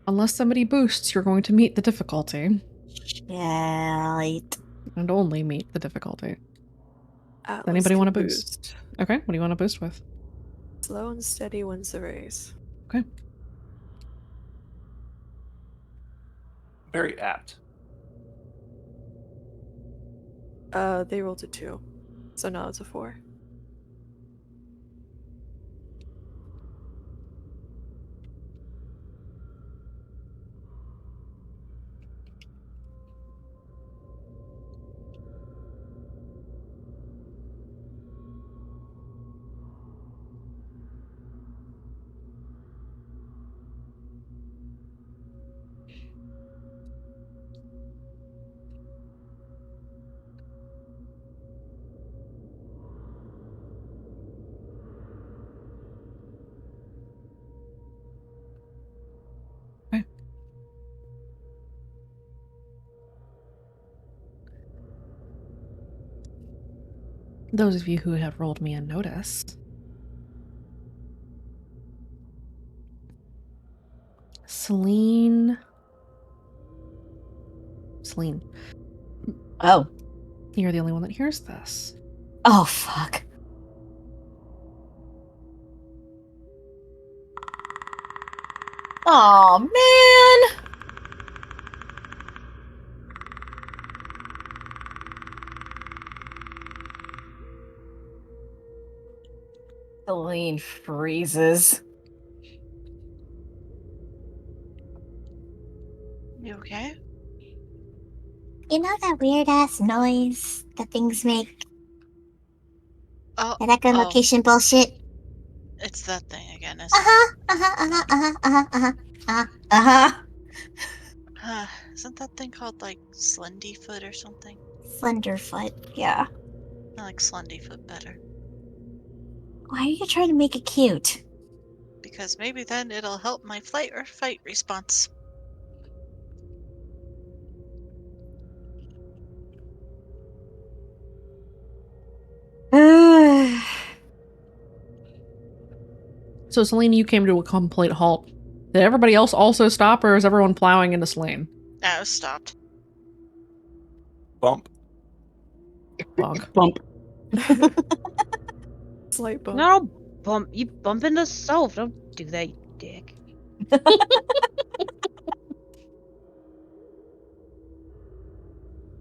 Unless somebody boosts, you're going to meet the difficulty. Shite. And only meet the difficulty. Atlas Anybody want to can boost? Okay, what do you want to boost with? Slow and steady wins the race. Okay. Very apt. They rolled a 2, so now it's a 4. Okay. Those of you who have rolled me a notice. Celine. Oh. You're the only one that hears this. Oh fuck. Oh man. Celine freezes. you okay? You know that weird ass noise that things make? Oh, Redacre oh, location bullshit? it's that thing again, Uh isn't it? huh, uh huh, uh huh, uh huh, uh huh, uh huh. Isn't that thing called like Slendyfoot or something? Slenderfoot, yeah. I like Slendyfoot better. Why are you trying to make it cute? Because maybe then it'll help my flight or fight response. So, Celine, you came to a complete halt. Did everybody else also stop, or is everyone plowing into Celine? I was stopped. Bump. Bog. Bump. Slight bump. No, bump. You bump into self. Don't do that, you dick.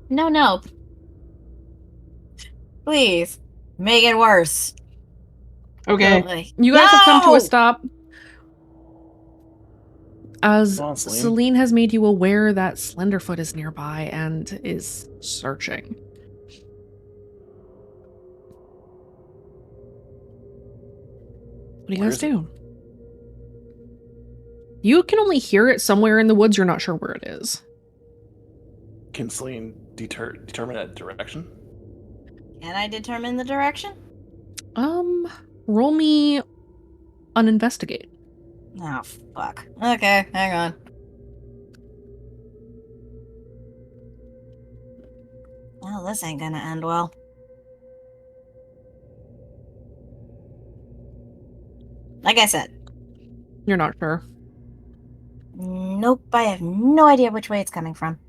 No. Please. Make it worse. Okay. Like, You guys have come to a no! stop as Come on, Celine. Celine has made you aware that Slenderfoot is nearby and is searching. What do you Where guys is it? do? You can only hear it somewhere in the woods. You're not sure where it is. Can Celine determine a direction? Can I determine the direction? Roll me an investigate. Oh, fuck. Okay, hang on. Well, this ain't gonna end well. Like I said, You're not sure. nope, I have no idea which way it's coming from.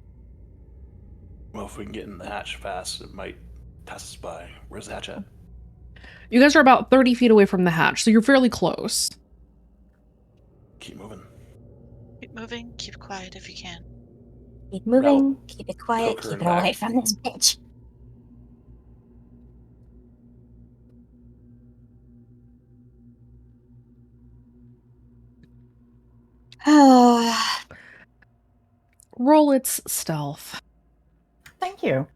Well, if we can get in the hatch fast, it might pass us by. Where's the hatch at? You guys are about 30 feet away from the hatch, so you're fairly close. Keep moving. Keep moving. Keep quiet if you can. Keep moving, That'll keep it quiet, poke her keep in it the away back. from this bitch. Roll its stealth. Thank you.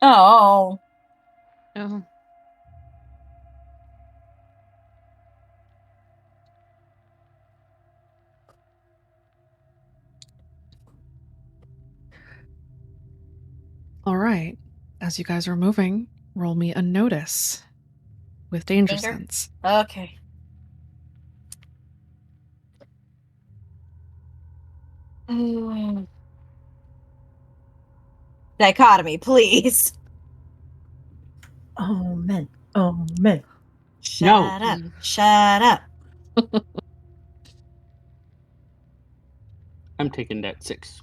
Oh. Oh. All right. As you guys are moving, roll me a notice with danger Danger? sense. Okay. Dichotomy, please. Oh, men. Oh, men. Shut No. up. Shut up. I'm taking that 6.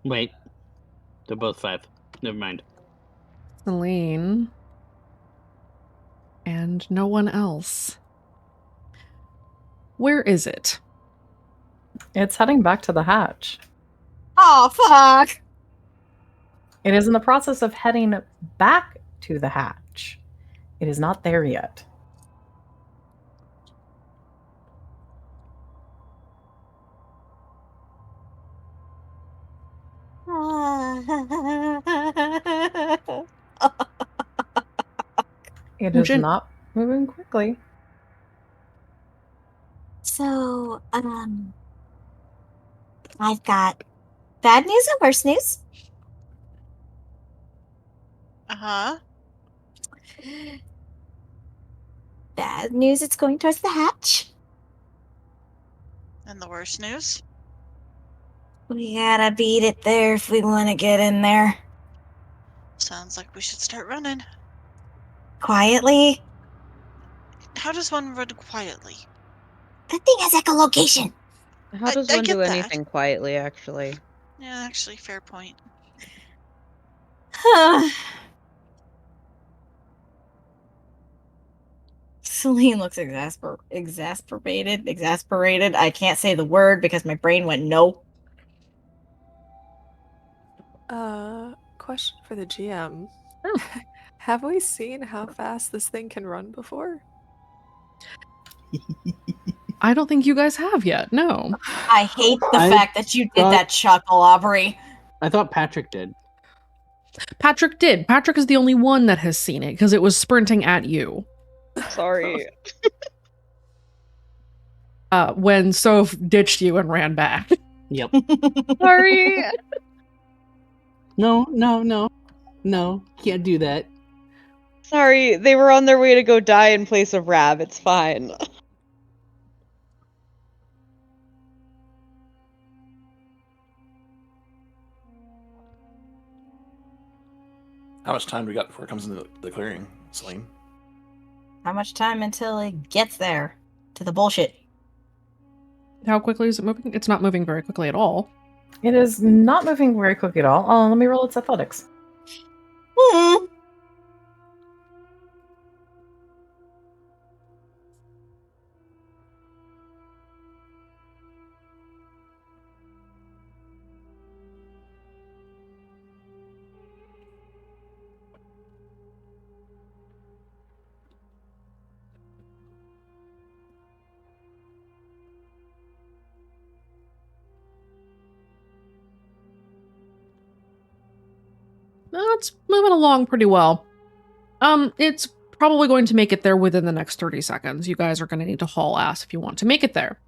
Wait. They're both 5. Never mind. Celine. And no one else. Where is it? It's heading back to the hatch. Oh, fuck. It is in the process of heading back to the hatch. It is not there yet. It is Jin- not moving quickly. So, I've got bad news and worse news. Uh-huh. Bad news, it's going towards the hatch. And the worst news? We gotta beat it there if we want to get in there. Sounds like we should start running. Quietly. How does one run quietly? That thing has echolocation. How does I one do get that. anything quietly, actually? Yeah, actually, fair point. Celine looks exasperated. I can't say the word because my brain went no. Question for the GM. Oh. Have we seen how fast this thing can run before? I don't think you guys have yet. No. I hate the I fact that you did thought- that chuckle, Aubrey. I thought Patrick did. Patrick did. Patrick is the only one that has seen it because it was sprinting at you. Sorry. When Soph ditched you and ran back. Yep. Sorry. No. Can't do that. Sorry, they were on their way to go die in place of Rab. It's fine. How much time do we got before it comes into the clearing, Celine? How much time until it gets there? To the bullshit. How quickly is it moving? It's not moving very quickly at all. It is not moving very quickly at all. Oh, let me roll its athletics. It's moving along pretty well. It's probably going to make it there within the next 30 seconds. You guys are going to need to haul ass if you want to make it there.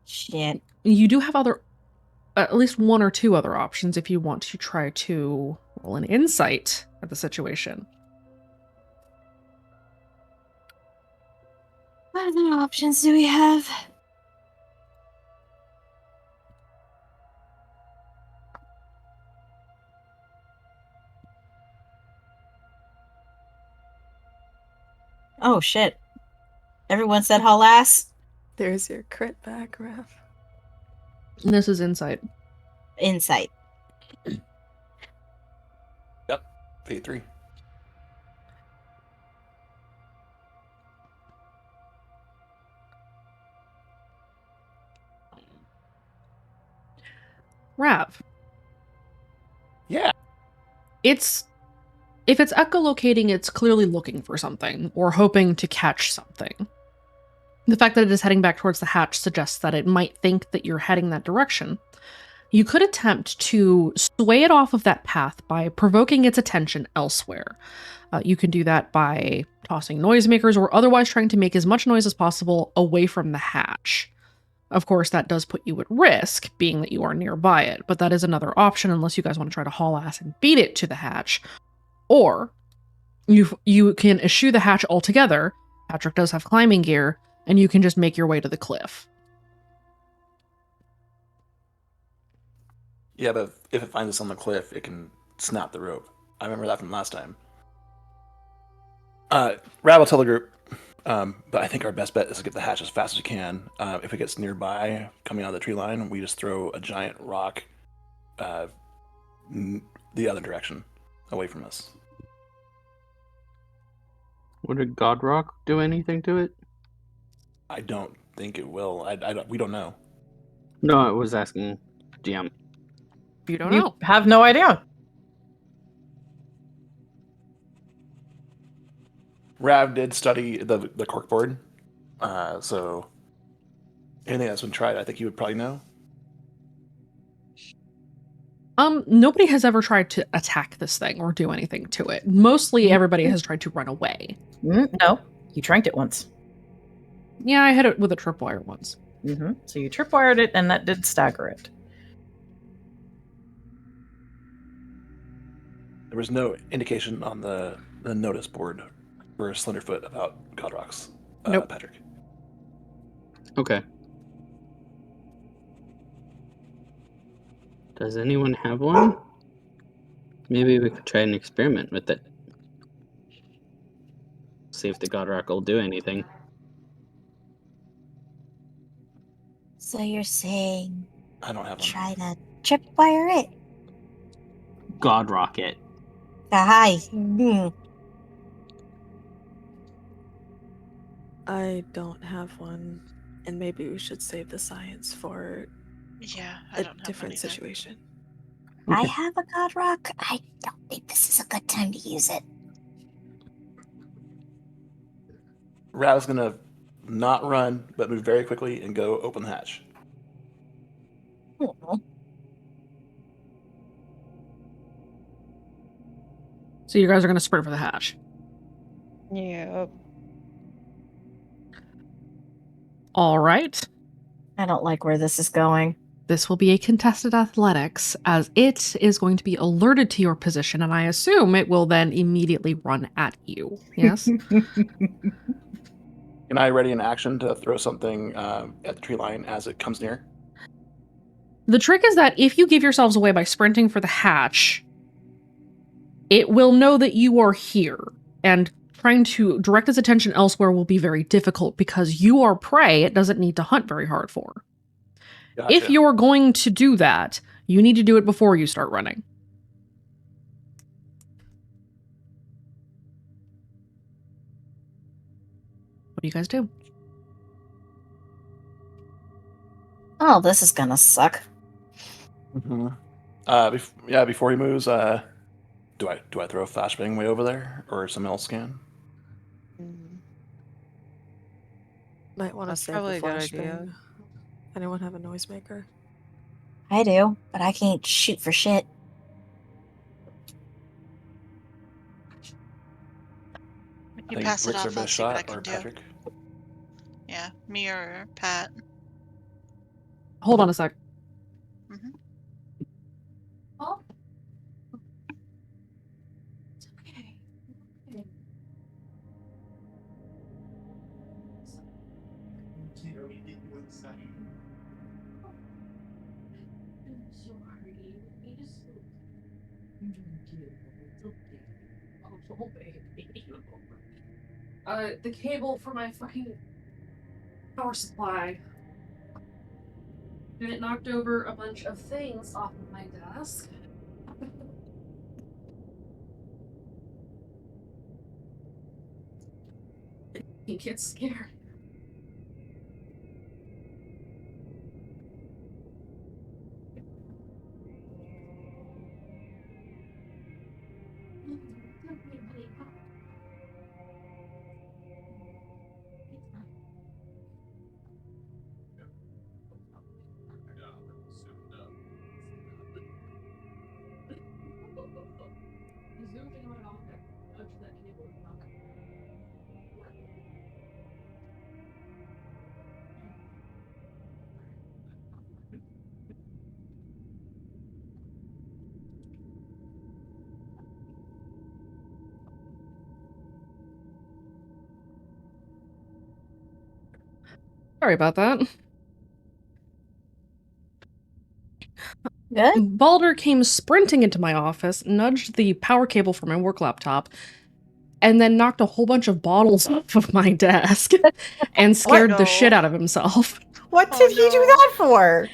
Shit. You do have at least one or two other options if you want to try to roll an insight at the situation. What other options do we have? Oh shit. Everyone said haul ass? There's your crit back, Ref. This is insight. Insight. Yep. 83. Rav. Yeah. If it's echolocating, it's clearly looking for something or hoping to catch something. The fact that it is heading back towards the hatch suggests that it might think that you're heading that direction. You could attempt to sway it off of that path by provoking its attention elsewhere. You can do that by tossing noisemakers or otherwise trying to make as much noise as possible away from the hatch. Of course, that does put you at risk, being that you are nearby it, but that is another option unless you guys want to try to haul ass and beat it to the hatch. Or you can eschew the hatch altogether. Patrick does have climbing gear, and you can just make your way to the cliff. Yeah, but if it finds us on the cliff, it can snap the rope. I remember that from last time. Rab will tell the group, but I think our best bet is to get the hatch as fast as we can. If it gets nearby, coming out of the tree line, we just throw a giant rock the other direction, away from us. Would a god rock do anything to it? I don't think it will. We don't know. No, I was asking GM. You don't You know. have no idea. Rav did study the corkboard, so anything that's been tried, I think you would probably know. Nobody has ever tried to attack this thing or do anything to it. Mostly everybody has tried to run away. No, you tranked it once. Yeah, I hit it with a tripwire once. So you tripwired it, and that did stagger it. There was no indication on the notice board for Slenderfoot about Godrocks. Nope. Patrick. Okay. Does anyone have one? Maybe we could try an experiment with it. See if the god rock will do anything. So you're saying I don't have one. try to tripwire it? God rocket. Hi. I don't have one, and maybe we should save the science for Yeah, I a don't have one different either. situation. I Okay. have a god rock. I don't think this is a good time to use it. Rav's gonna not run, but move very quickly and go open the hatch. So you guys are going to sprint for the hatch. Yeah. All right. I don't like where this is going. This will be a contested athletics, as it is going to be alerted to your position, and I assume it will then immediately run at you. Yes? Can I ready an action to throw something at the tree line as it comes near? The trick is that if you give yourselves away by sprinting for the hatch, it will know that you are here, and trying to direct its attention elsewhere will be very difficult because you are prey it doesn't need to hunt very hard for. Gotcha. If you're going to do that, you need to do it before you start running. What do you guys do? Oh, this is gonna suck. Mm-hmm. Before he moves, do I throw a flashbang way over there, or someone else can? Might want to That's save probably the a good idea. flashbang. Anyone have a noisemaker? I do, but I can't shoot for shit. You I think pass it Rick's our off, I'll best see what I shot, or can do. Patrick. Yeah, me or Pat. Hold on a sec. Mhm. Oh. It's okay. The cable for my fucking power supply. And it knocked over a bunch of things off of my desk. He gets scared. Sorry about that. Good. Balder came sprinting into my office, nudged the power cable for my work laptop, and then knocked a whole bunch of bottles off of my desk and scared the shit out of himself. What Oh, did he do no. that for?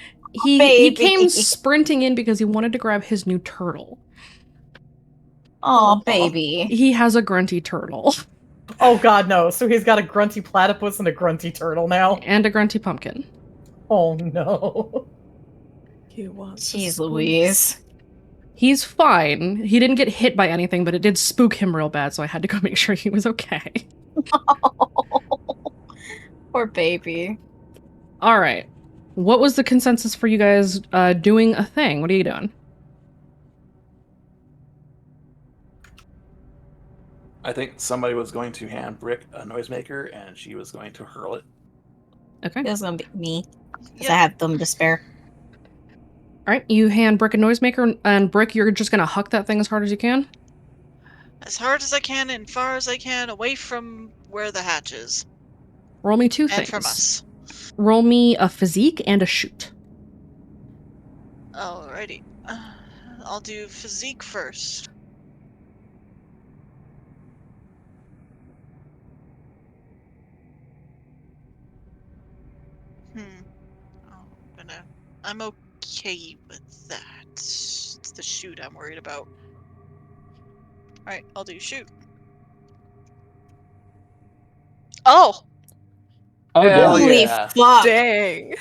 He came Baby. sprinting in because he wanted to grab his new turtle. Oh, baby. He has a grunty turtle Oh god, no. So he's got a grunty platypus and a grunty turtle now. and a grunty pumpkin. Oh no. He wants a Jeez squeeze. Louise. He's fine. He didn't get hit by anything, but it did spook him real bad, so I had to go make sure he was okay. Poor baby. All right. What was the consensus for you guys doing a thing? What are you doing? I think somebody was going to hand Brick a noisemaker, and she was going to hurl it. Okay. It was gonna be me. Because Yep. I have them to spare. All right. You hand Brick a noisemaker, and Brick, you're just gonna huck that thing as hard as you can. As hard as I can and far as I can away from where the hatch is. Roll me two And things. from us. Roll me a physique and a shoot. Alrighty. I'll do physique first. I'm okay with that. It's the shoot I'm worried about. Alright, I'll do shoot. Oh! Oh, Hell damn. Holy yeah. fuck. Dang.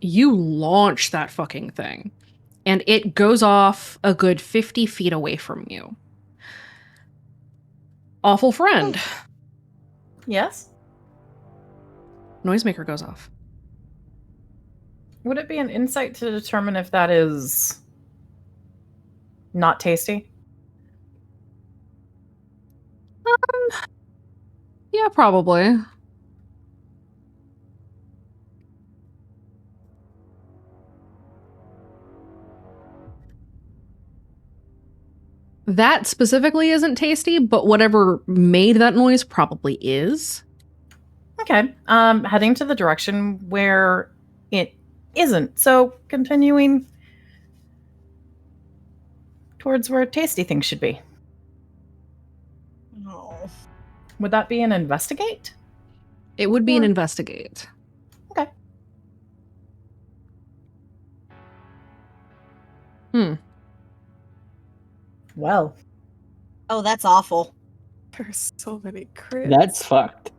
You launch that fucking thing, and it goes off a good 50 feet away from you. Awful friend. Yes? Noisemaker goes off. Would it be an insight to determine if that is not tasty? Yeah, probably. That specifically isn't tasty, but whatever made that noise probably is. Okay. Heading to the direction where it isn't. So continuing towards where tasty things should be. No. Would that be an investigate? It would be an Or- investigate. Okay. Well, Oh, that's awful. There's so many crits. That's fucked.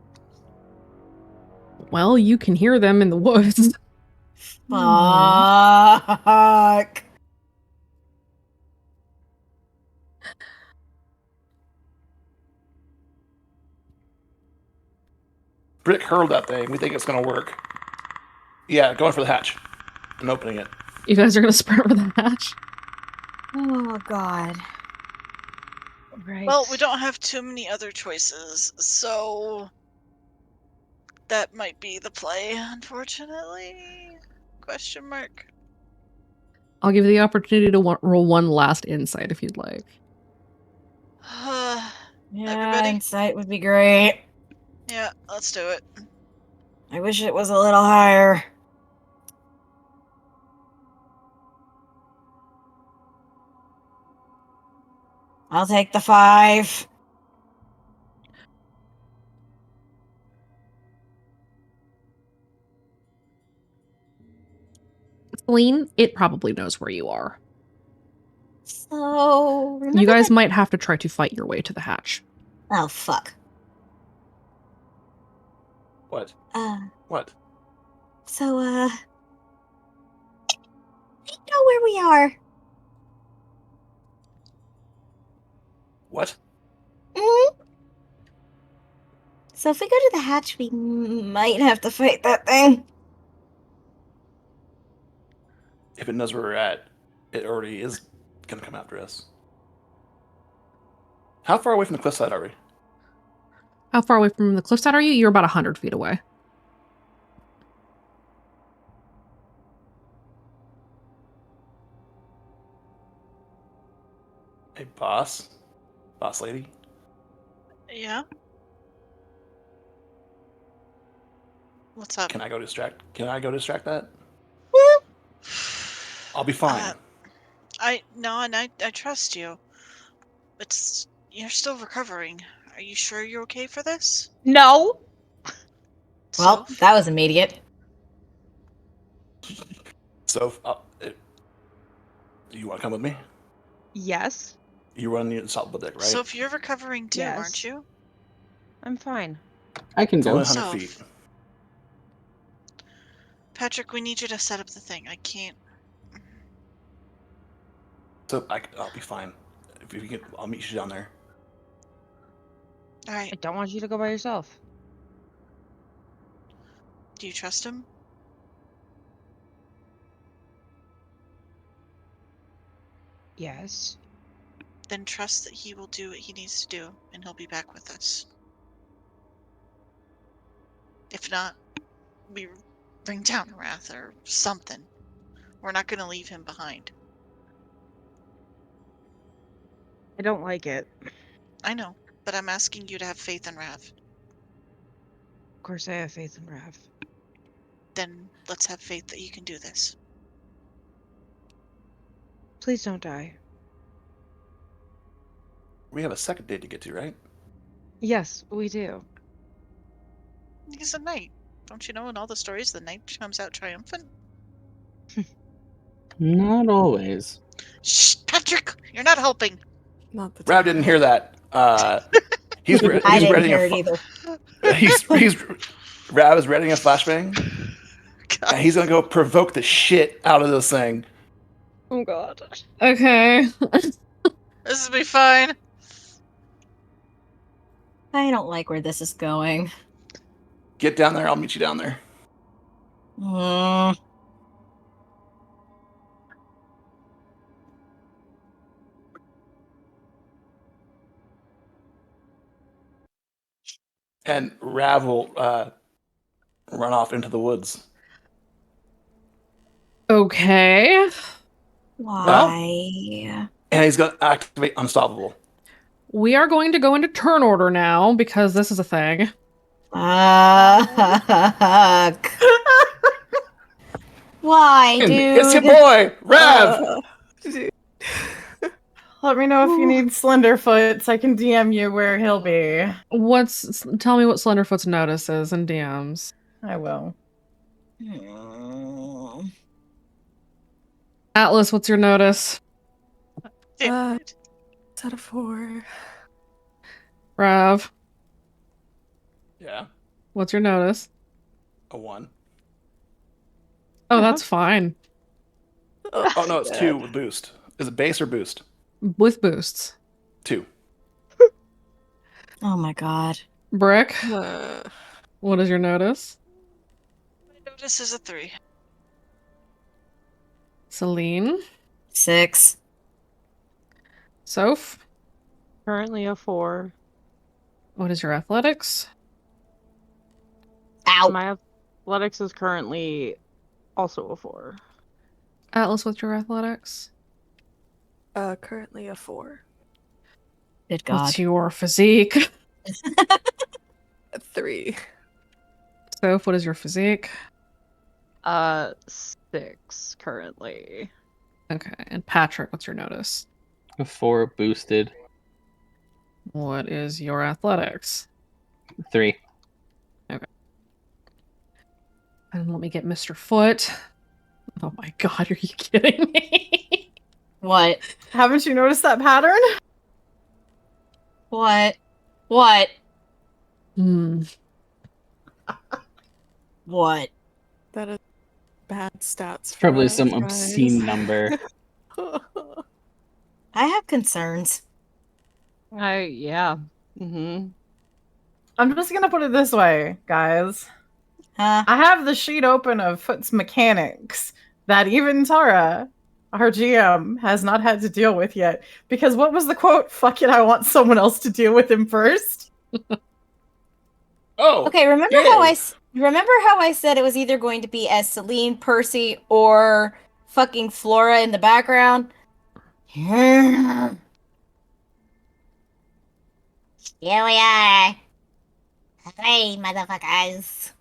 Well, you can hear them in the woods. Fuck. Brick hurled that thing. We think it's going to work. Yeah, going for the hatch and opening it. You guys are gonna sprint for the hatch. Oh, God. Right. Well, we don't have too many other choices, so that might be the play, unfortunately. Question mark. I'll give you the opportunity to roll one last insight if you'd like. Yeah, Everybody? insight would be great. Yeah, let's do it. I wish it was a little higher. I'll take the 5. Celine, it probably knows where you are. So, remember You guys that- might have to try to fight your way to the hatch. Oh, fuck. What? Uh, What? so, I know where we are. What? Mhm. So if we go to the hatch, we might have to fight that thing. If it knows where we're at, it already is gonna come after us. How far away from the cliffside are we? How far away from the cliffside are you? You're about 100 feet away. Hey, boss? Boss lady? Yeah. What's up? Can I go distract that? I'll be fine. I trust you. You're still recovering. Are you sure you're okay for this? No. Well, Soph? that was immediate. So, you want to come with me? Yes. You run the assault deck, right? Soph, you're recovering too, aren't Yes. you? I'm fine. I can It's only go. 100 Soph. feet. Patrick, we need you to set up the thing. I can't. So I'll be fine. If you can, I'll meet you down there. All I right. don't want you to go by yourself. Do you trust him? Yes. Then trust that he will do what he needs to do, and he'll be back with us. If not, we bring down Wrath or something. We're not going to leave him behind. I don't like it. I know, but I'm asking you to have faith in Wrath. Of course, I have faith in Rav. Then let's have faith that you can do this. Please don't die. We have a second date to get to, right? Yes, we do. He's a knight. Don't you know in all the stories the knight comes out triumphant? Not always. Shh, Patrick! You're not helping! Not the Rab time. didn't hear that. He's I he's didn't reading hear a it either. he's Rab is reading a flashbang, God. and he's gonna go provoke the shit out of this thing. Oh god. Okay. This will be fine. I don't like where this is going. Get down there. I'll meet you down there. Mm, And Rav will run off into the woods. Okay. Why? And he's gonna activate Unstoppable. We are going to go into turn order now because this is a thing. Fuck. Why, dude? It's your boy, Rav. Let me know if you need Slenderfoots. I can DM you where he'll be. Tell me what Slenderfoot's notice is in DMs. I will. Hmm. Atlas, what's your notice? Damn it. It's out of 4. Rav, Yeah, what's your notice? a 1. Oh, that's fine. Oh no, it's 2 with boost. Is it base or boost? With boosts. 2. Oh my god. Brick, Uh, what is your notice? My notice is a 3. Celine, 6. Soph, Currently a 4. what is your athletics? Ow. My athletics is currently also a 4. Atlas, what's your athletics? currently a 4. Good god. What's your physique? A 3. Soph, what is your physique? 6 currently. Okay, and Patrick, what's your notice? A 4 boosted. What is your athletics? 3. And let me get Mr. Foot. Oh my god, are you kidding me? What? Haven't you noticed that pattern? What? What? Hmm. What? That is bad stats for Probably us, some guys. obscene number. I have concerns. Yeah. Mm-hmm. I'm just gonna put it this way, guys. Huh? I have the sheet open of Foot's mechanics that even Tara, our GM, has not had to deal with yet. Because what was the quote? Fuck it, I want someone else to deal with him first. Oh, Okay, remember yay. how I said it was either going to be as Celine, Percy, or fucking Flora in the background? Here we are. Hey, motherfuckers.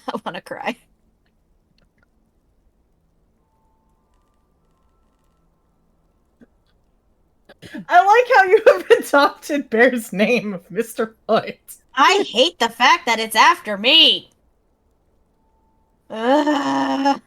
I wanna cry. I like how you have adopted Bear's name of Mr. Foot. I hate the fact that it's after me. Ugh.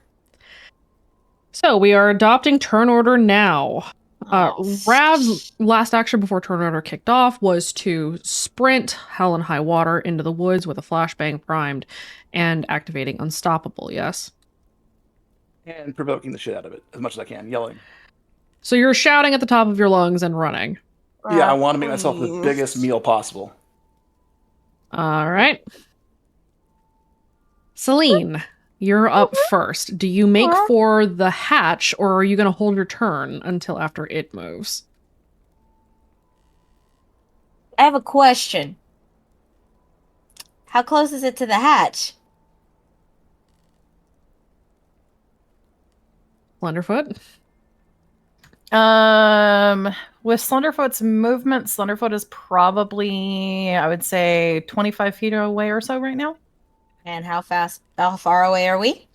So we are adopting turn order now. Oh, Rav's last action before turn order kicked off was to sprint hell and high water into the woods with a flashbang primed and activating Unstoppable, yes? And provoking the shit out of it as much as I can, yelling. So you're shouting at the top of your lungs and running. Yeah, I want to make myself the please. biggest meal possible. All right. Celine, you're up first. Do you make for the hatch or are you going to hold your turn until after it moves? I have a question. How close is it to the hatch? Slenderfoot? With Slenderfoot's movement, Slenderfoot is probably, I would say, 25 feet away or so right now. And how far away are we?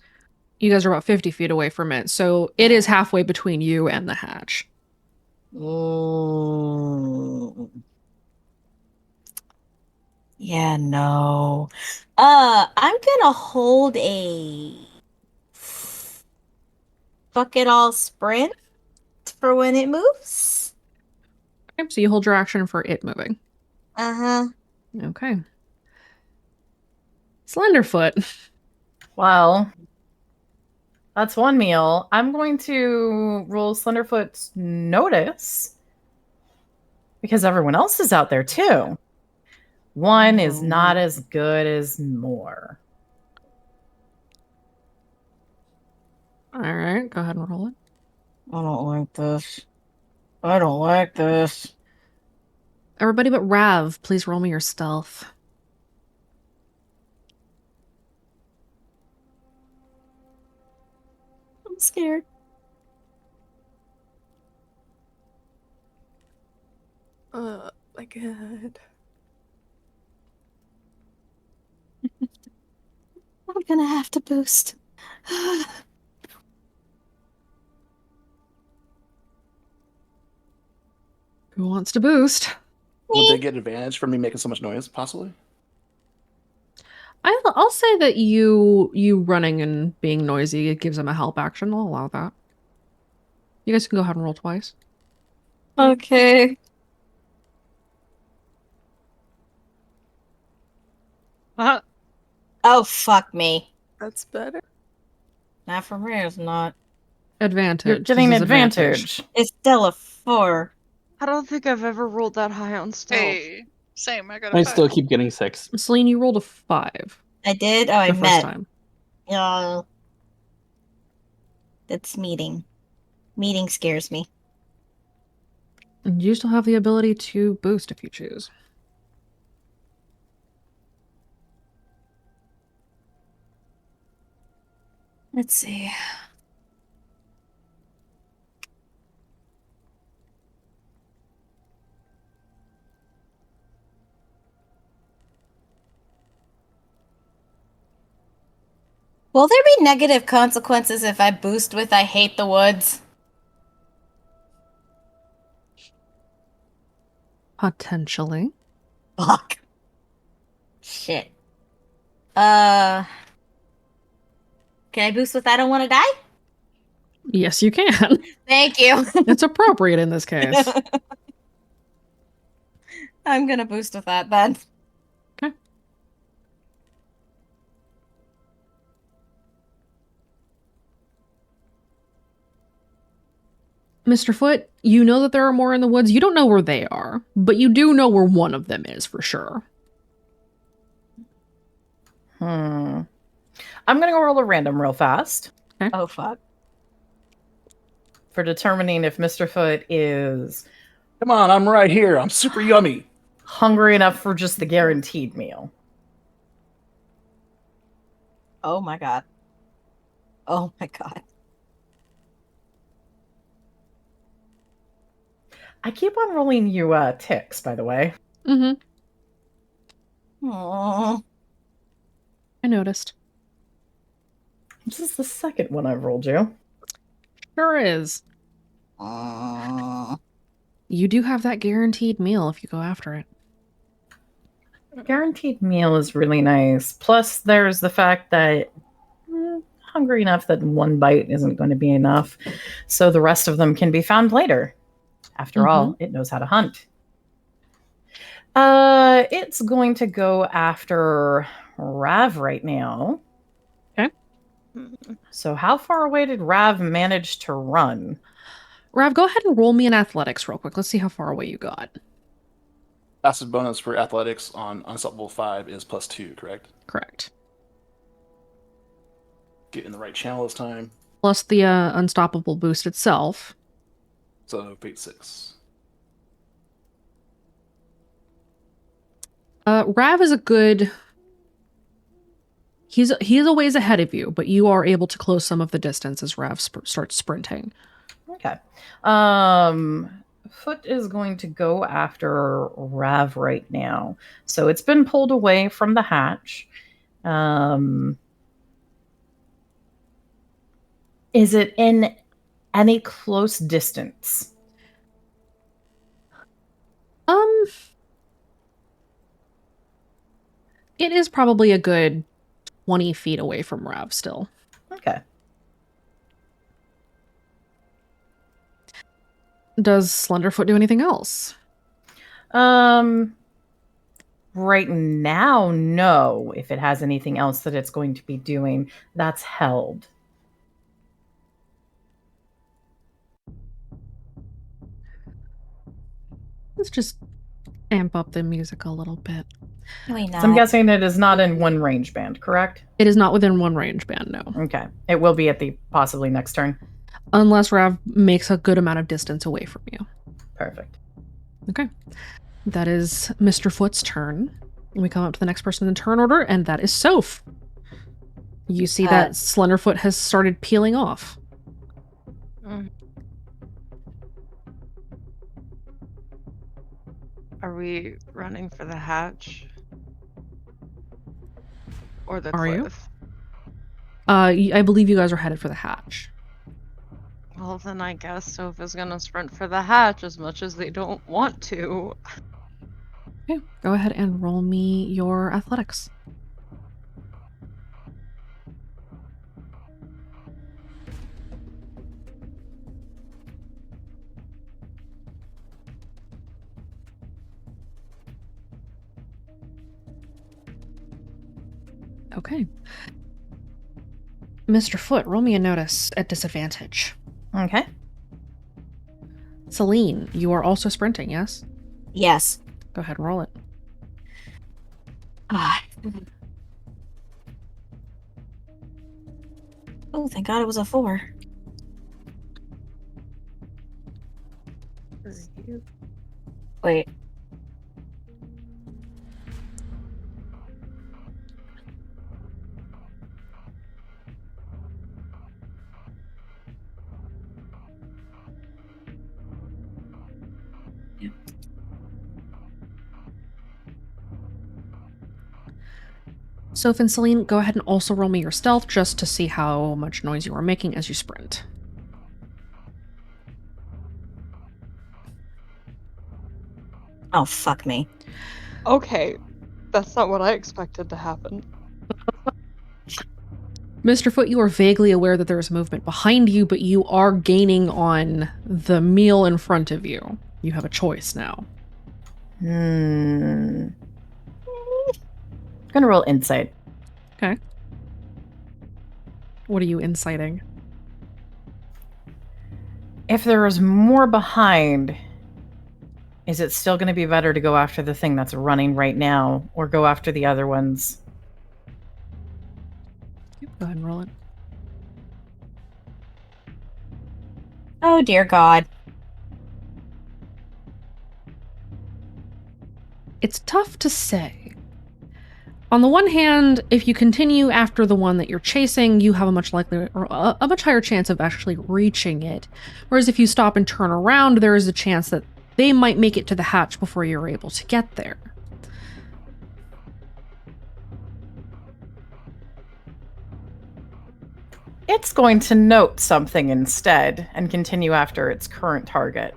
You guys are about 50 feet away from it, so it is halfway between you and the hatch. Mm. Yeah, no. I'm gonna hold a fuck it all sprint for when it moves. Okay, so you hold your action for it moving. Uh-huh. Okay. Slenderfoot. Well, that's one meal. I'm going to roll Slenderfoot's notice because everyone else is out there too. One is not as good as more. All right, go ahead and roll it. I don't like this. I don't like this. Everybody but Rav, please roll me your stealth. I'm scared. My god. I'm gonna have to boost. Who wants to boost? Would they get advantage from me making so much noise, possibly? I'll say that you running and being noisy, it gives them a help action. I'll allow that. You guys can go ahead and roll twice. Okay. Oh, fuck me. That's better. Not from here, it's not. Advantage. You're getting This is advantage. It's still a 4. I don't think I've ever rolled that high on stealth. Hey, same. I got a I 5. still keep getting 6. Celine, you rolled a 5 I did? Oh, I the first met. time. That's meeting. Meeting scares me. And you still have the ability to boost if you choose. Let's see. Will there be negative consequences if I boost with I hate the woods? Potentially. Fuck. Shit. Can I boost with I don't want to die? Yes, you can. Thank you. It's appropriate in this case. I'm gonna boost with that then. Okay. Mr. Foot, you know that there are more in the woods. You don't know where they are, but you do know where one of them is for sure. I'm gonna go roll a random real fast. Okay. Oh fuck. For determining if Mr. Foot is Come on, I'm right here. I'm super yummy. hungry enough for just the guaranteed meal. Oh my god. Oh my god. I keep on rolling you ticks, by the way. Mm-hmm. Aww. I noticed. This is the second one I've rolled you. Sure is. Aww. You do have that guaranteed meal if you go after it. Guaranteed meal is really nice. Plus, there's the fact that hungry enough that one bite isn't going to be enough. So the rest of them can be found later. After all, it knows how to hunt. It's going to go after Rav right now. Okay. So how far away did Rav manage to run? Rav, go ahead and roll me in athletics real quick. Let's see how far away you got. Passive bonus for athletics on Unstoppable 5 is +2, correct? Correct. Get in the right channel this time. Plus the unstoppable boost itself. So, fate 6. Rav is a good... He is a ways ahead of you, but you are able to close some of the distance as Rav starts sprinting. Okay. Foot is going to go after Rav right now. So it's been pulled away from the hatch. Is it in any close distance? It is probably a good 20 feet away from Rav still. Okay. Does Slenderfoot do anything else? Right now, no. If it has anything else that it's going to be doing, that's held. Let's just amp up the music a little bit. Can we So I'm not? guessing it is not in one range band, correct? It is not within one range band, no. Okay. It will be at the possibly next turn. Unless Rav makes a good amount of distance away from you. Perfect. Okay. That is Mr. Foot's turn. We come up to the next person in the turn order, and that is Soph. You see that Slenderfoot has started peeling off. Are we running for the hatch? Or the Are you? cliff? I believe you guys are headed for the hatch. Well, then I guess Soph is gonna sprint for the hatch as much as they don't want to. Okay, go ahead and roll me your athletics. Okay. Mr. Foot, roll me a notice at disadvantage. Okay. Celine, you are also sprinting, yes? Yes. Go ahead and roll it. Oh, thank God it was a 4. Wait. Soph and Celine, go ahead and also roll me your stealth just to see how much noise you are making as you sprint. Oh, fuck me. Okay, that's not what I expected to happen. Mr. Foot, you are vaguely aware that there is movement behind you, but you are gaining on the meal in front of you. You have a choice now. I'm gonna roll insight. Okay. What are you inciting? If there is more behind, is it still going to be better to go after the thing that's running right now, or go after the other ones? Go ahead and roll it. Oh, dear God. It's tough to say. On the one hand, if you continue after the one that you're chasing, you have a much higher chance of actually reaching it. Whereas if you stop and turn around, there is a chance that they might make it to the hatch before you're able to get there. It's going to note something instead and continue after its current target.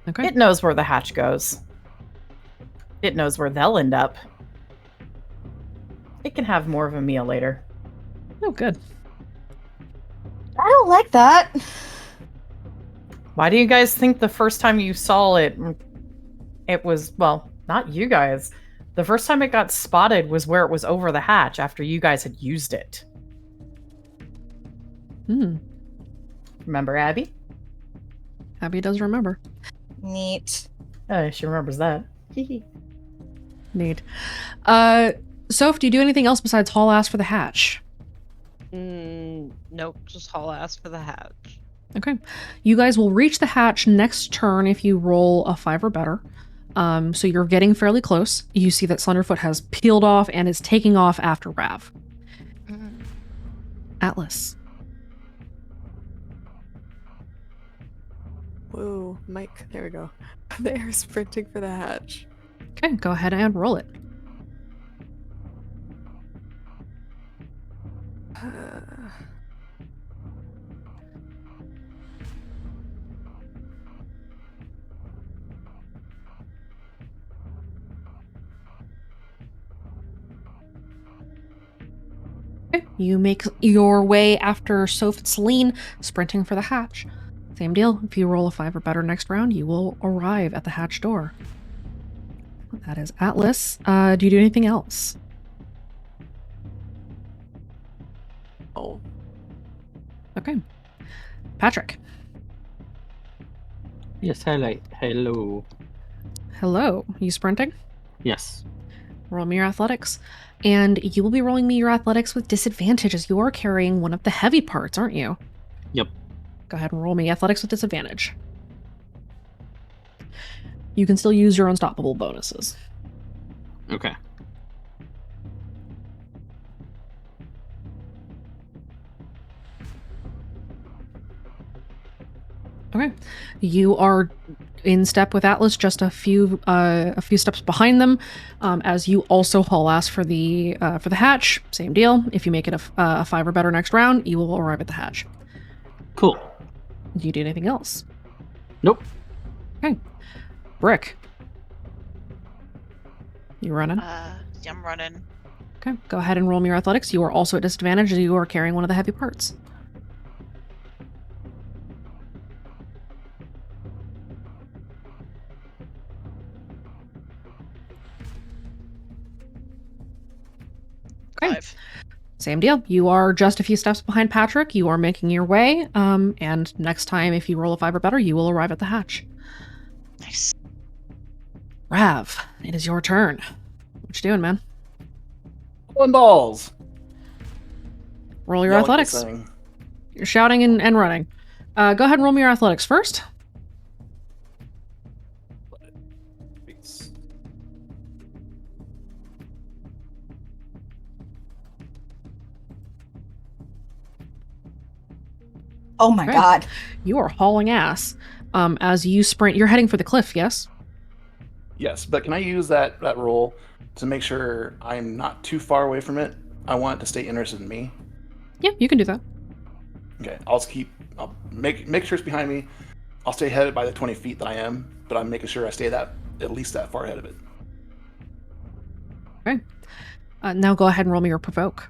Okay. It knows where the hatch goes. It knows where they'll end up. It can have more of a meal later. Oh, good. I don't like that. Why do you guys think the first time you saw it, it was, well, not you guys. The first time it got spotted was where it was over the hatch after you guys had used it. Remember Abby? Abby does remember. Neat. She remembers that. Neat. Soph, do you do anything else besides haul ass for the hatch? Nope, just haul ass for the hatch. Okay. You guys will reach the hatch next turn if you roll a 5 or better. So you're getting fairly close. You see that Slenderfoot has peeled off and is taking off after Rav. Atlas. Whoa, Mike. There we go. They are sprinting for the hatch. Okay, go ahead and roll it. Okay, you make your way after Soph's lean, sprinting for the hatch. Same deal. If you roll a 5 or better next round, you will arrive at the hatch door. That is Atlas. Do you do anything else? Oh. Okay. Patrick. Yes, hello. Hello. You sprinting? Yes. Roll me your athletics. And you will be rolling me your athletics with disadvantage as you are carrying one of the heavy parts, aren't you? Yep. Go ahead and roll me athletics with disadvantage. You can still use your unstoppable bonuses. Okay. Okay. You are in step with Atlas, just a few steps behind them, as you also haul ass for the hatch. Same deal. If you make it a 5 or better next round, you will arrive at the hatch. Cool. Do you do anything else? Nope. Okay. Brick. You running? Yeah, I'm running. Okay. Go ahead and roll me your athletics. You are also at disadvantage as you are carrying one of the heavy parts. Okay. 5. Same deal. You are just a few steps behind Patrick. You are making your way. And next time, if you roll a 5 or better, you will arrive at the hatch. Nice. Rav, it is your turn. What you doing, man? Pulling balls. Roll your Yelling, athletics. saying, You're shouting and running. Go ahead and roll me your athletics first. Oh my Okay. God. You are hauling ass. As you sprint, you're heading for the cliff, yes? Yes, but can I use that roll to make sure I'm not too far away from it? I want it to stay interested in me. Yeah, you can do that. Okay, I'll make sure it's behind me. I'll stay ahead by the 20 feet that I am, but I'm making sure I stay at least that far ahead of it. Okay. Now go ahead and roll me your provoke.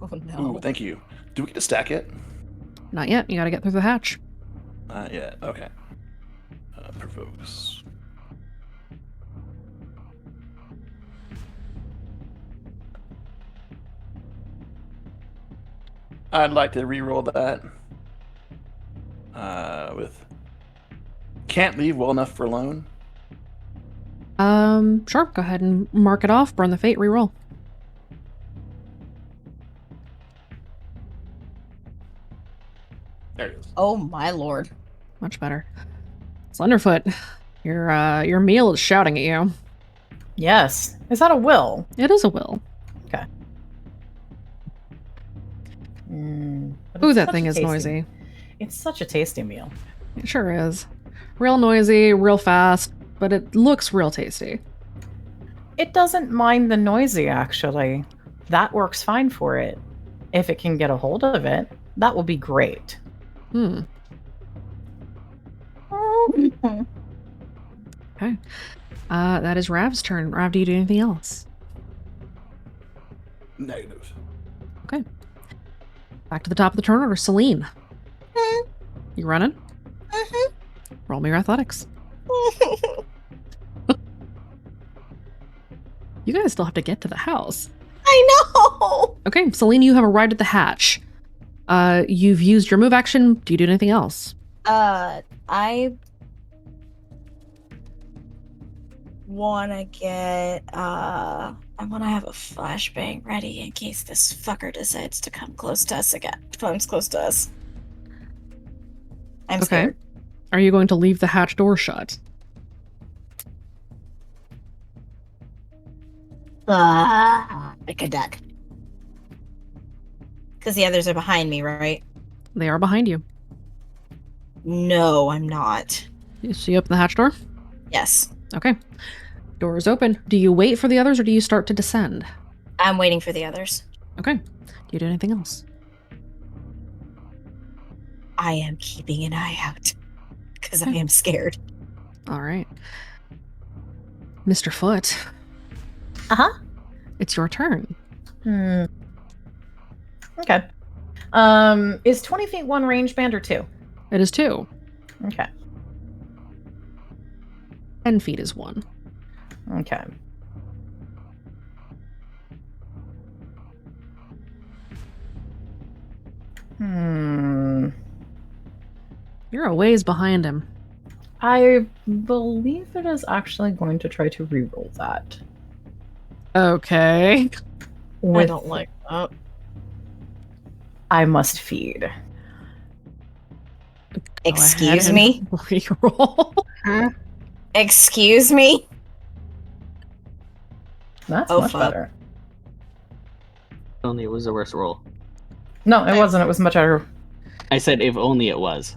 Oh no. Ooh, thank you. Do we get to stack it? Not yet. You gotta get through the hatch. Not yet. Okay. Provokes. I'd like to re-roll that. With can't leave well enough for loan. Sure. Go ahead and mark it off. Burn the fate. Reroll. There it is. Oh my lord. Much better. Slenderfoot, your meal is shouting at you. Yes. Is that a will? It is a will. Okay. But Ooh, it's that such thing a is tasty- noisy. It's such a tasty meal. It sure is. Real noisy, real fast, but it looks real tasty. It doesn't mind the noisy, actually. That works fine for it. If it can get a hold of it, that will be great. Hmm. Okay. That is Rav's turn. Rav, do you do anything else? Negative. Okay. Back to the top of the turn order. Celine. You running? Roll me your athletics. You guys still have to get to the house. I know. Okay, Celine, you have arrived at the hatch. You've used your move action. Do you do anything else? I wanna get I wanna have a flashbang ready in case this fucker decides to come close to us again. Comes close to us. I'm scared. Are you going to leave the hatch door shut? Like a duck. Because the others are behind me, right? They are behind you. No, I'm not. So you open the hatch door? Yes. Okay. Door is open. Do you wait for the others or do you start to descend? I'm waiting for the others. Okay. Do you do anything else? I am keeping an eye out. Because I am scared. All right. Mr. Foot. Uh-huh. It's your turn. Okay. Is 20 feet one range band or two? It is 2. Okay. 10 feet is 1. Okay. You're a ways behind him. I believe it is actually going to try to reroll that. Okay. I don't like that. I must feed. Excuse me? Reroll. Excuse me? That's Oh, much fuck. better. Only it was the worst roll. No, it wasn't. It was much better. I said if only it was.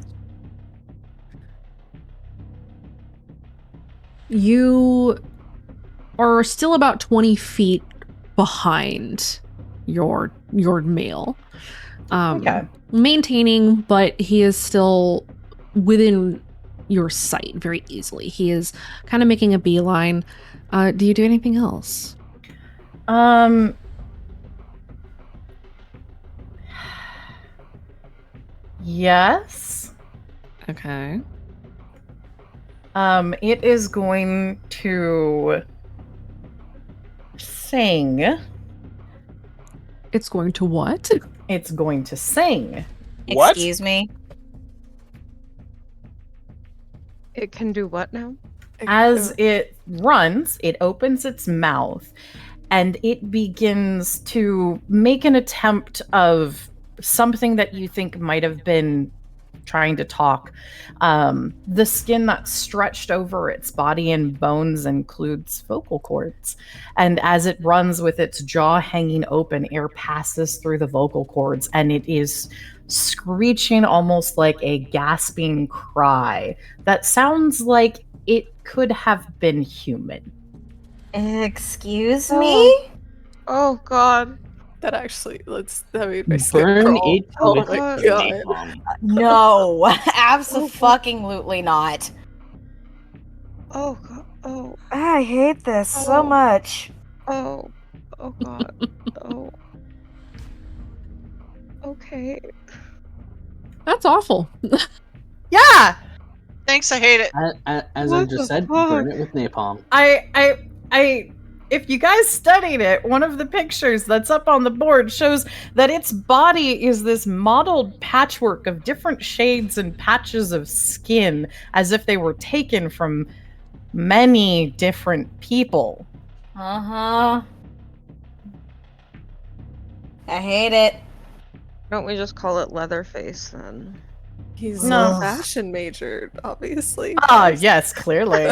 You are still about 20 feet behind your meal. Okay. Maintaining, but he is still within your sight very easily. He is kind of making a beeline. Do you do anything else? Yes. Okay. It is going to sing. It's going to what? It's going to sing. What? Excuse me? It can do what now? As it runs, it opens its mouth and it begins to make an attempt of something that you think might have been trying to talk. The skin that's stretched over its body and bones includes vocal cords. And as it runs with its jaw hanging open, air passes through the vocal cords and it is screeching almost like a gasping cry that sounds like it could have been human. Excuse me? Oh god. That actually, that made my skin Burn crawl. it Oh with my God. god. napalm. No, absolutely not. Oh god. Oh. I hate this so Oh. much. Oh. Oh god. Oh. Okay. That's awful. Yeah, Thanks, I hate it. As I What just the said, fuck? burn it with napalm. I. If you guys studied it, one of the pictures that's up on the board shows that its body is this mottled patchwork of different shades and patches of skin, as if they were taken from many different people. Uh-huh. I hate it. Don't we just call it Leatherface then? He's No. a fashion major, obviously. Ah, yes, clearly.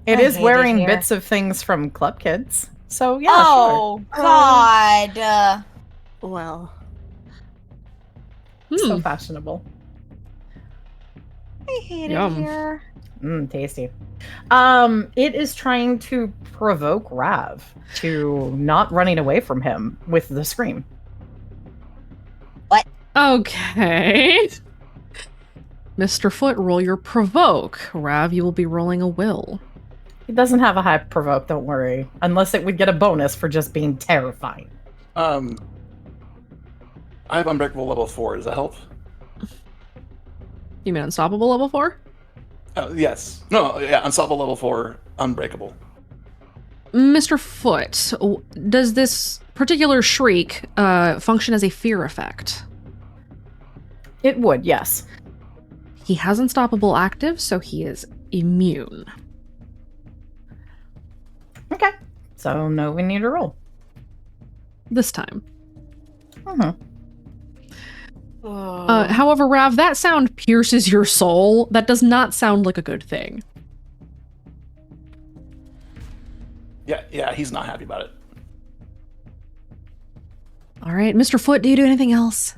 It I is hate it wearing here. bits of things from Club Kids. So, yeah, Oh, God. Well, sure. So Hmm. fashionable. I hate Yum. it here. Tasty. It is trying to provoke Rav to not running away from him with the scream. Okay. Mr. Foot, roll your provoke. Rav, you will be rolling a will. It doesn't have a high provoke, don't worry. Unless it would get a bonus for just being terrifying. I have Unbreakable level 4. Does that help? You mean Unstoppable level 4? Yes. No, yeah, Unstoppable level 4, Unbreakable. Mr. Foot, does this particular shriek function as a fear effect? It would, yes. He has Unstoppable active, so he is immune. Okay. So, no, we need a roll. This time. Mhm. However, Rav, that sound pierces your soul. That does not sound like a good thing. Yeah, he's not happy about it. All right, Mr. Foot, do you do anything else?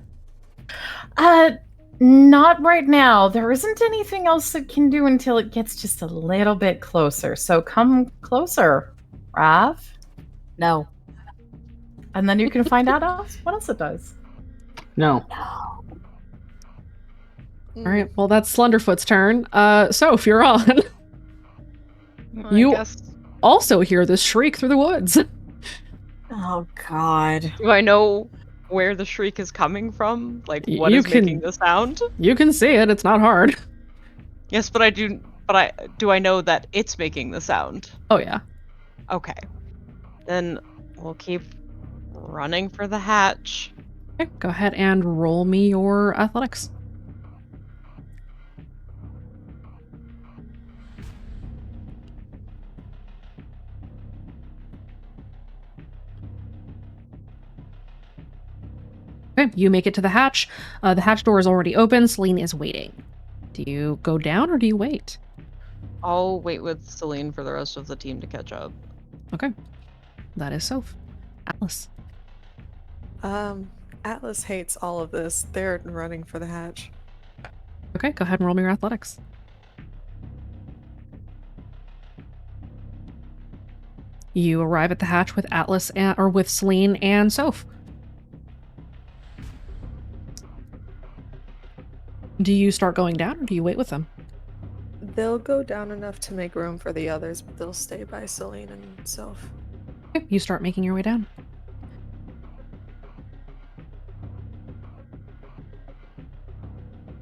Not right now. There isn't anything else it can do until it gets just a little bit closer. So come closer, Rav. No. And then you can find out what else it does. No. All right, well, that's Slenderfoot's turn. Soph, you're on. I You- guess. Also hear this shriek through the woods. Oh, God. Do I know where the shriek is coming from? Like, what You is making can- the sound? You can see it, it's not hard. Yes, but I do. But do I know that it's making the sound? Oh, yeah. Okay. Then we'll keep running for the hatch. Okay, go ahead and roll me your athletics. Okay, you make it to the hatch. The hatch door is already open. Celine is waiting. Do you go down or do you wait? I'll wait with Celine for the rest of the team to catch up. Okay. That is Soph. Atlas. Atlas hates all of this. They're running for the hatch. Okay, go ahead and roll me your athletics. You arrive at the hatch with Atlas or with Celine and Soph. Do you start going down or do you wait with them? They'll go down enough to make room for the others, but they'll stay by Celine and Soph. Okay, you start making your way down.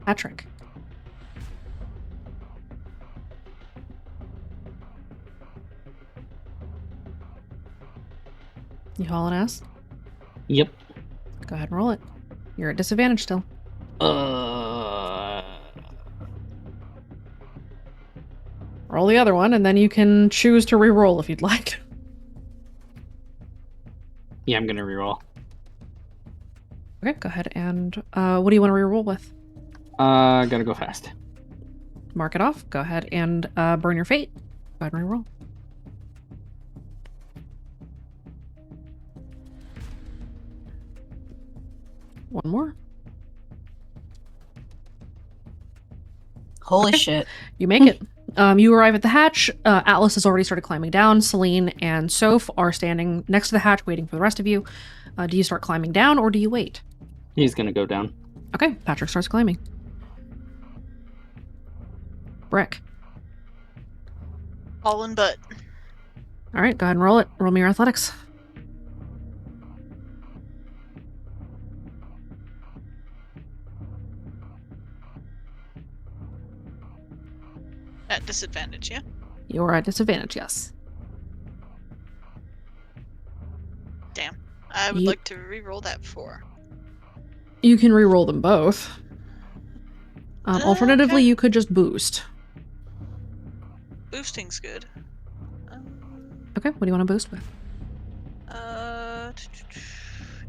Patrick. You hauling ass? Yep. Go ahead and roll it. You're at disadvantage still. Roll the other one, and then you can choose to re-roll if you'd like. Yeah, I'm gonna reroll. Okay, go ahead and what do you want to re-roll with? Gotta go fast. Mark it off. Go ahead and burn your fate. Go ahead and re-roll. One more. Holy Okay. shit. You make it. You arrive at the hatch. Atlas has already started climbing down. Celine and Soph are standing next to the hatch waiting for the rest of you. Do you start climbing down or do you wait? He's gonna go down. Okay, Patrick starts climbing. Brick. All in butt. All right, go ahead and roll it. Roll me your athletics. At disadvantage, yeah? You are at disadvantage, yes. Damn. I would Ye- like to re-roll that 4. You can re-roll them both. Alternatively, Okay. you could just boost. Boosting's good. Okay, what do you want to boost with?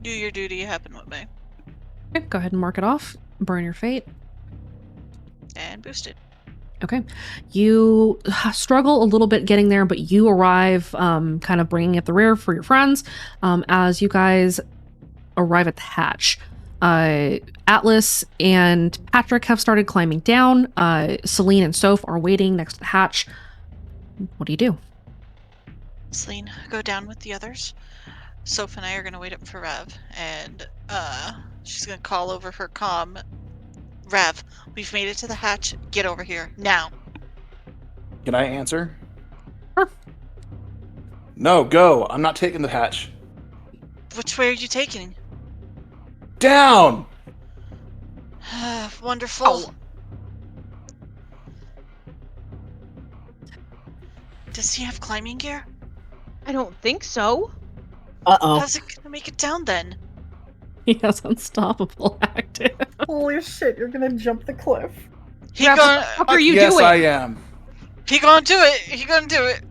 Do your duty, happen what may. Okay, go ahead and mark it off. Burn your fate. And boost it. Okay. You struggle a little bit getting there, but you arrive kind of bringing up the rear for your friends as you guys arrive at the hatch. Atlas and Patrick have started climbing down. Celine and Soph are waiting next to the hatch. What do you do? Celine, go down with the others. Soph and I are gonna wait up for Rav, and she's gonna call over her comm. Rav, we've made it to the hatch. Get over here now. Can I answer? Sure. No, go. I'm not taking the hatch. Which way are you taking? Down! Wonderful. Oh. Does he have climbing gear? I don't think so. Uh-oh. How's it gonna make it down then? He has Unstoppable active. Holy shit, you're gonna jump the cliff. He Rav, gonna what the fuck are you Yes, doing? I am. He gonna do it. He gonna do it.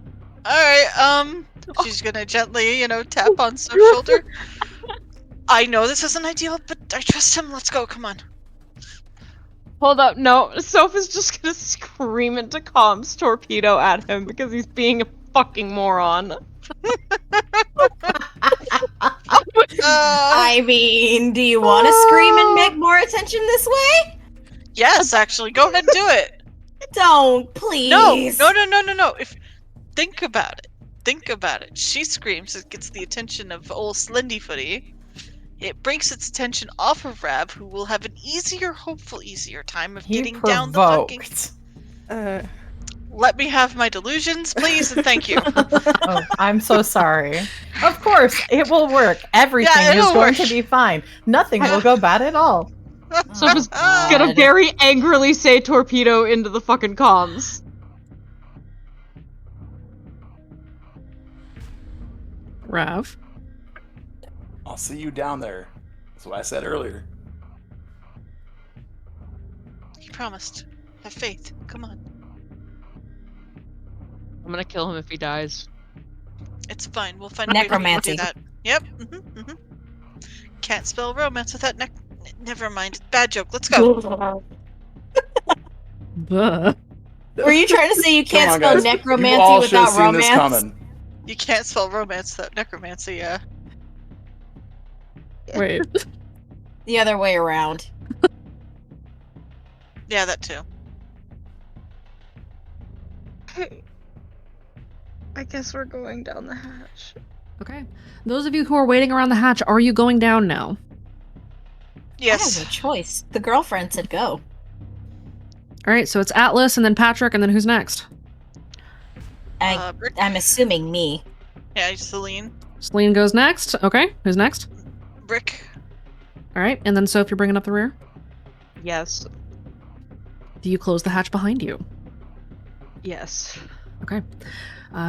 All right. She's gonna gently, tap on Soph's shoulder. I know this isn't ideal, but I trust him. Let's go. Come on. Hold up, no. Soph is just gonna scream into comms torpedo at him because he's being a fucking moron. I mean, do you want to scream and make more attention this way? Yes, actually, go ahead and do it. Don't, please. No. Think about it. Think about it. She screams. It gets the attention of old Slendy Footy. It breaks its attention off of Rab, who will have an hopeful easier time of He getting down the fucking. provoked. Let me have my delusions, please, and thank you. Oh, I'm so sorry. Of course, it will work. Everything is it'll going work. to be fine. Nothing will go bad at all. Soph is gonna God. very angrily say torpedo into the fucking comms. Rav. I'll see you down there. That's what I said earlier. He promised. Have faith. Come on. I'm gonna kill him if he dies. It's fine. We'll find a way to Necromancy. do that. Yep. Can't spell romance without Never mind. Bad joke. Let's go. Buh. Were you trying to say you can't Come on, spell guys. necromancy You all should have without seen this romance? coming. You can't spell romance without necromancy, yeah. Wait. The other way around. Yeah, that too. I guess we're going down the hatch. Okay. Those of you who are waiting around the hatch, are you going down now? I have Yes. no choice. The girlfriend said go. All right, so it's Atlas and then Patrick and then who's next? Rick. I'm assuming me. Yeah, Celine. Celine goes next. Okay, who's next? Rick. All right, and then Soph, you're bringing up the rear. Yes. Do you close the hatch behind you? Yes. Okay.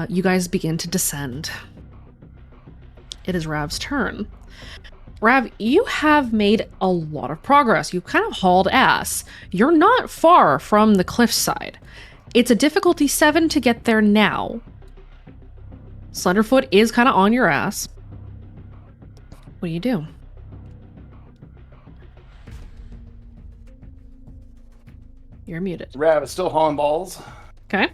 You guys begin to descend. It is Rav's turn. Rav, you have made a lot of progress. You've kind of hauled ass. You're not far from the cliffside. It's a difficulty 7 to get there now. Slenderfoot is kind of on your ass. What do you do? You're muted. Rav is still hauling balls. Okay.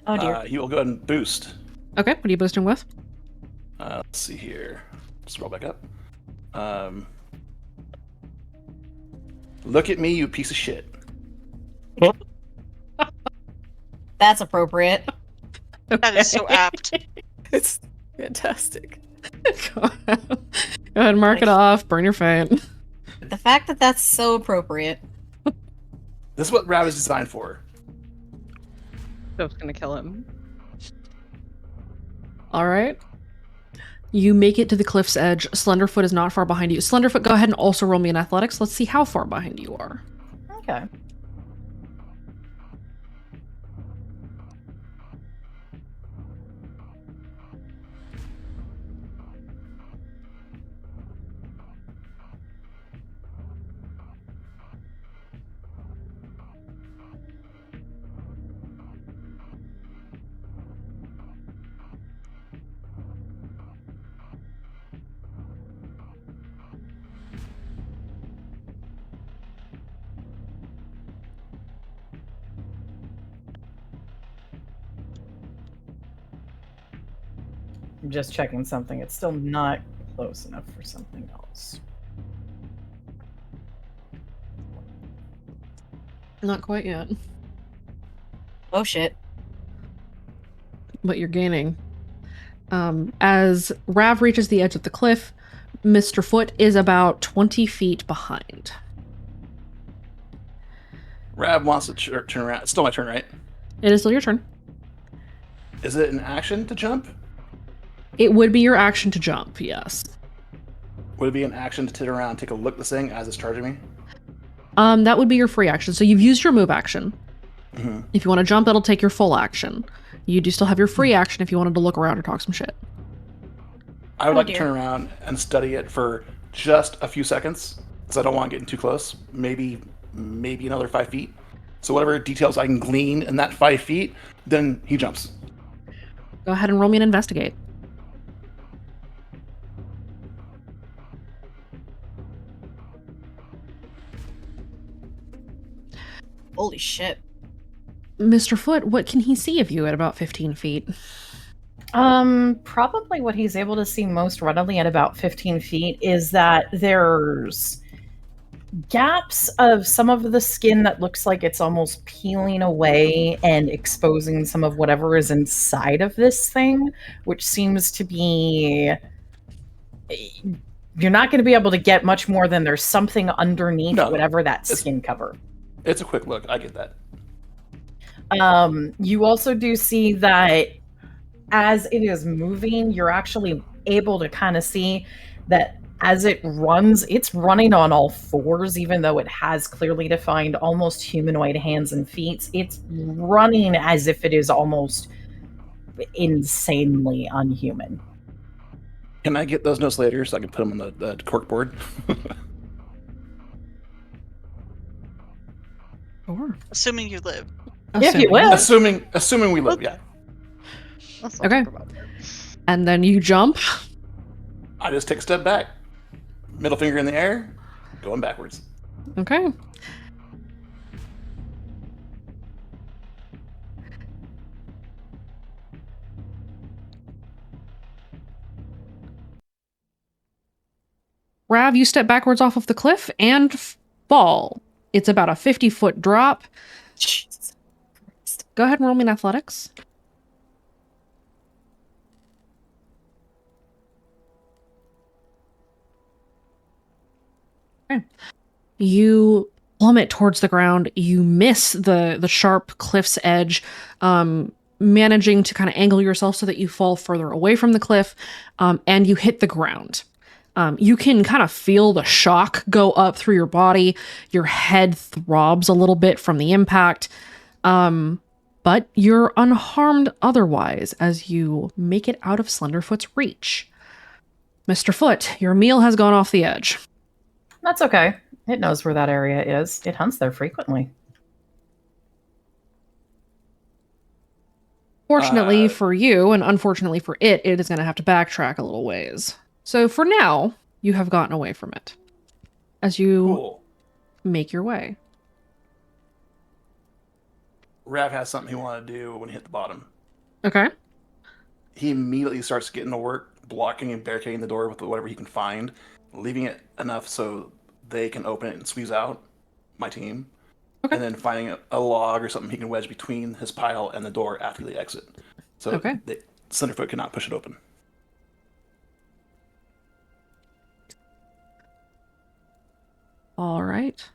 Oh dear. He will go ahead and boost. Okay, what are you boosting with? Let's see here. Just roll back up. Look at me, you piece of shit. That's appropriate. That is so apt. It's fantastic. Go ahead and mark it off. Burn your fate. The fact that that's so appropriate. This is what Rav is designed for. Soph's gonna kill him. All right. You make it to the cliff's edge. Slenderfoot is not far behind you. Slenderfoot, go ahead and also roll me an athletics. Let's see how far behind you are. Okay. I'm just checking something. It's still not close enough for something else. Not quite yet, Oh shit. but you're gaining. As Rav reaches the edge of the cliff, Mr. Foot is about 20 feet behind. Rav wants to turn around. It's still my turn, right? It is still your turn. Is it an action to jump? It would be your action to jump, yes. Would it be an action to turn around and take a look at this thing as it's charging me? That would be your free action. So you've used your move action. Mm-hmm. If you want to jump, that'll take your full action. You do still have your free action if you wanted to look around or talk some shit. I would Oh, like to dear. turn around and study it for just a few seconds, because I don't want to get in too close. Maybe another 5 feet. So whatever details I can glean in that 5 feet, then he jumps. Go ahead and roll me an investigate. Holy shit. Mr. Foot, what can he see of you at about 15 feet? Probably what he's able to see most readily at about 15 feet is that there's gaps of some of the skin that looks like it's almost peeling away and exposing some of whatever is inside of this thing, which seems to be... You're not going to be able to get much more than there's something underneath No, whatever that it's- skin cover. It's a quick look. I get that. You also do see that as it is moving, you're actually able to kind of see that as it runs, it's running on all fours, even though it has clearly defined almost humanoid hands and feet. It's running as if it is almost insanely unhuman. Can I get those notes later so I can put them on the cork board? Sure. Assuming you live. If you will. assuming we live, yeah. Let's not Okay. talk about that. And then you jump. I just take a step back, middle finger in the air, going backwards. Okay. Rav, you step backwards off of the cliff and fall. It's about a 50-foot drop. Jesus. Go ahead and roll me in athletics. Okay. You plummet towards the ground. You miss the sharp cliff's edge, managing to kind of angle yourself so that you fall further away from the cliff, and you hit the ground. You can kind of feel the shock go up through your body. Your head throbs a little bit from the impact. But you're unharmed otherwise as you make it out of Slenderfoot's reach. Mr. Foot, your meal has gone off the edge. That's okay. It knows where that area is. It hunts there frequently. Fortunately for you, and unfortunately for it, it is going to have to backtrack a little ways. So for now, you have gotten away from it. As you Cool. make your way. Rav has something he wanted to do when he hit the bottom. Okay. He immediately starts getting to work, blocking and barricading the door with whatever he can find, leaving it enough so they can open it and squeeze out, my team. Okay. And then finding a log or something he can wedge between his pile and the door after they exit. So Okay. Slenderfoot cannot push it open. All right.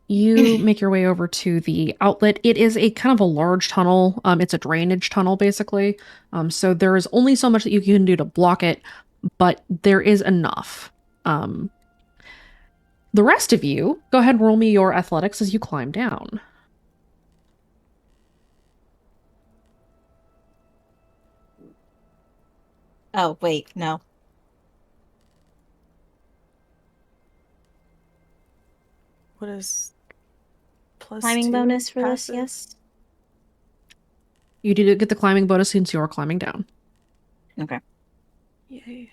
You make your way over to the outlet. It is a kind of a large tunnel. It's a drainage tunnel, basically. So there is only so much that you can do to block it, but there is enough. The rest of you, go ahead and roll me your athletics as you climb down. Oh, wait, no. What is plus Climbing 2 bonus for this, passive? yes? You did get the climbing bonus since you're climbing down. Okay. Yay.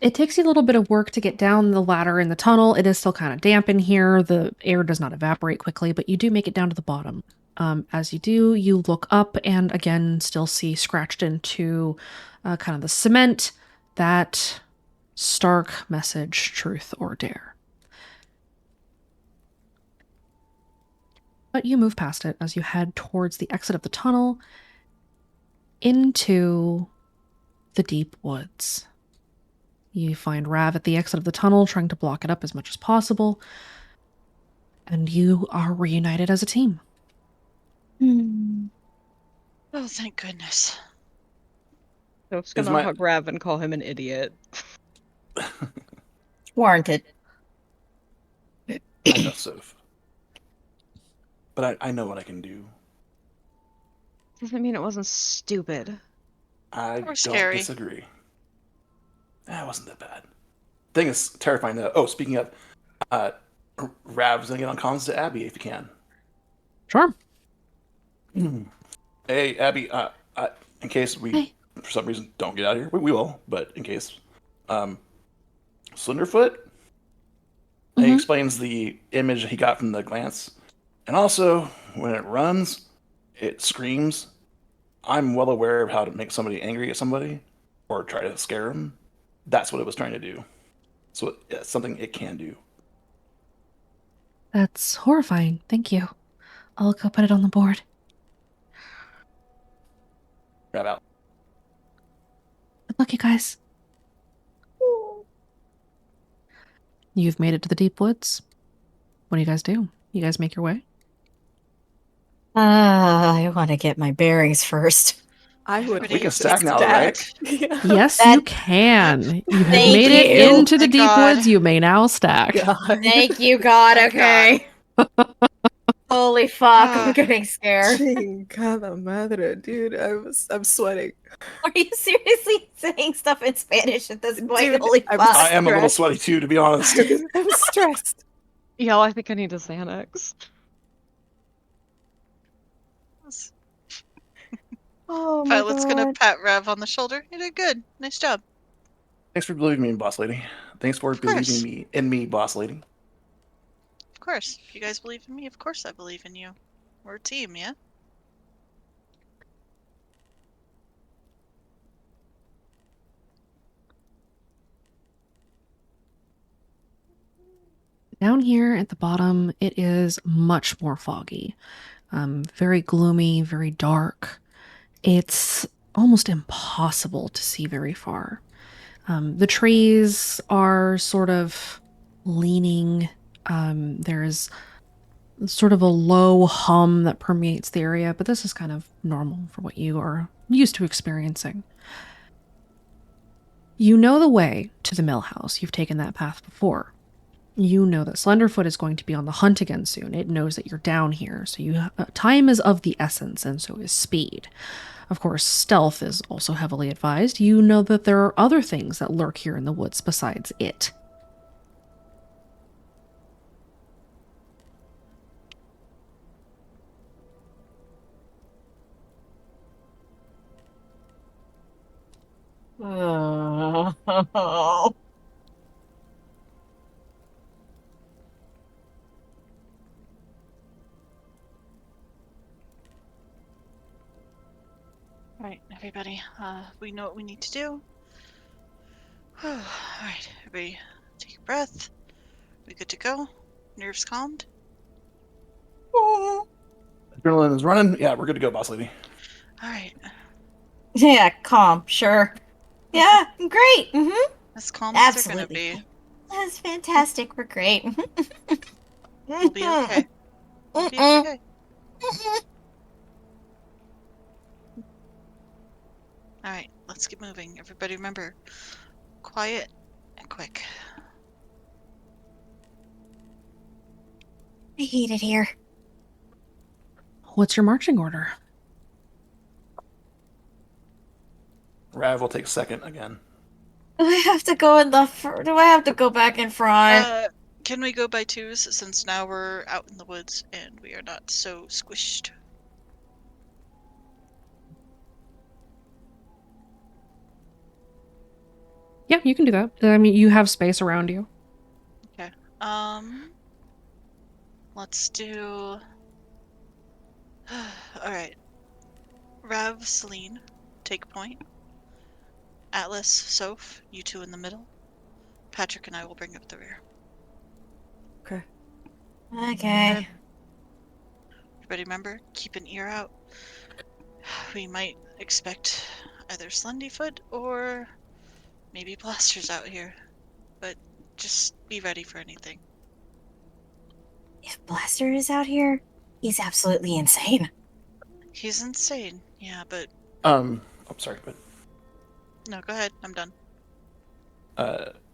It takes you a little bit of work to get down the ladder in the tunnel. It is still kind of damp in here. The air does not evaporate quickly, but you do make it down to the bottom. As you do, you look up and again still see scratched into kind of the cement that stark message, truth or dare. But you move past it as you head towards the exit of the tunnel into the deep woods. You find Rav at the exit of the tunnel, trying to block it up as much as possible. And you are reunited as a team. Oh, thank goodness. Soph's Is gonna my- hug Rav and call him an idiot. Warranted. I know, Soph. But I know what I can do. Doesn't mean it wasn't stupid. I Or don't scary. disagree. That wasn't that bad. Thing is terrifying though. Oh, speaking of, Rav's gonna get on comms to Abby if you can. Sure. Hey, Abby. In case we for some reason don't get out of here, we will. But in case, Slenderfoot. He explains the image he got from the glance, and also when it runs, it screams. I'm well aware of how to make somebody angry at somebody or try to scare them. That's what it was trying to do. So it's something it can do. That's horrifying. Thank you. I'll go put it on the board. Grab out. Good luck, you guys. You've made it to the deep woods. What do you guys do? You guys make your way? I want to get my bearings first. I would We can hate stack to now, right? Yeah. Yes, That- you can. You have Thank made it you. into the Thank deep God. woods. You may now stack. God. Thank you, God. Thank Okay. Holy fuck! I'm getting scared. Chingada madre, dude. I'm sweating. Are you seriously saying stuff in Spanish at this point? Dude, Holy I'm fuck! I am a little stressed. sweaty too, to be honest. I'm stressed. Yo, I think I need a Xanax. Oh my Pilot's gonna God. pat Rav on the shoulder. You did good. Nice job. Thanks for believing me, boss lady. Thanks for Of course. believing me in me, boss lady. Of course. If you guys believe in me, of course I believe in you. We're a team, yeah? Down here at the bottom, it is much more foggy. Very gloomy, very dark. It's almost impossible to see very far. The trees are sort of leaning. There's sort of a low hum that permeates the area, but this is kind of normal for what you are used to experiencing. You know the way to the mill house. You've taken that path before. You know that Slenderfoot is going to be on the hunt again soon. It knows that you're down here, so time is of the essence, and so is speed. Of course, stealth is also heavily advised. You know that there are other things that lurk here in the woods besides it. Oh. All right, everybody. We know what we need to do. All right, everybody, take a breath. We good to go? Nerves calmed? Adrenaline is running. Yeah, we're good to go, boss lady. All right, Yeah, calm, sure. Yeah, great. as calm as they're gonna Absolutely. be. That's fantastic. We're great. We'll be okay. We'll be Mm-mm. okay. All right, let's get moving. Everybody, remember, quiet and quick. I hate it here. What's your marching order? Rav will take second again. Do I have to go in the do I have to go back in front? Can we go by twos since now we're out in the woods and we are not so squished? Yeah, you can do that. I mean, you have space around you. Okay. Let's do. All right. Rav, Celine, take point. Atlas, Soph, you two in the middle. Patrick and I will bring up the rear. Okay. Okay. Everybody remember, keep an ear out. We might expect either Slendyfoot or maybe blasters out here. But just be ready for anything. If Blaster is out here, he's absolutely insane. He's insane, yeah, but I'm sorry, but no, go ahead. I'm done.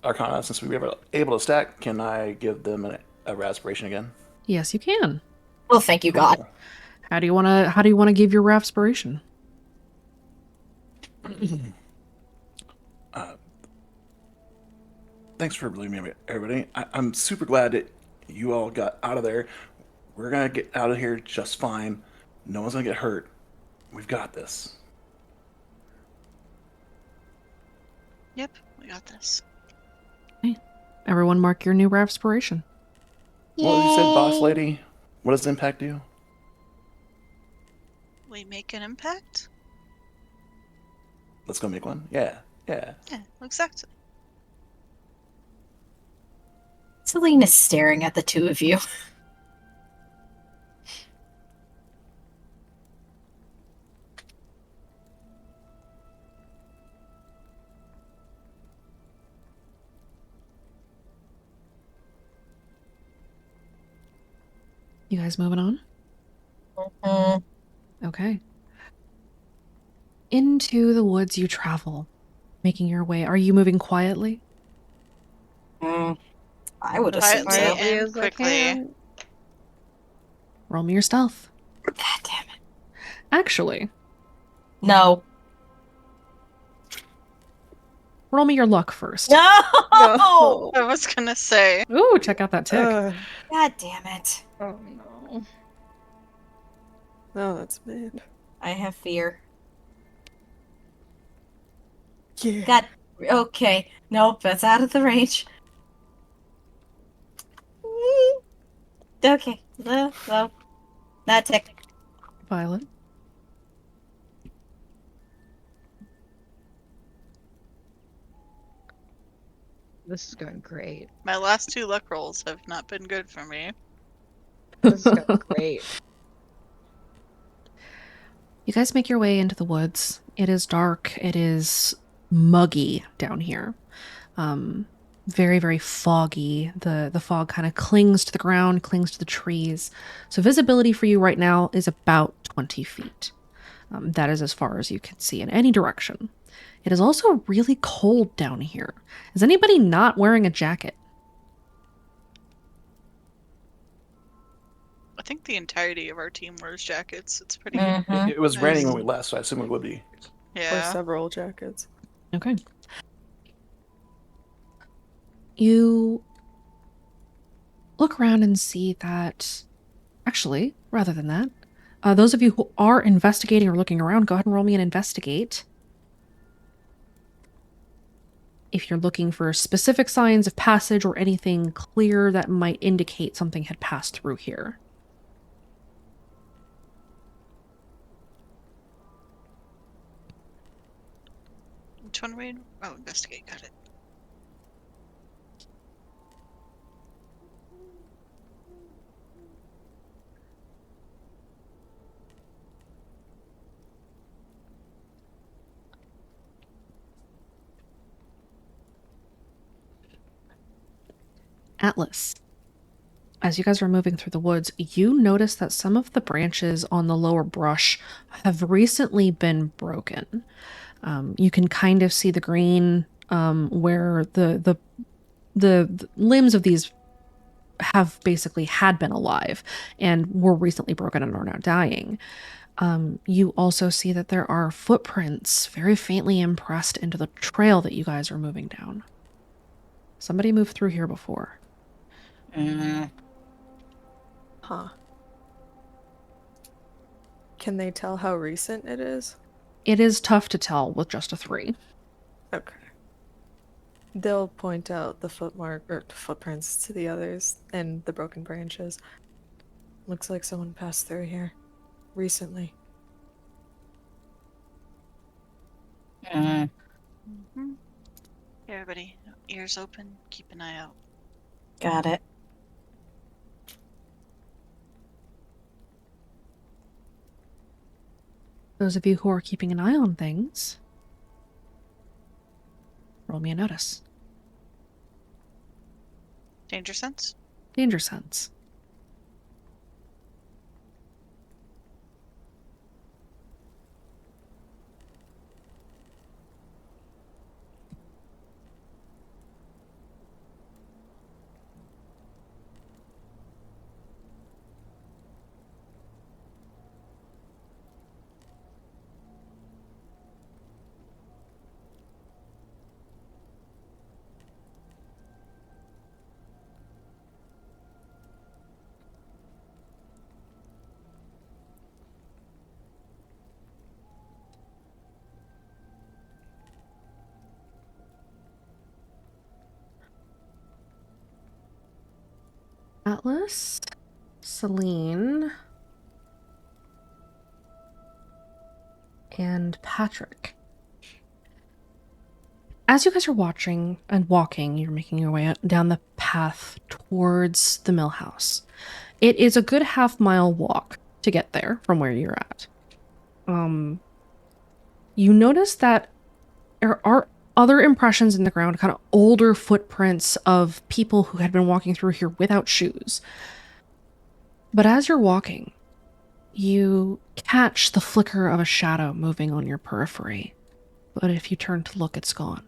Arcana, since we were able to stack, can I give them a raspiration again? Yes, you can. Well, thank you, God. Cool. How do you want to give your raspiration? Thanks for believing me, everybody. I'm super glad that you all got out of there. We're gonna get out of here just fine. No one's gonna get hurt. We've got this. Yep, we got this. Everyone mark your new raspiration. What you said, boss Yay. lady? What does impact do? We make an impact? Let's go make one. Yeah. Yeah, exactly. Celine is staring at the two of you. You guys moving on? Mm-hmm. Okay. Into the woods you travel, making your way. Are you moving quietly? I would assume Quietly so. Quietly and as I quickly. can. Roll me your stealth. God damn it. Actually, No. roll me your luck first. No! I was gonna say. Ooh, check out that tick. God damn it. Oh no. No, that's bad. I have fear. Yeah. God. Okay. Nope, that's out of the range. Okay. No. Not tick. Violet. This is going great. My last two luck rolls have not been good for me. This is going great. You guys make your way into the woods. It is dark. It is muggy down here. Very, very foggy. The fog kind of clings to the ground, clings to the trees. So visibility for you right now is about 20 feet. That is as far as you can see in any direction. It is also really cold down here. Is anybody not wearing a jacket? I think the entirety of our team wears jackets. It's pretty. Mhm. It was Nice. raining when we left, so I assume it would be. Or Yeah. several jackets. Okay. You look around and see that, actually, rather than that, those of you who are investigating or looking around, go ahead and roll me an investigate. if you're looking for specific signs of passage or anything clear that might indicate something had passed through here. Which one read? Oh, investigate. Got it. Atlas, as you guys are moving through the woods, you notice that some of the branches on the lower brush have recently been broken. You can kind of see the green where the limbs of these have basically had been alive and were recently broken and are now dying. You also see that there are footprints very faintly impressed into the trail that you guys are moving down. Somebody moved through here before. Huh. Can they tell how recent it is? It is tough to tell with just a 3. Okay. They'll point out the footprints to the others and the broken branches. Looks like someone passed through here recently. Mm-hmm. Hey, everybody, ears open. Keep an eye out. Got it. Those of you who are keeping an eye on things, roll me a notice. Danger sense? Danger sense. Atlas, Celine, and Patrick. As you guys are watching and walking, you're making your way down the path towards the mill house. It is a good half-mile walk to get there from where you're at. You notice that there are other impressions in the ground, kind of older footprints of people who had been walking through here without shoes. But as you're walking, you catch the flicker of a shadow moving on your periphery. But if you turn to look, it's gone.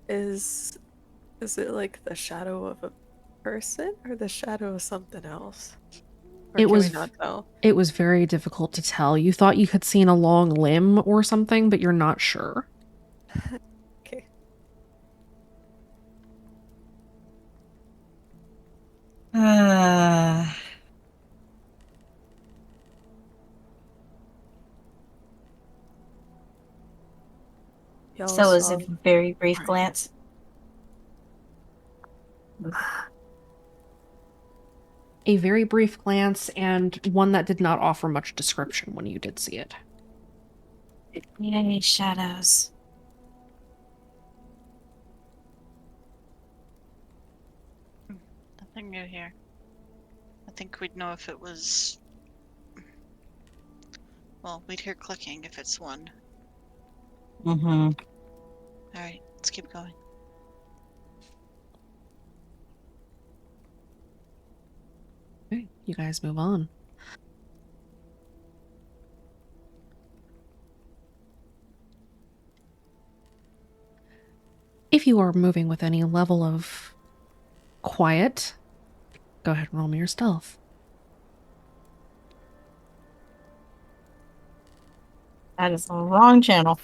Is it like the shadow of a person or the shadow of something else? Or It can was we not tell? It was very difficult to tell. You thought you had seen a long limb or something, but you're not sure. Okay. Y'all So it was saw a very brief glance. A very brief glance, and one that did not offer much description when you did see it. Yay, shadows. Nothing new here. I think we'd know if it was... Well, we'd hear clicking if it's one. Mm-hmm. Alright, let's keep going. Okay, you guys move on. If you are moving with any level of quiet, go ahead and roll me your stealth. That is the wrong channel.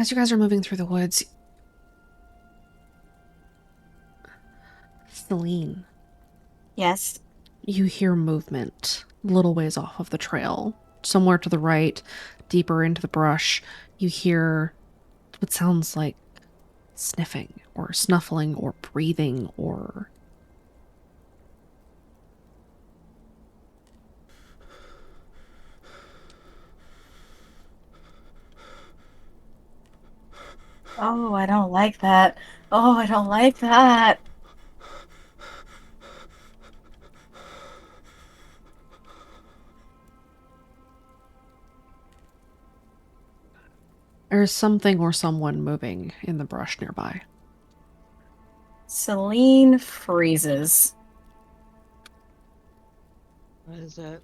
As you guys are moving through the woods, Celine, Yes. you hear movement a little ways off of the trail. Somewhere to the right, deeper into the brush, you hear what sounds like sniffing or snuffling or breathing or... Oh, I don't like that. Oh, I don't like that. There's something or someone moving in the brush nearby. Celine freezes. What is it?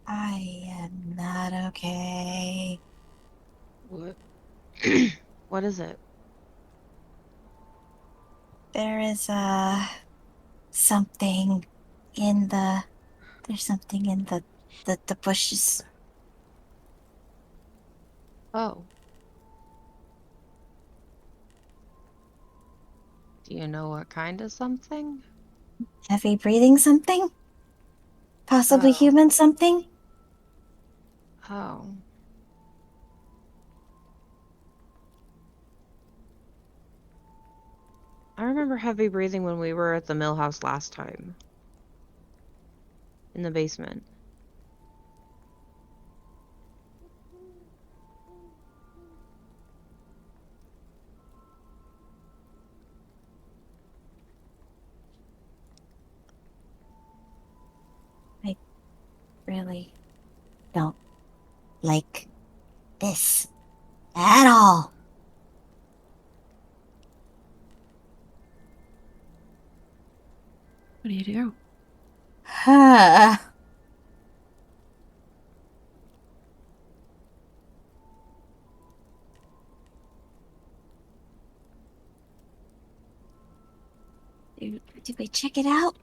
I am not okay. What? What is it? There is something in the there's something in the bushes. Oh. Do you know what kind of something? Heavy breathing something? Possibly Oh. human something? Oh. I remember heavy breathing when we were at the mill house last time. In the basement. Really don't like this at all. What do you do? Huh. Did we check it out?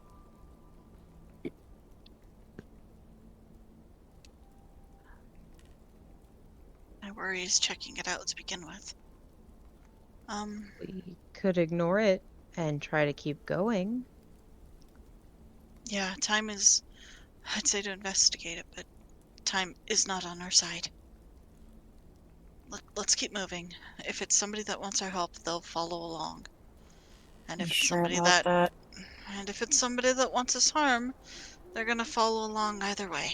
My worry is checking it out to begin with. We could ignore it and try to keep going. Yeah, time is... I'd say to investigate it, but time is not on our side. Let's keep moving. If it's somebody that wants our help, they'll follow along. And if it's Sure somebody about that. and if it's somebody that wants us harm, they're gonna follow along either way.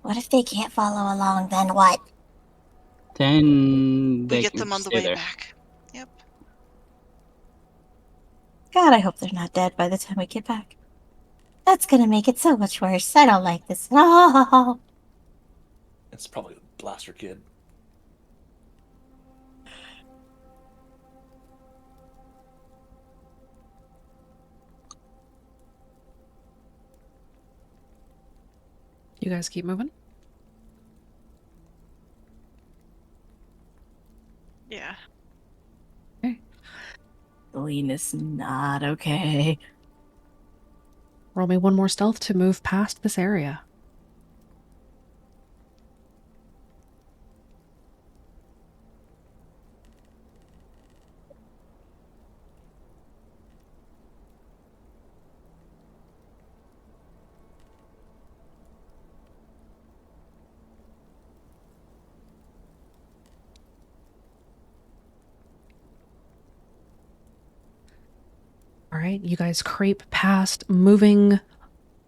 What if they can't follow along, then what? Then We they get can them on the stay way there. back. Yep. God, I hope they're not dead by the time we get back. That's gonna make it so much worse. I don't like this at all. It's probably a blaster kid. You guys keep moving? Yeah. Okay. Celine is not okay. Roll me one more stealth to move past this area. All right, you guys creep past, moving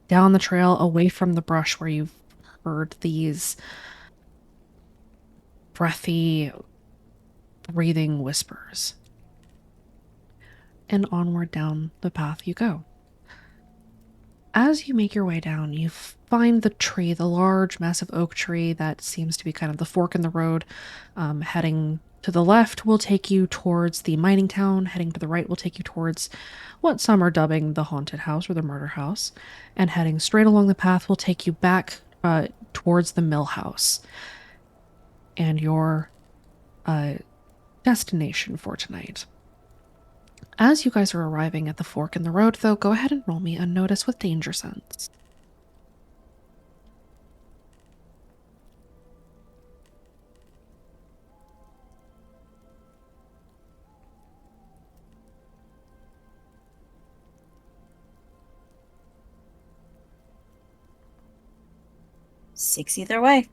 down the trail away from the brush where you've heard these breathy, breathing whispers. And onward down the path you go. As you make your way down, you find the tree, the large, massive oak tree that seems to be kind of the fork in the road. Heading to the left will take you towards the mining town. Heading to the right will take you towards what some are dubbing the haunted house or the murder house. And heading straight along the path will take you back towards the mill house. And your destination for tonight. As you guys are arriving at the fork in the road, though, go ahead and roll me a notice with danger sense. 6 either way.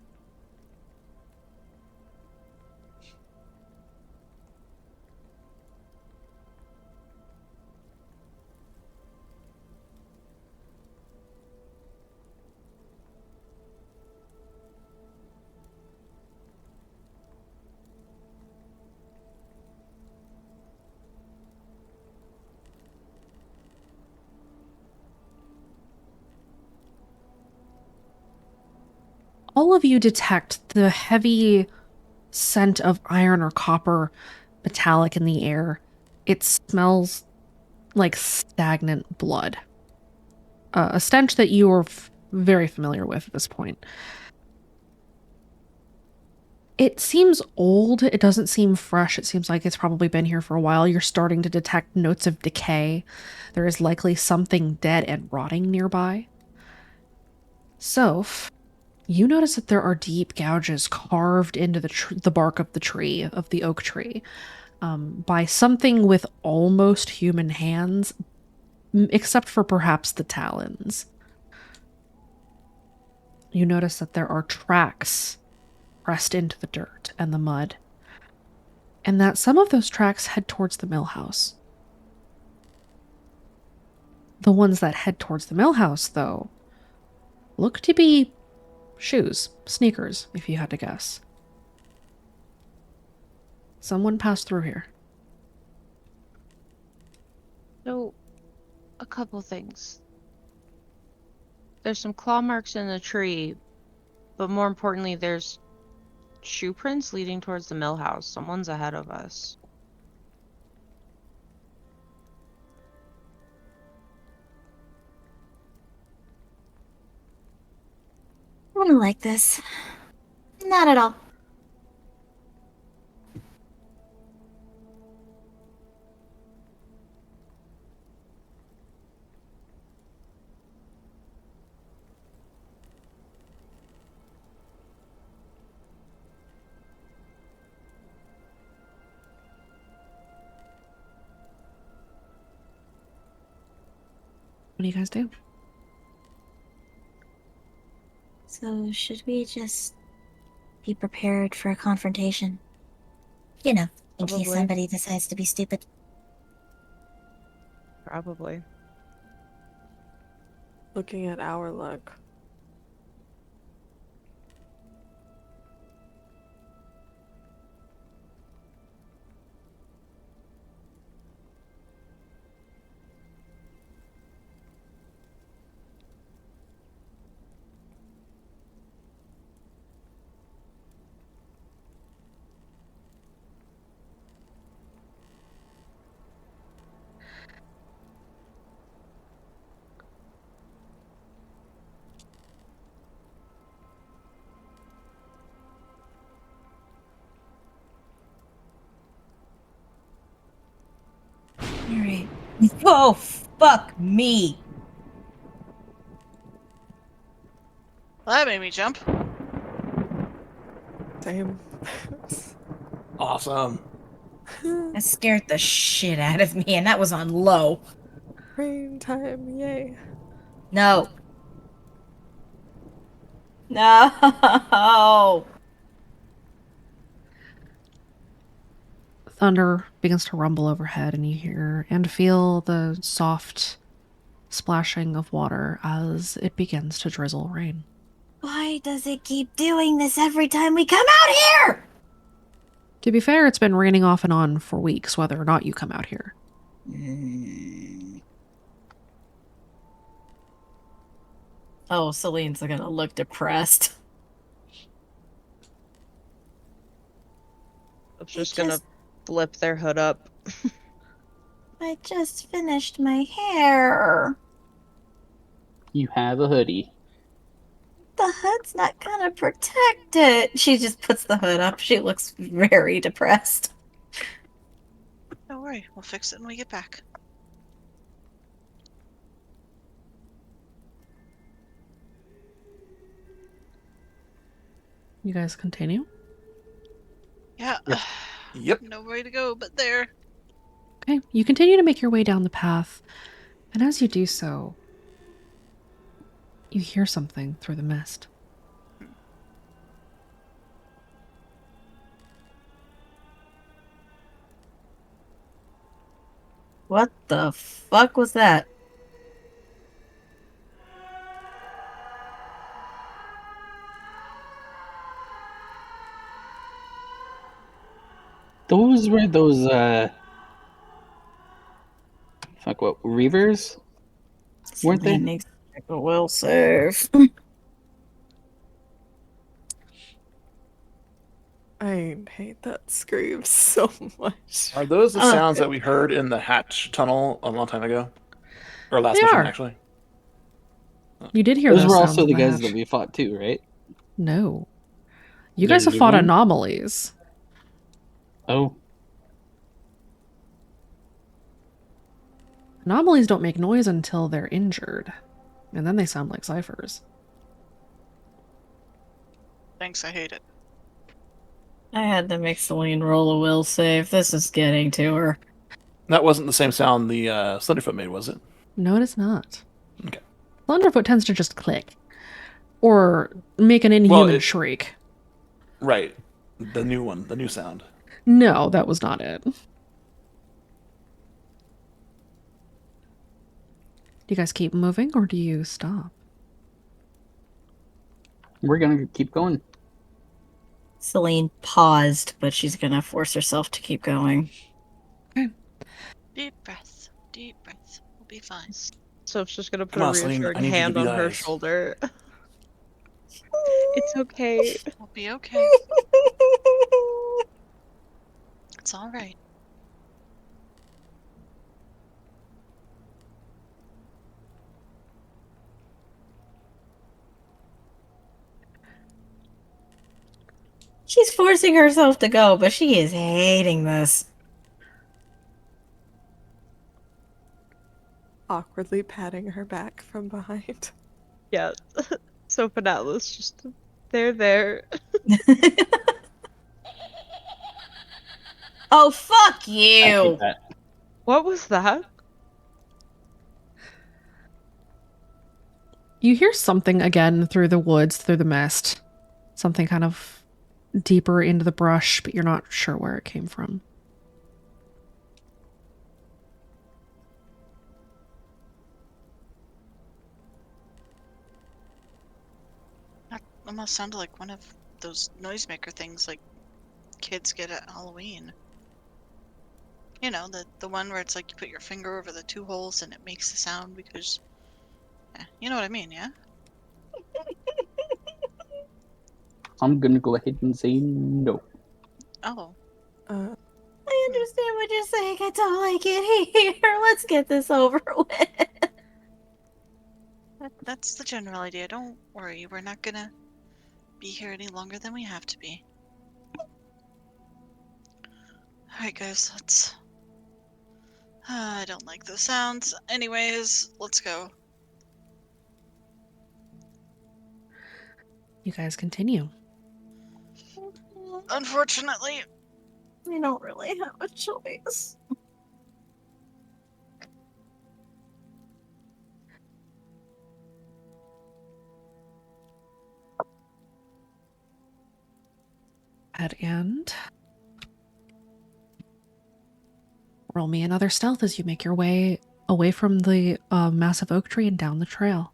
All of you detect the heavy scent of iron or copper metallic in the air. It smells like stagnant blood. A stench that you are very familiar with at this point. It seems old. It doesn't seem fresh. It seems like it's probably been here for a while. You're starting to detect notes of decay. There is likely something dead and rotting nearby. Soph, you notice that there are deep gouges carved into the bark of the tree, of the oak tree, by something with almost human hands, except for perhaps the talons. You notice that there are tracks pressed into the dirt and the mud, and that some of those tracks head towards the mill house. The ones that head towards the mill house, though, look to be shoes, sneakers, if you had to guess. Someone passed through here. So, a couple things. There's some claw marks in the tree, but more importantly, there's shoe prints leading towards the mill house. Someone's ahead of us. I don't like this. Not at all. What do you guys do? So, should we just be prepared for a confrontation? You know, in case Probably. somebody decides to be stupid. Probably. Looking at our luck. Alright. Oh, fuck me. Well, that made me jump. Same. Awesome. That scared the shit out of me, and that was on low. Rain time, yay. No. No. Thunder begins to rumble overhead, and you hear and feel the soft splashing of water as it begins to drizzle rain. Why does it keep doing this every time we come out here? To be fair, it's been raining off and on for weeks, whether or not you come out here. Oh, Celine's gonna look depressed. I'm just gonna flip their hood up. I just finished my hair. You have a hoodie. The hood's not gonna protect it. She just puts the hood up. She looks very depressed. Don't worry, we'll fix it when we get back. You guys continue? Yeah. Yep. No way to go but there. Okay, you continue to make your way down the path, and as you do so, you hear something through the mist. What the fuck was that? Those were those fuck what Reavers? Weren't Celine they? needs to make a will save. I hate that scream so much. Are those the Oh. sounds that we heard in the hatch tunnel a long time ago? Or last They mission, are. actually? You did hear Those those were sounds also in the the guys hatch. that we fought too, right? No. You They're guys have new fought ones? anomalies. Oh, Anomalies don't make noise until they're injured. And then they sound like ciphers. Thanks, I hate it. I had to make Celine roll a will save. This is getting to her. That wasn't the same sound the Slenderfoot made, was it? No, it is not. Okay. Thunderfoot tends to just click. Or make an inhuman shriek. Right. The new one, the new sound. No, that was not it. Do you guys keep moving or do you stop? we're gonna keep going. Celine paused, but she's gonna force herself to keep going. Deep breath. Deep breath. We'll be fine. Soph's just gonna put Come a on, Celine, reassuring I need you to hand be on her eyes. shoulder. It's okay. We'll be okay. It's all right. She's forcing herself to go, but she is hating this. Awkwardly patting her back from behind. Yeah. Soph and Atlas just they're there. Oh, fuck I hate you! that. What was that? You hear something again through the woods, through the mist. Something kind of deeper into the brush, but you're not sure where it came from. That almost sounded like one of those noisemaker things like kids get at Halloween. You know, the one where it's like you put your finger over the two holes and it makes the sound because... you know what I mean, yeah? I'm gonna go ahead and say no. Oh. I understand what you're saying. I don't like it here. Let's get this over with. That's the general idea. Don't worry. We're not gonna be here any longer than we have to be. Alright, guys, let's... I don't like those sounds. Anyways, let's go. You guys continue. Unfortunately, I don't really have a choice. At end. Roll me another stealth as you make your way away from the massive oak tree and down the trail.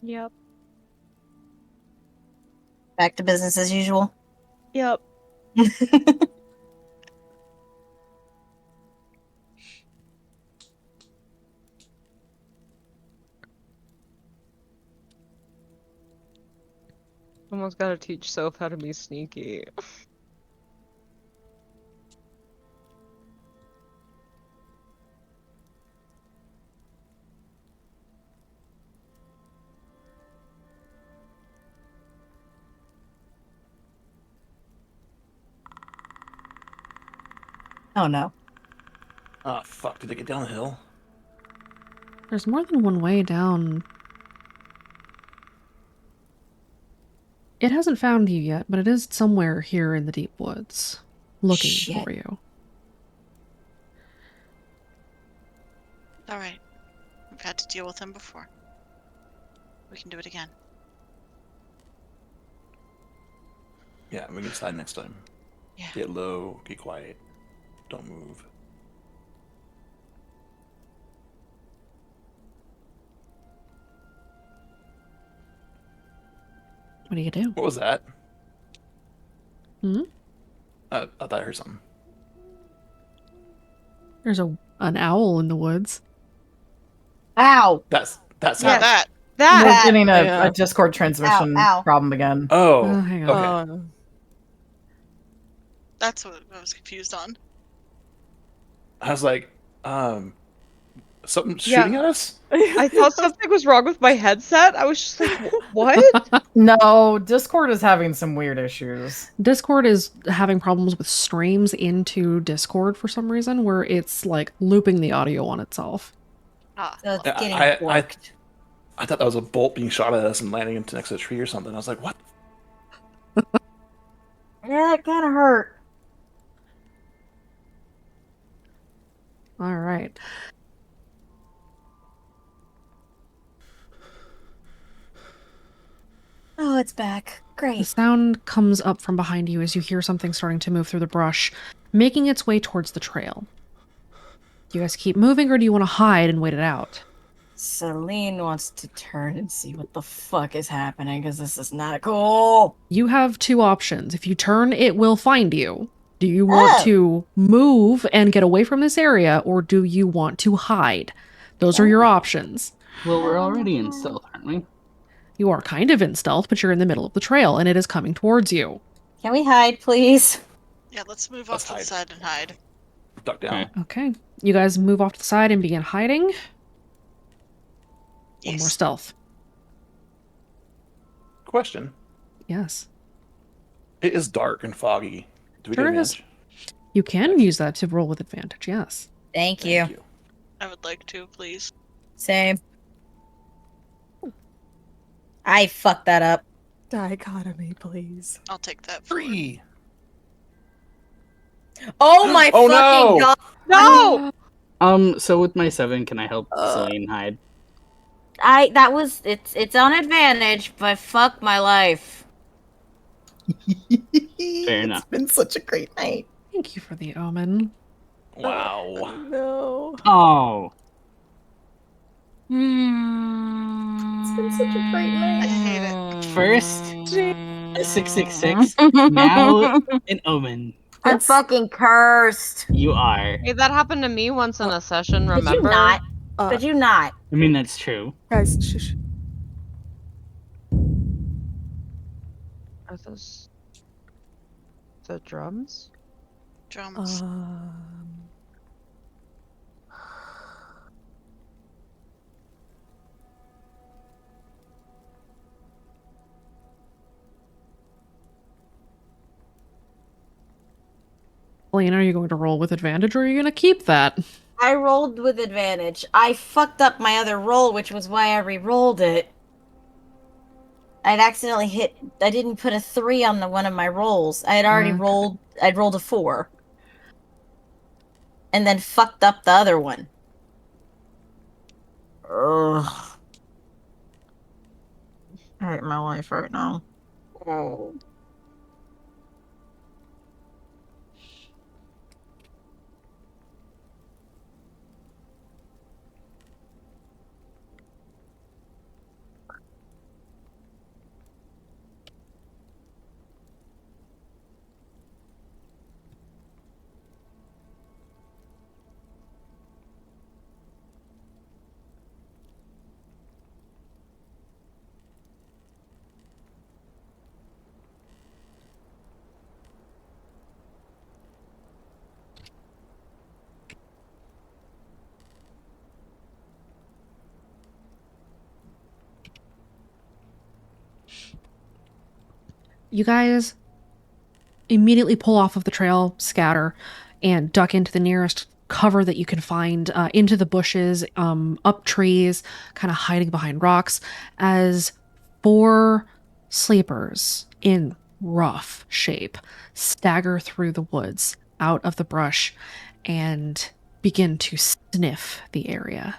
Yep. Back to business as usual. Yep. Someone's gotta teach Soph how to be sneaky. Oh no. Oh, fuck. Did they get down the hill? There's more than one way down. It hasn't found you yet, but it is somewhere here in the deep woods, looking Shit. for you. alright. We've had to deal with him before. We can do it again. Yeah, we can decide next time. Yeah. Get low, get quiet, don't move. What do you do? What was that? Hmm? I thought I heard something. There's an owl in the woods. Ow! That's Not sound. that. We're That getting Yeah. a Discord transmission Ow, ow. problem again. Oh, Hang on. okay. Oh, That's what I was confused on. I was like, something Yeah. shooting at us? I thought something was wrong with my headset. I was just like, what? No, Discord is having some weird issues. Discord is having problems with streams into Discord for some reason, where it's like looping the audio on itself. Ah, So it's well, getting I- borked. I thought that was a bolt being shot at us and landing into next to a tree or something. I was like, what? Yeah, it kind of hurt. All right. Oh, it's back. The Great. sound comes up from behind you as you hear something starting to move through the brush, making its way towards the trail. Do you guys keep moving, or do you want to hide and wait it out? Celine wants to turn and see what the fuck is happening because this is not cool. You have two options. If you turn, it will find you. Do you want to move and get away from this area, or do you want to hide? Those are your options. Well, we're already in stealth, aren't we? You are kind of in stealth, but you're in the middle of the trail, and it is coming towards you. Can we hide, please? yeah, let's move Let's off to the hide. side and hide. Duck down. Okay. Okay. You guys move off to the side and begin hiding. One more Yes. stealth. Question. Yes. It is dark and foggy. Do we Sure get is. advantage? You can use that to roll with advantage, yes. Thank you. Thank you. I would like to, please. Same. I fucked that up. dichotomy, please. I'll take that. For it. 3. Oh my Oh, fucking no! god! No! So with my 7, can I help Uh. Celine hide? It's on advantage, but fuck my life. enough. It's been such a great night. Thank you for the omen. Wow. No. Oh, It's been such a great night. I hate it. First, a 666. Now an omen. I'm fucking cursed. You are. Hey, that happened to me once in a session, Could you remember? not? Could you not? I mean, that's true. Guys, shush. Are those the drums? Drums. Lena, are you going to roll with advantage, or are you going to keep that? I rolled with advantage. I fucked up my other roll, which was why I re-rolled it. I'd accidentally hit. I didn't put a 3 on one of my rolls. I had already Okay. rolled. I'd rolled a 4, and then fucked up the other one. Ugh. I hate my life right now. Oh. You guys immediately pull off of the trail, scatter, and duck into the nearest cover that you can find, into the bushes, up trees, kind of hiding behind rocks, as 4 sleepers in rough shape stagger through the woods, out of the brush, and begin to sniff the area.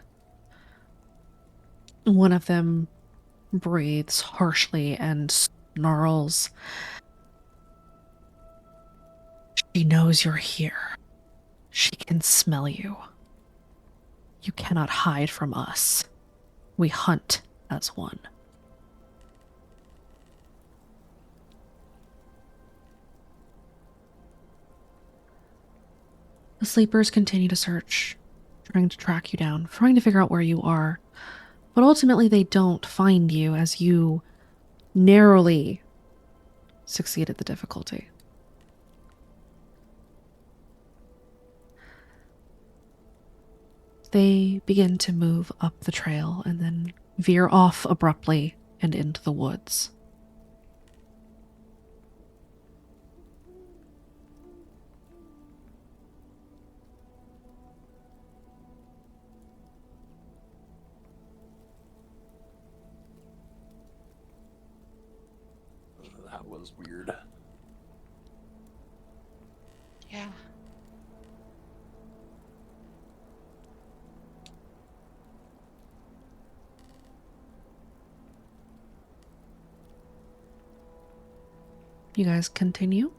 One of them breathes harshly and snarls. She knows you're here. She can smell you. You cannot hide from us. We hunt as one. The sleepers continue to search, trying to track you down, trying to figure out where you are. But ultimately they don't find you as you narrowly succeed at the difficulty. They begin to move up the trail and then veer off abruptly and into the woods. That was weird. Yeah. You guys continue?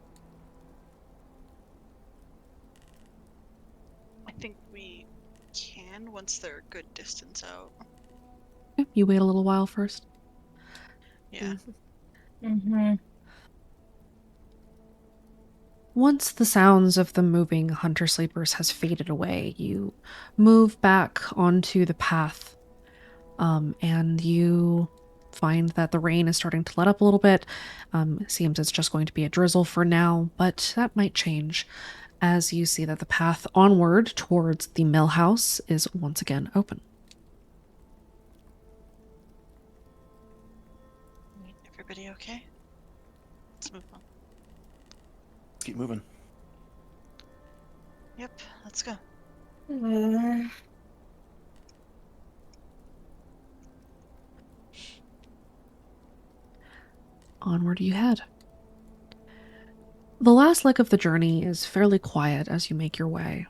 I think we can once they're a good distance out. Okay, you wait a little while first. Yeah. Mm-hmm. Once the sounds of the moving hunter-sleepers has faded away, you move back onto the path, and you find that the rain is starting to let up a little bit. It seems it's just going to be a drizzle for now, but that might change as you see that the path onward towards the mill house is once again open. Everybody okay? Let's move on. Keep moving. Yep, let's go. Onward you head. The last leg of the journey is fairly quiet as you make your way.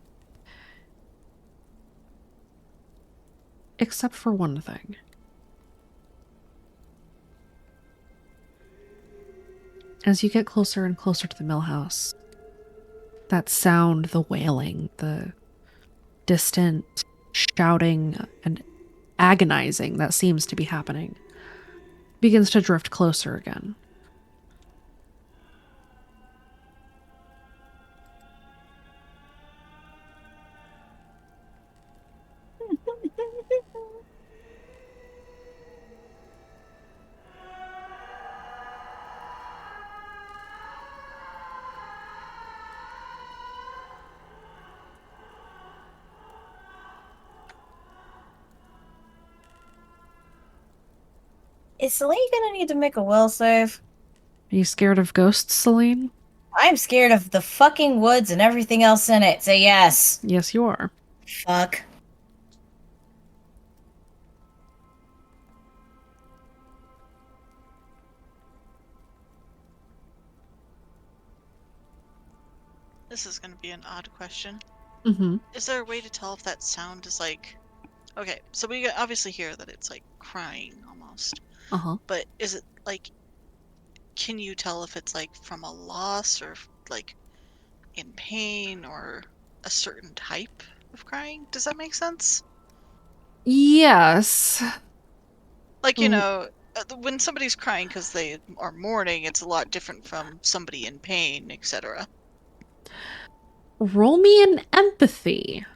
Except for one thing. As you get closer and closer to the mill house, that sound, the wailing, the distant shouting and agonizing that seems to be happening, begins to drift closer again. Is Celine gonna need to make a will save? Are you scared of ghosts, Celine? I'm scared of the fucking woods and everything else in it, so yes. Yes, you are. Fuck. This is gonna be an odd question. Mm-hmm. Is there a way to tell if that sound is like... Okay, so we obviously hear that it's like crying almost. Uh-huh. But is it like... Can you tell if it's like from a loss or like in pain or a certain type of crying? Does that make sense? Yes. Like, you know, when somebody's crying because they are mourning, it's a lot different from somebody in pain, etc. Roll me an empathy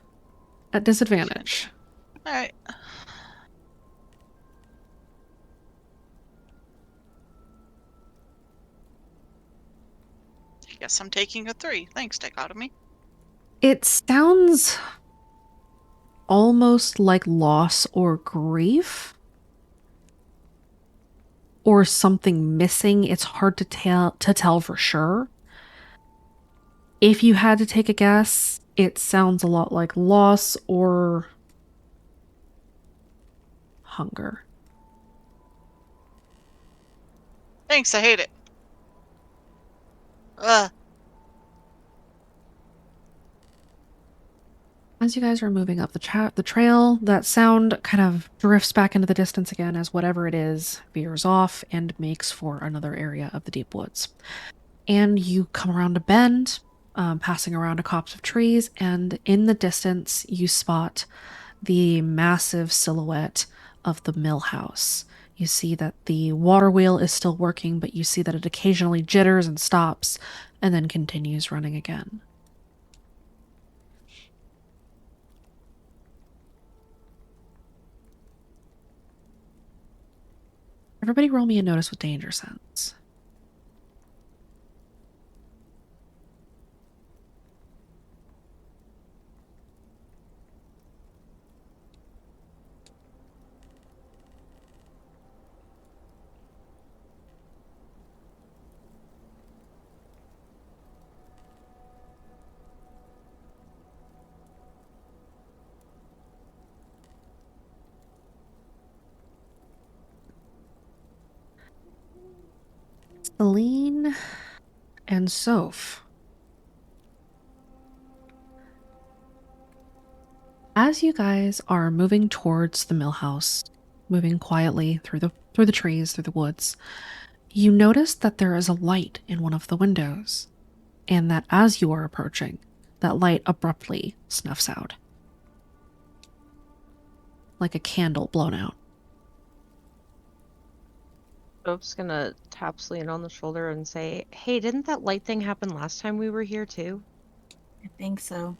at disadvantage. Alright. I guess I'm taking a 3. Thanks, Dichotomy. It sounds almost like loss or grief. Or something missing. It's hard to tell for sure. If you had to take a guess, it sounds a lot like loss or hunger. Thanks, I hate it. Ugh. As you guys are moving up the trail, that sound kind of drifts back into the distance again as whatever it is veers off and makes for another area of the deep woods. And you come around a bend, passing around a copse of trees, and in the distance, you spot the massive silhouette of the mill house. You see that the water wheel is still working, but you see that it occasionally jitters and stops and then continues running again. Everybody roll me a notice with danger sense. Celine and Soph. As you guys are moving towards the mill house, moving quietly through the trees, through the woods, you notice that there is a light in one of the windows, and that as you are approaching, that light abruptly snuffs out. Like a candle blown out. Soap's gonna tap Celine on the shoulder and say, "Hey, didn't that light thing happen last time we were here too?" I think so.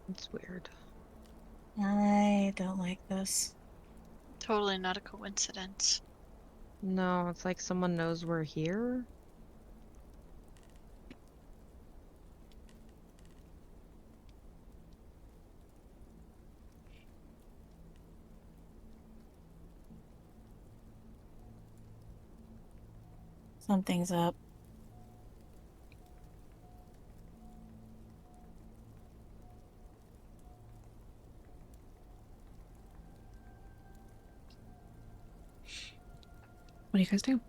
It's weird. I don't like this. Totally not a coincidence. No, it's like someone knows we're here. Something's up. What do you guys do?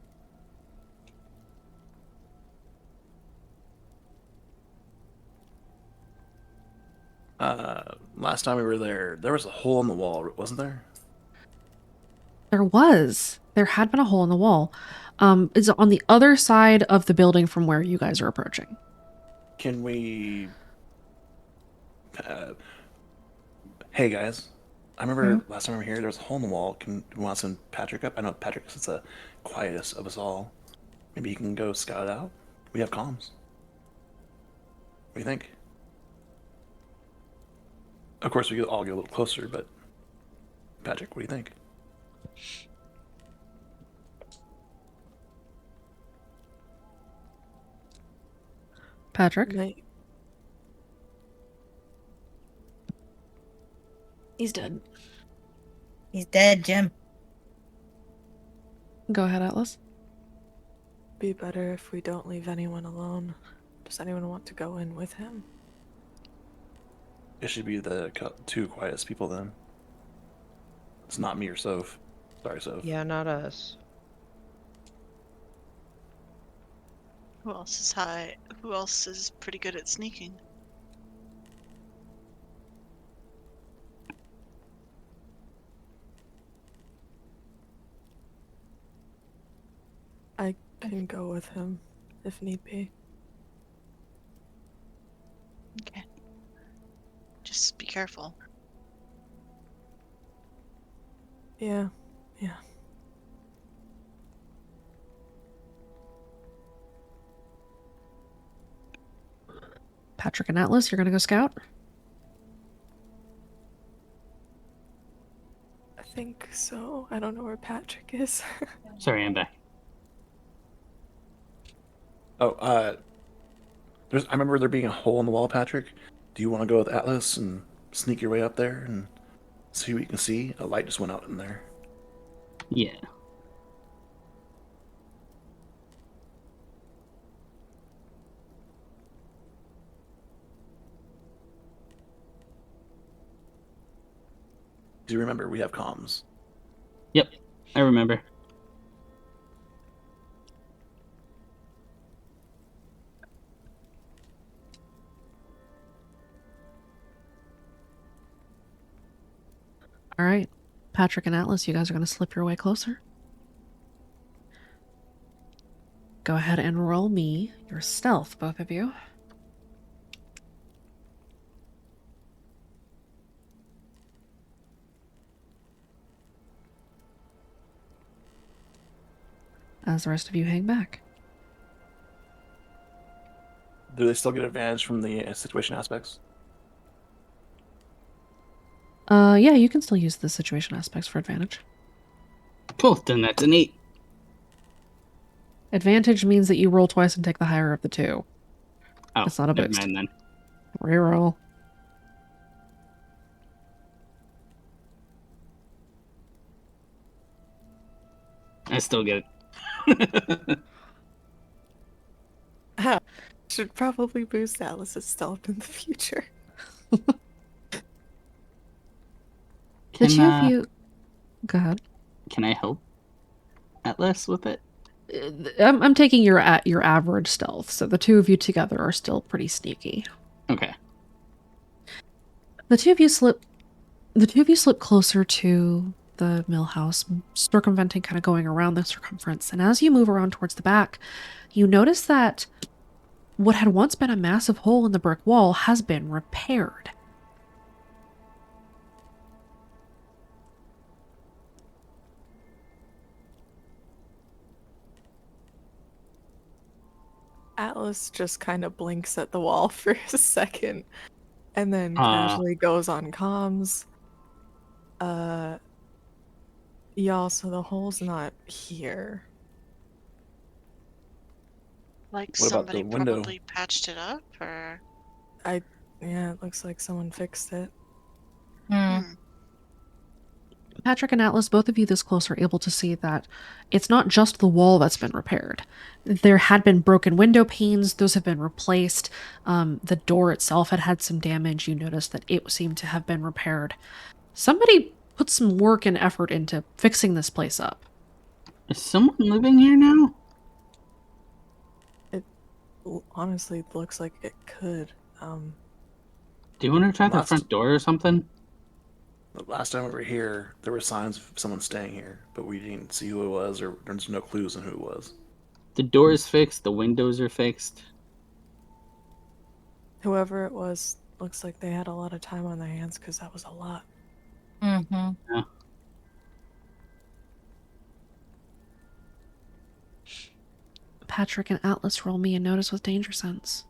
Last time we were there, there was a hole in the wall, wasn't there? There was. There had been a hole in the wall. It's on the other side of the building from where you guys are approaching. Can we? Hey guys, I remember last time we were here, there was a hole in the wall. Can we want to send Patrick up? I know Patrick is the quietest of us all. Maybe he can go scout it out. We have comms. What do you think? Of course, we could all get a little closer, but Patrick, what do you think? Patrick? Night. He's dead. He's dead, Jim. Go ahead, Atlas. Be better if we don't leave anyone alone. Does anyone want to go in with him? It should be the two quietest people then. It's not me or Soph. Sorry, Soph. Yeah, not us. Who else is high? Who else is pretty good at sneaking? I can go with him if need be. Okay. Just be careful. Yeah. Patrick and Atlas, you're gonna go scout? I think so. I don't know where Patrick is. Sorry, I'm back. Oh, I remember there being a hole in the wall, Patrick. Do you want to go with Atlas and sneak your way up there and see what you can see? A light just went out in there. Yeah. Do you remember we have comms? Yep, I remember. All right. Patrick and Atlas, you guys are going to slip your way closer. Go ahead and roll me your stealth, both of you. As the rest of you hang back. Do they still get advantage from the situation aspects? Yeah, you can still use the situation aspects for advantage. Cool, then that's an 8. Advantage means that you roll twice and take the higher of the two. Oh, It's not a never boost. mind then. Reroll. I still get it. Should probably boost Alice's stealth in the future. The two of you... Go ahead. Can I help Atlas with it? I'm taking your average stealth, so the two of you together are still pretty sneaky. Okay. The two of you slip closer to the mill house, circumventing, kind of going around the circumference. And as you move around towards the back, you notice that what had once been a massive hole in the brick wall has been repaired. Atlas just kind of blinks at the wall for a second and then casually goes on comms. Y'all, so the hole's not here. Like What about the somebody window? probably patched it up, or Yeah, it looks like someone fixed it. Patrick and Atlas, both of you this close are able to see that it's not just the wall that's been repaired. There had been broken window panes. Those have been replaced. The door itself had some damage. You notice that it seemed to have been repaired. Somebody put some work and effort into fixing this place up. Is someone living here now? It honestly looks like it could. Do you want to try the front door or something? The last time we were here, there were signs of someone staying here, but we didn't see who it was, or there's no clues on who it was. The door is fixed. The windows are fixed. Whoever it was looks like they had a lot of time on their hands because that was a lot. Mm-hmm. Yeah. Patrick and Atlas, roll me a notice with danger sense.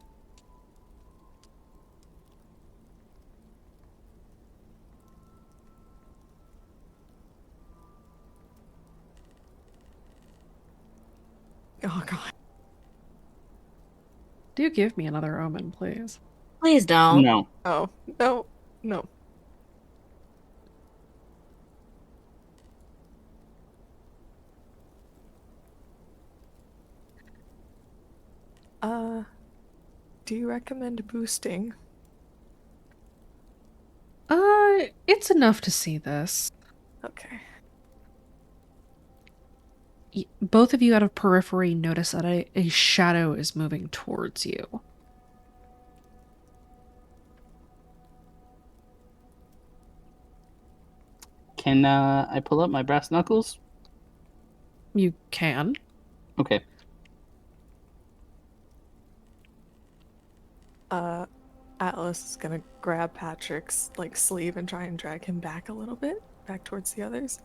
Oh god. Do give me another omen, please. Please don't. No. Oh, no. Do you recommend boosting? It's enough to see this. Okay. Both of you out of periphery notice that a shadow is moving towards you. Can I pull up my brass knuckles? You can. Okay. Atlas is gonna grab Patrick's sleeve and try and drag him back a little bit, back towards the others.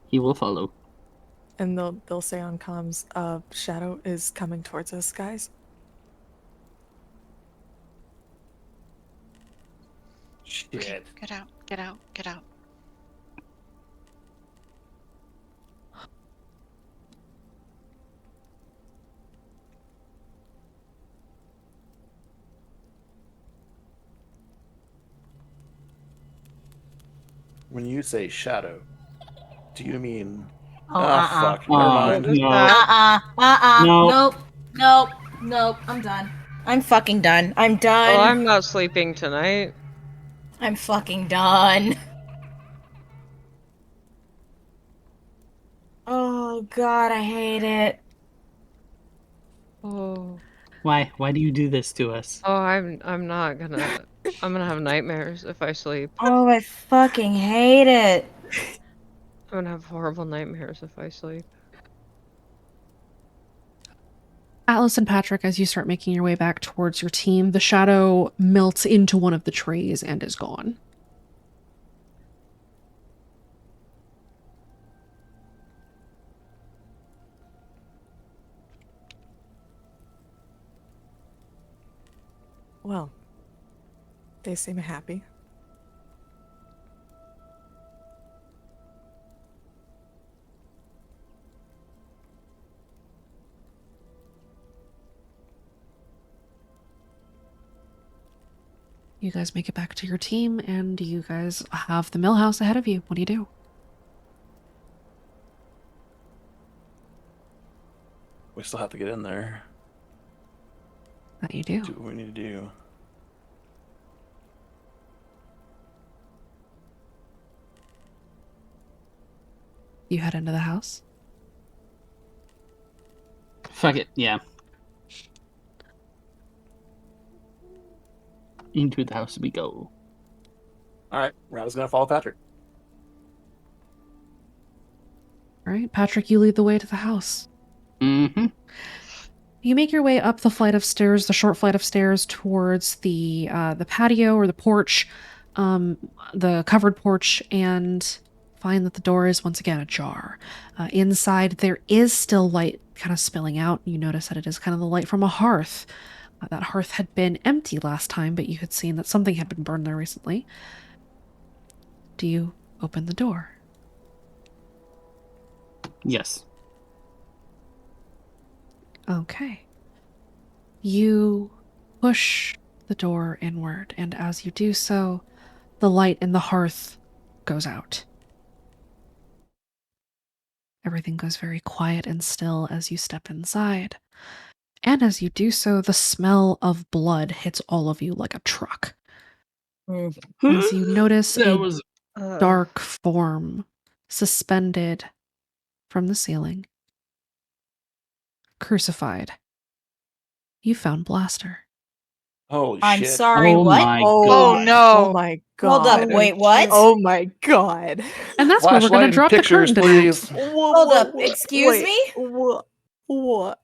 He will follow. And they'll say on comms, Shadow is coming towards us, guys. Shit. Okay, get out, get out, get out. When you say shadow, do you mean... Oh, fuck. Never mind. No. Nope. I'm done. I'm fucking done. I'm done. Oh, I'm not sleeping tonight. I'm fucking done. Oh god, I hate it. Oh. Why? Why do you do this to us? Oh, I'm not gonna. I'm gonna have nightmares if I sleep. Oh, I fucking hate it. I'm gonna have horrible nightmares if I sleep. Atlas and Patrick, as you start making your way back towards your team, the shadow melts into one of the trees and is gone. Well, they seem happy. You guys make it back to your team, and you guys have the mill house ahead of you. What do you do? We still have to get in there. That you do. Do what we need to do. You head into the house. Fuck it, yeah. Into the house we go. All right, Riley's gonna follow Patrick. All right, Patrick, you lead the way to the house. Mm-hmm. You make your way up the flight of stairs, the short flight of stairs, towards the patio or the porch, the covered porch, and find that the door is once again ajar. Inside, there is still light kind of spilling out. You notice that it is kind of the light from a hearth. That hearth had been empty last time, but you had seen that something had been burned there recently. Do you open the door? Yes. Okay. You push the door inward, and as you do so, the light in the hearth goes out. Everything goes very quiet and still as you step inside. And as you do so, the smell of blood hits all of you like a truck. As you notice that a was dark form suspended from the ceiling, crucified. You found Blaster. Holy I'm shit! sorry, Oh what? my Oh, god. Oh no! Oh my god. Hold up, wait, what? Oh my god. And that's where we're going Flashlight to and drop the pictures, curtain tonight. please. Hold up, excuse me? What?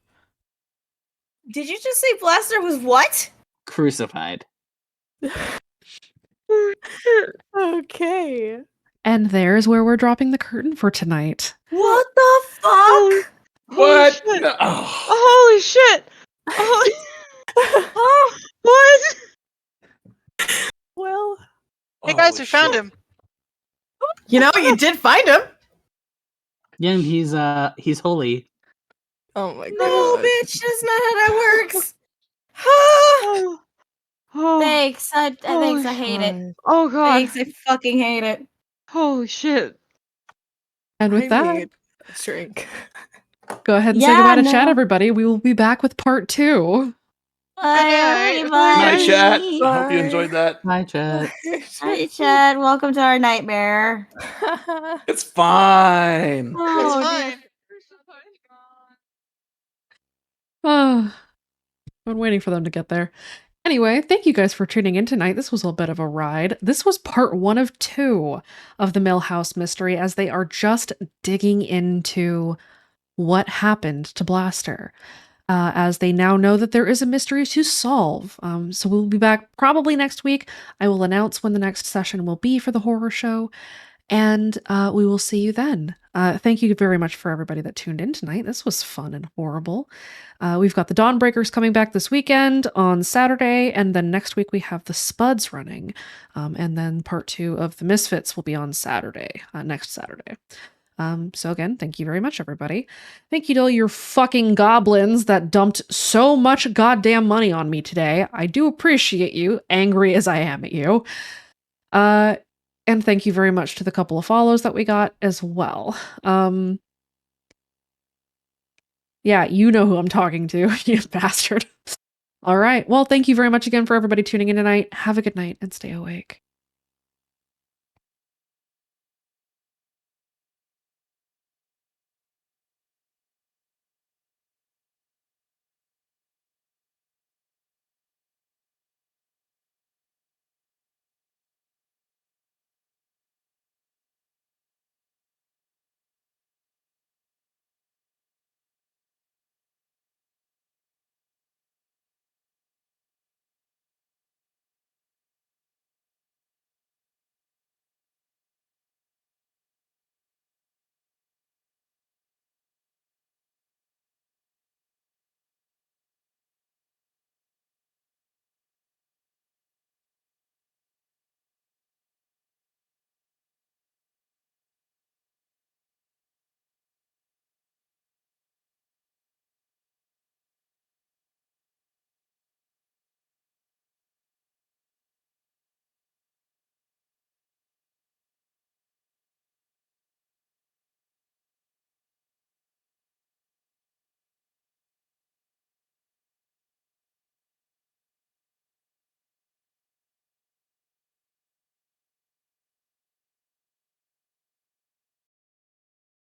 Did you just say Blaster was what? Crucified. Okay. And there's where we're dropping the curtain for tonight. What the fuck? What? Holy shit! No. Oh. Holy shit! Holy... oh, what? Well, Hey guys, Holy we found shit. him. You know, you did find him. Yeah, and he's holy. oh my god. No, bitch, that's not how that works. Oh, oh, Thanks, thanks, Holy I hate it. oh god! Thanks, I fucking hate it. Holy shit! And with I that, need a drink. go ahead and say goodbye to chat, everybody. We will be back with part 2. Bye, Good bye. Night, chat. Bye. I hope you enjoyed that. Hi, chat. Hi, Chad. Welcome to our nightmare. It's fine. It's Oh, fine. Oh, I'm waiting for them to get there. Anyway, thank you guys for tuning in tonight. This was a bit of a ride. This was part 1 of 2 of the Mill House mystery, as they are just digging into what happened to Blaster. As they now know that there is a mystery to solve. So we'll be back probably next week. I will announce when the next session will be for the horror show, and we will see you then. Thank you very much for everybody that tuned in tonight. This was fun and horrible. We've got the Dawnbreakers coming back this weekend on Saturday, and then next week we have the Spuds running, and then part 2 of the Misfits will be on Saturday, next Saturday. So again, thank you very much, everybody. Thank you to all your fucking goblins that dumped so much goddamn money on me today. I do appreciate you, angry as I am at you. And thank you very much to the couple of follows that we got as well. Yeah, you know who I'm talking to, you bastard. All right. Well, thank you very much again for everybody tuning in tonight. Have a good night and stay awake.